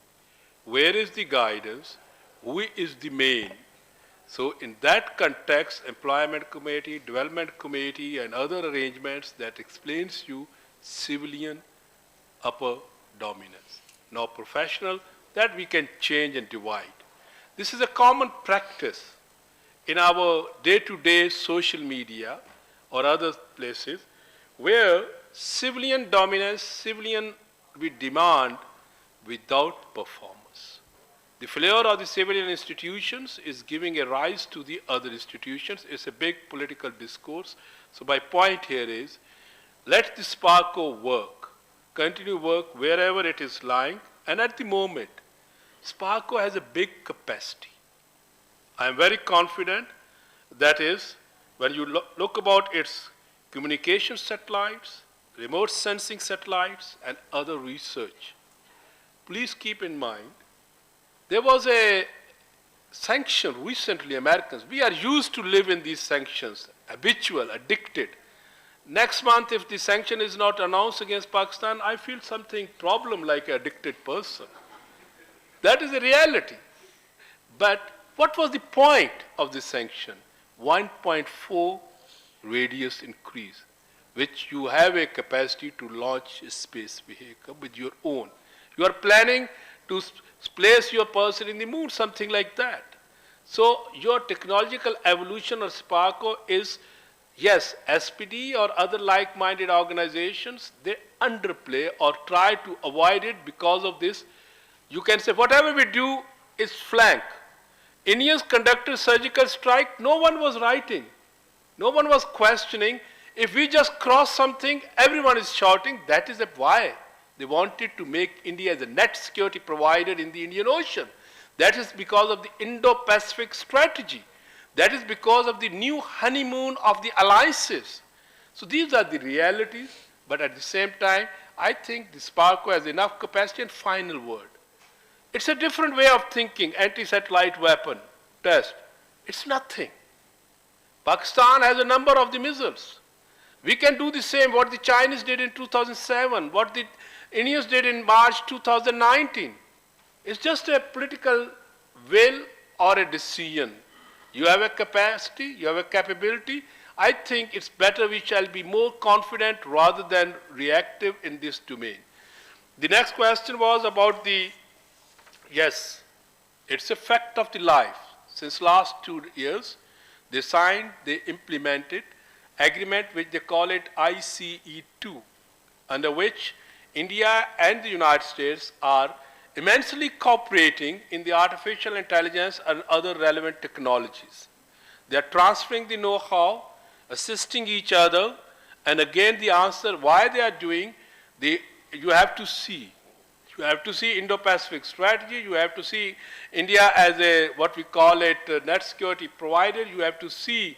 where is the guidance, who is the main. So in that context, Employment Committee, Development Committee, and other arrangements that explains you civilian upper dominance. Now professional, that we can change and divide. This is a common practice in our day-to-day social media or other places where civilian dominance, civilian we demand without performance. The failure of the civilian institutions is giving a rise to the other institutions. It's a big political discourse. So my point here is, let the SPARCO work, continue work wherever it is lying, and at the moment, SPARCO has a big capacity. I am very confident, that is, when you look about its communication satellites, remote sensing satellites, and other research. Please keep in mind, there was a sanction recently, Americans. We are used to live in these sanctions, habitual, addicted. Next month, if the sanction is not announced against Pakistan, I feel something problem like an addicted person. That is a reality. But what was the point of this sanction? 1.4 radius increase, which you have a capacity to launch a space vehicle with your own. You are planning to place your person in the moon, something like that. So your technological evolution or SPARCO is, yes, SPD or other like-minded organizations, they underplay or try to avoid it because of this. You can say whatever we do is flank. Indians conducted surgical strike, no one was writing. No one was questioning. If we just cross something, everyone is shouting. That is why they wanted to make India as a net security provider in the Indian Ocean. That is because of the Indo-Pacific strategy. That is because of the new honeymoon of the alliances. So these are the realities, but at the same time, I think the SPARCO has enough capacity. And final word. It's a different way of thinking, anti-satellite weapon test. It's nothing. Pakistan has a number of the missiles. We can do the same what the Chinese did in 2007, what the Indians did in March 2019. It's just a political will or a decision. You have a capacity, you have a capability. I think it's better we shall be more confident rather than reactive in this domain. The next question was about the, yes, it's a fact of the life. Since last 2 years, they signed, they implemented agreement which they call it ICE2, under which India and the United States are immensely cooperating in the artificial intelligence and other relevant technologies. They are transferring the know-how, assisting each other, and again the answer why they are doing, you have to see. You have to see Indo-Pacific strategy, you have to see India as a, what we call it, net security provider, you have to see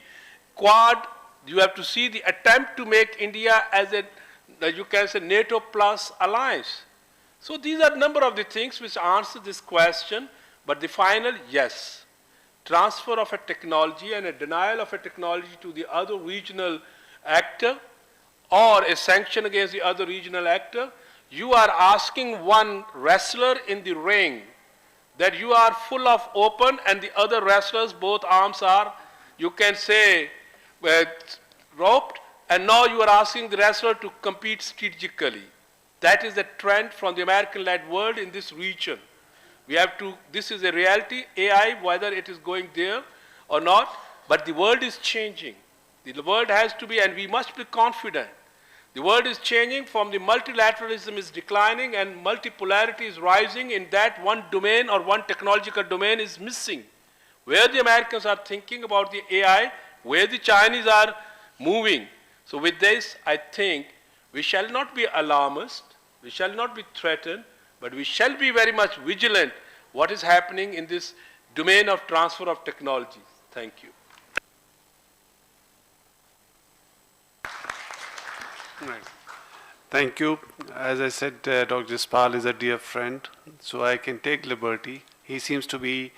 Quad, you have to see the attempt to make India as a, you can say, NATO plus alliance. So these are a number of the things which answer this question, but the final, yes. Transfer of a technology and a denial of a technology to the other regional actor or a sanction against the other regional actor, you are asking one wrestler in the ring that you are full of open and the other wrestlers, both arms are, you can say, roped, and now you are asking the wrestler to compete strategically. That is the trend from the American-led world in this region. We have to, this is a reality, AI, whether it is going there or not, but the world is changing. The world has to be, and we must be confident. The world is changing, from the multilateralism is declining and multipolarity is rising, in that one domain or one technological domain is missing. Where the Americans are thinking about the AI, where the Chinese are moving. So with this, I think we shall not be alarmist, we shall not be threatened, but we shall be very much vigilant what is happening in this domain of transfer of technology. Thank you. Right. Thank you. As I said, Dr. Jaspal is a dear friend, so I can take liberty. He seems to be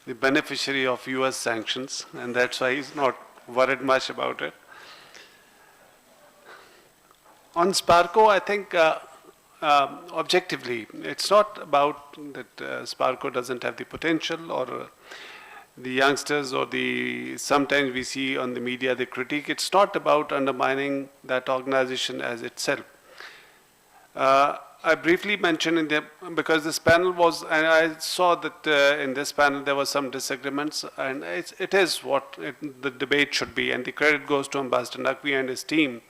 the beneficiary of US sanctions, and that's why he's not worried much about it. On Sparko, I think objectively, it's not about that Sparko doesn't have the potential, or the youngsters, or sometimes we see on the media the critique. It's not about undermining that organization as itself. I briefly mentioned because this panel was, and I saw that in this panel there were some disagreements, and it is what the debate should be, and the credit goes to Ambassador Naqvi and his team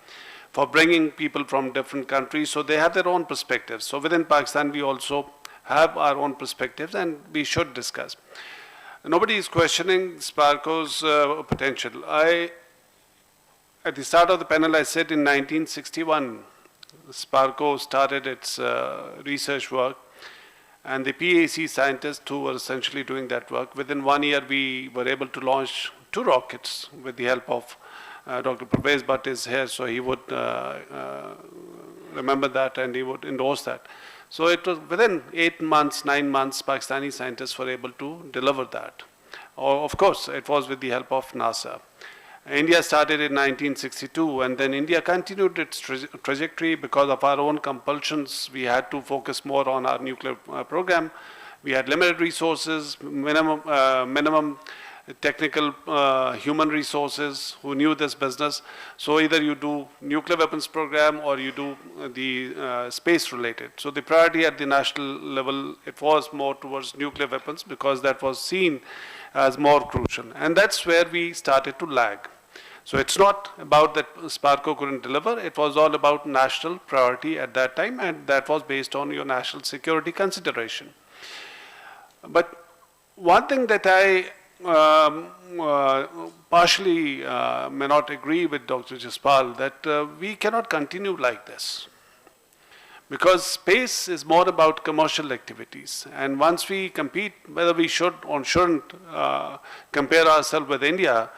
for bringing people from different countries, so they have their own perspectives. So within Pakistan, we also have our own perspectives, and we should discuss. Nobody is questioning Sparko's potential. At the start of the panel, I said in 1961, Sparko started its research work, and the PAC scientists who were essentially doing that work, within 1 year we were able to launch 2 rockets with the help of Dr. Pervez Bhatt is here, so he would remember that and he would endorse that. So it was within 8 months, 9 months, Pakistani scientists were able to deliver that. Of course, it was with the help of NASA. India started in 1962, and then India continued its trajectory because of our own compulsions. We had to focus more on our nuclear program. We had limited resources, minimum technical human resources who knew this business. So either you do nuclear weapons program or you do the space related. So the priority at the national level, it was more towards nuclear weapons because that was seen as more crucial. And that's where we started to lag. So it's not about that Sparko couldn't deliver, it was all about national priority at that time, and that was based on your national security consideration. But one thing that I partially may not agree with Dr. Jaspal, that we cannot continue like this. Because space is more about commercial activities. And once we compete, whether we should or shouldn't compare ourselves with India,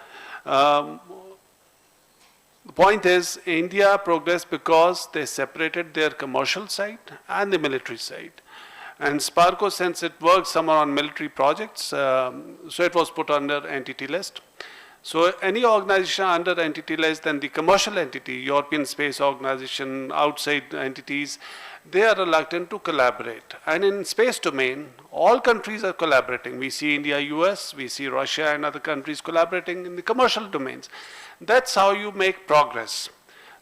the point is India progressed because they separated their commercial side and the military side. And Sparko, since it works somewhere on military projects, so it was put under entity list. So any organization under entity list, then the commercial entity, European Space Organization, outside entities, they are reluctant to collaborate. And in space domain, all countries are collaborating. We see India, US, we see Russia and other countries collaborating in the commercial domains. That's how you make progress.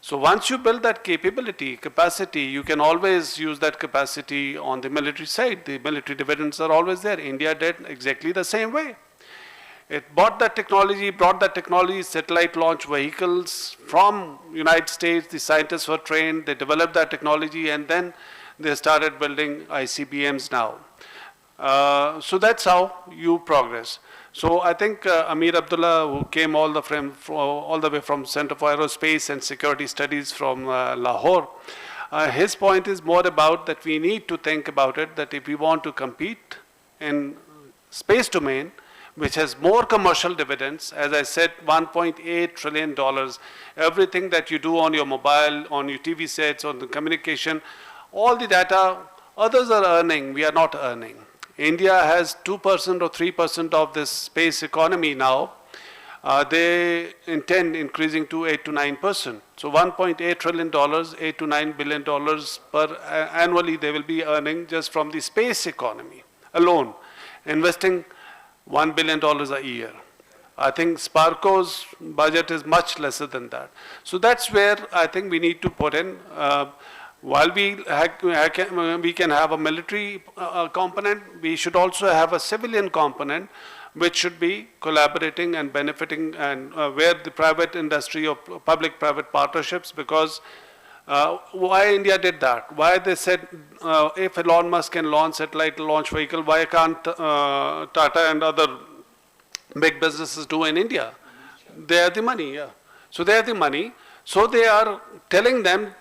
So once you build that capacity, you can always use that capacity on the military side. The military dividends are always there. India did exactly the same way. It brought that technology, satellite launch vehicles from United States. The scientists were trained, they developed that technology, and then they started building ICBMs now. So that's how you progress. So I think Amir Abdullah, who came all the way from Center for Aerospace and Security Studies from Lahore, his point is more about that we need to think about it, that if we want to compete in space domain, which has more commercial dividends, as I said, $1.8 trillion, everything that you do on your mobile, on your TV sets, on the communication, all the data, others are earning, we are not earning. India has 2% or 3% of this space economy now. They intend increasing to 8 to 9%. So $1.8 trillion, $8 to $9 billion per annually they will be earning just from the space economy alone, investing $1 billion a year. I think Sparko's budget is much lesser than that. So that's where I think we need to put in. While we can have a military component, we should also have a civilian component which should be collaborating and benefiting, and where the private industry or public-private partnerships, because why India did that? Why they said if Elon Musk can launch satellite launch vehicle, why can't Tata and other big businesses do in India? They have the money, yeah. So they have the money. So they are telling them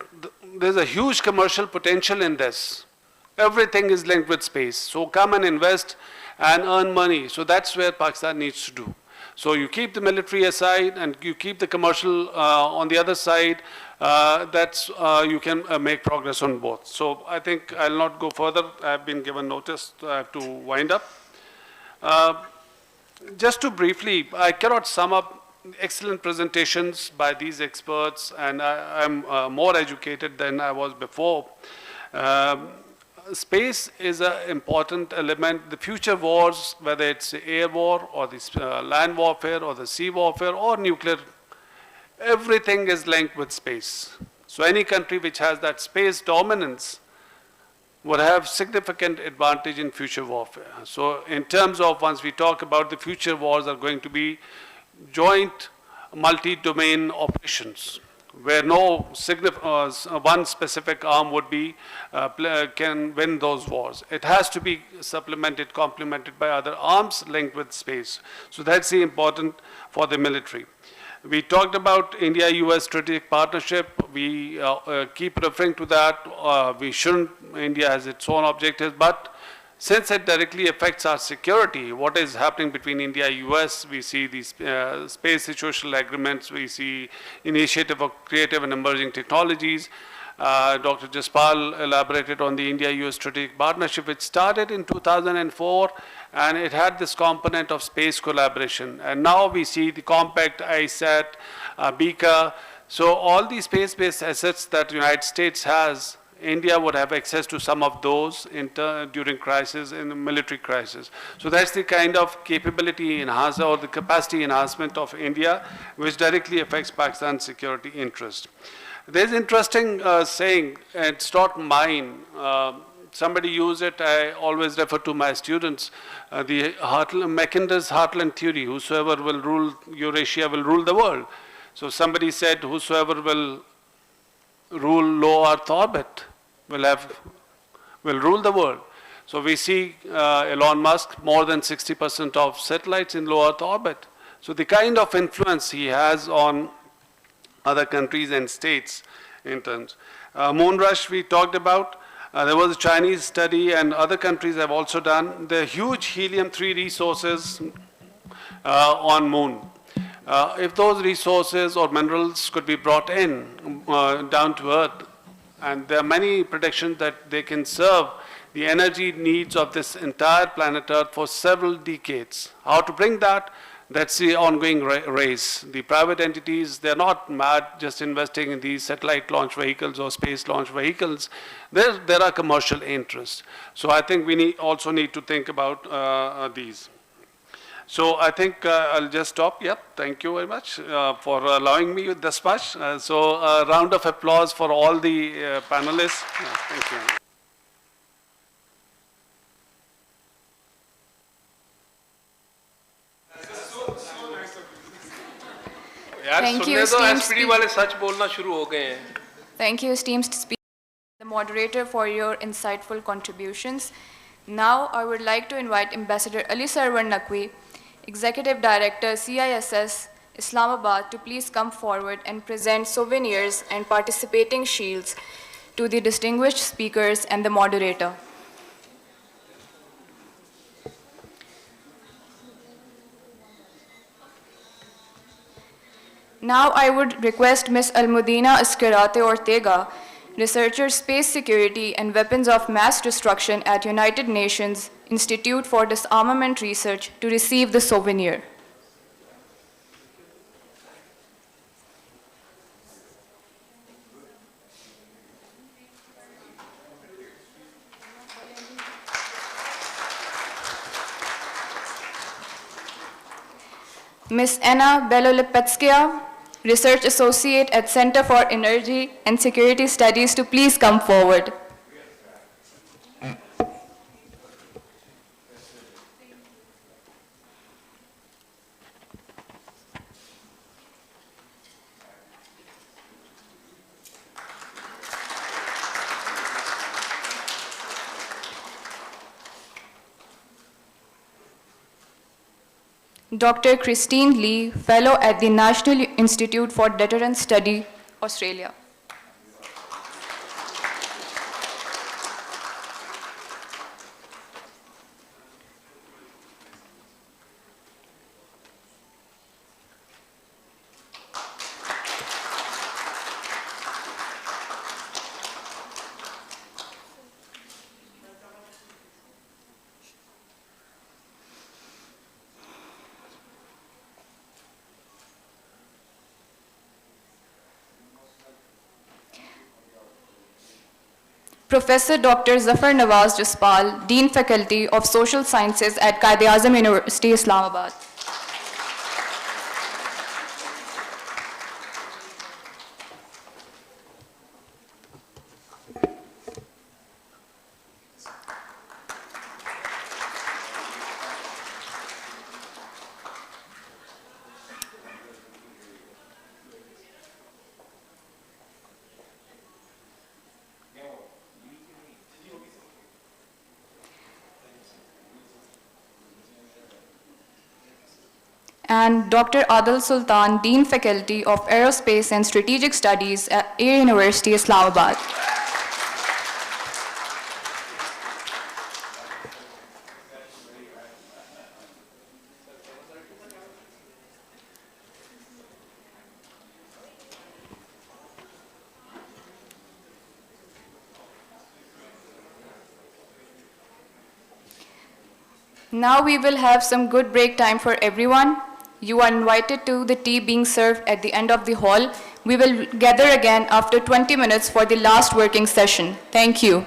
there's a huge commercial potential in this. Everything is linked with space. So come and invest and earn money. So that's where Pakistan needs to do. So you keep the military aside and you keep the commercial on the other side, you can make progress on both. So I think I'll not go further. I've been given notice, I have to wind up. Just to briefly, I cannot sum up excellent presentations by these experts, and I'm more educated than I was before. Space is an important element. The future wars, whether it's air war or the land warfare or the sea warfare or nuclear, everything is linked with space. So any country which has that space dominance would have significant advantage in future warfare. So in terms of, once we talk about the future wars are going to be joint multi-domain operations, where no one specific arm would be, can win those wars. It has to be supplemented, complemented by other arms linked with space. So that's the important for the military. We talked about India-US strategic partnership. We keep referring to that. We shouldn't, India has its own objectives, but since it directly affects our security, what is happening between India and US, we see these space situational agreements, we see initiative of creative and emerging technologies. Dr. Jaspal elaborated on the India-US strategic partnership, which started in 2004, and it had this component of space collaboration. And now we see the Compact, ISAT, BICA. So all these space-based assets that the United States has, India would have access to some of those during crisis, in the military crisis. So that's the kind of capability enhancer or the capacity enhancement of India, which directly affects Pakistan's security interest. There's interesting saying, and it's not mine. Somebody used it, I always refer to my students, Mackinder's Heartland theory, whosoever will rule Eurasia will rule the world. So somebody said, whosoever will rule low Earth orbit will rule the world. So we see Elon Musk, more than 60% of satellites in low Earth orbit. So the kind of influence he has on other countries and states in terms. Moon rush we talked about. There was a Chinese study and other countries have also done. The huge helium-3 resources on moon. If those resources or minerals could be brought in down to Earth, and there are many predictions that they can serve the energy needs of this entire planet Earth for several decades. How to bring that? That's the ongoing race. The private entities, they're not mad just investing in these satellite launch vehicles or space launch vehicles. There are commercial interests. So I think we also need to think about these. So I think I'll just stop. Yep, thank you very much for allowing me this much. So a round of applause for all the panelists. Thank you. Thank you, esteemed speaker, the moderator, for your insightful contributions. Now I would like to invite Ambassador Ali Sarwar Naqvi, Executive Director, CISS Islamabad, to please come forward and present souvenirs and participating shields to the distinguished speakers and the moderator. Now I would request Ms. Almudena Escarate Ortega, researcher, Space Security and Weapons of Mass Destruction at United Nations Institute for Disarmament Research, to receive the souvenir. Ms. Anna Belolipetskaya, Research Associate at Center for Energy and Security Studies, to please come forward. Dr. Christine Lee, Fellow at the National Institute for Deterrence Study, Australia. Professor Dr. Zafar Nawaz Jaspal, Dean Faculty of Social Sciences at Quaid-e-Azam University, Islamabad. And Dr. Adil Sultan, Dean Faculty of Aerospace and Strategic Studies at Air University, Islamabad. Now we will have some good break time for everyone. You are invited to the tea being served at the end of the hall. We will gather again after 20 minutes for the last working session. Thank you.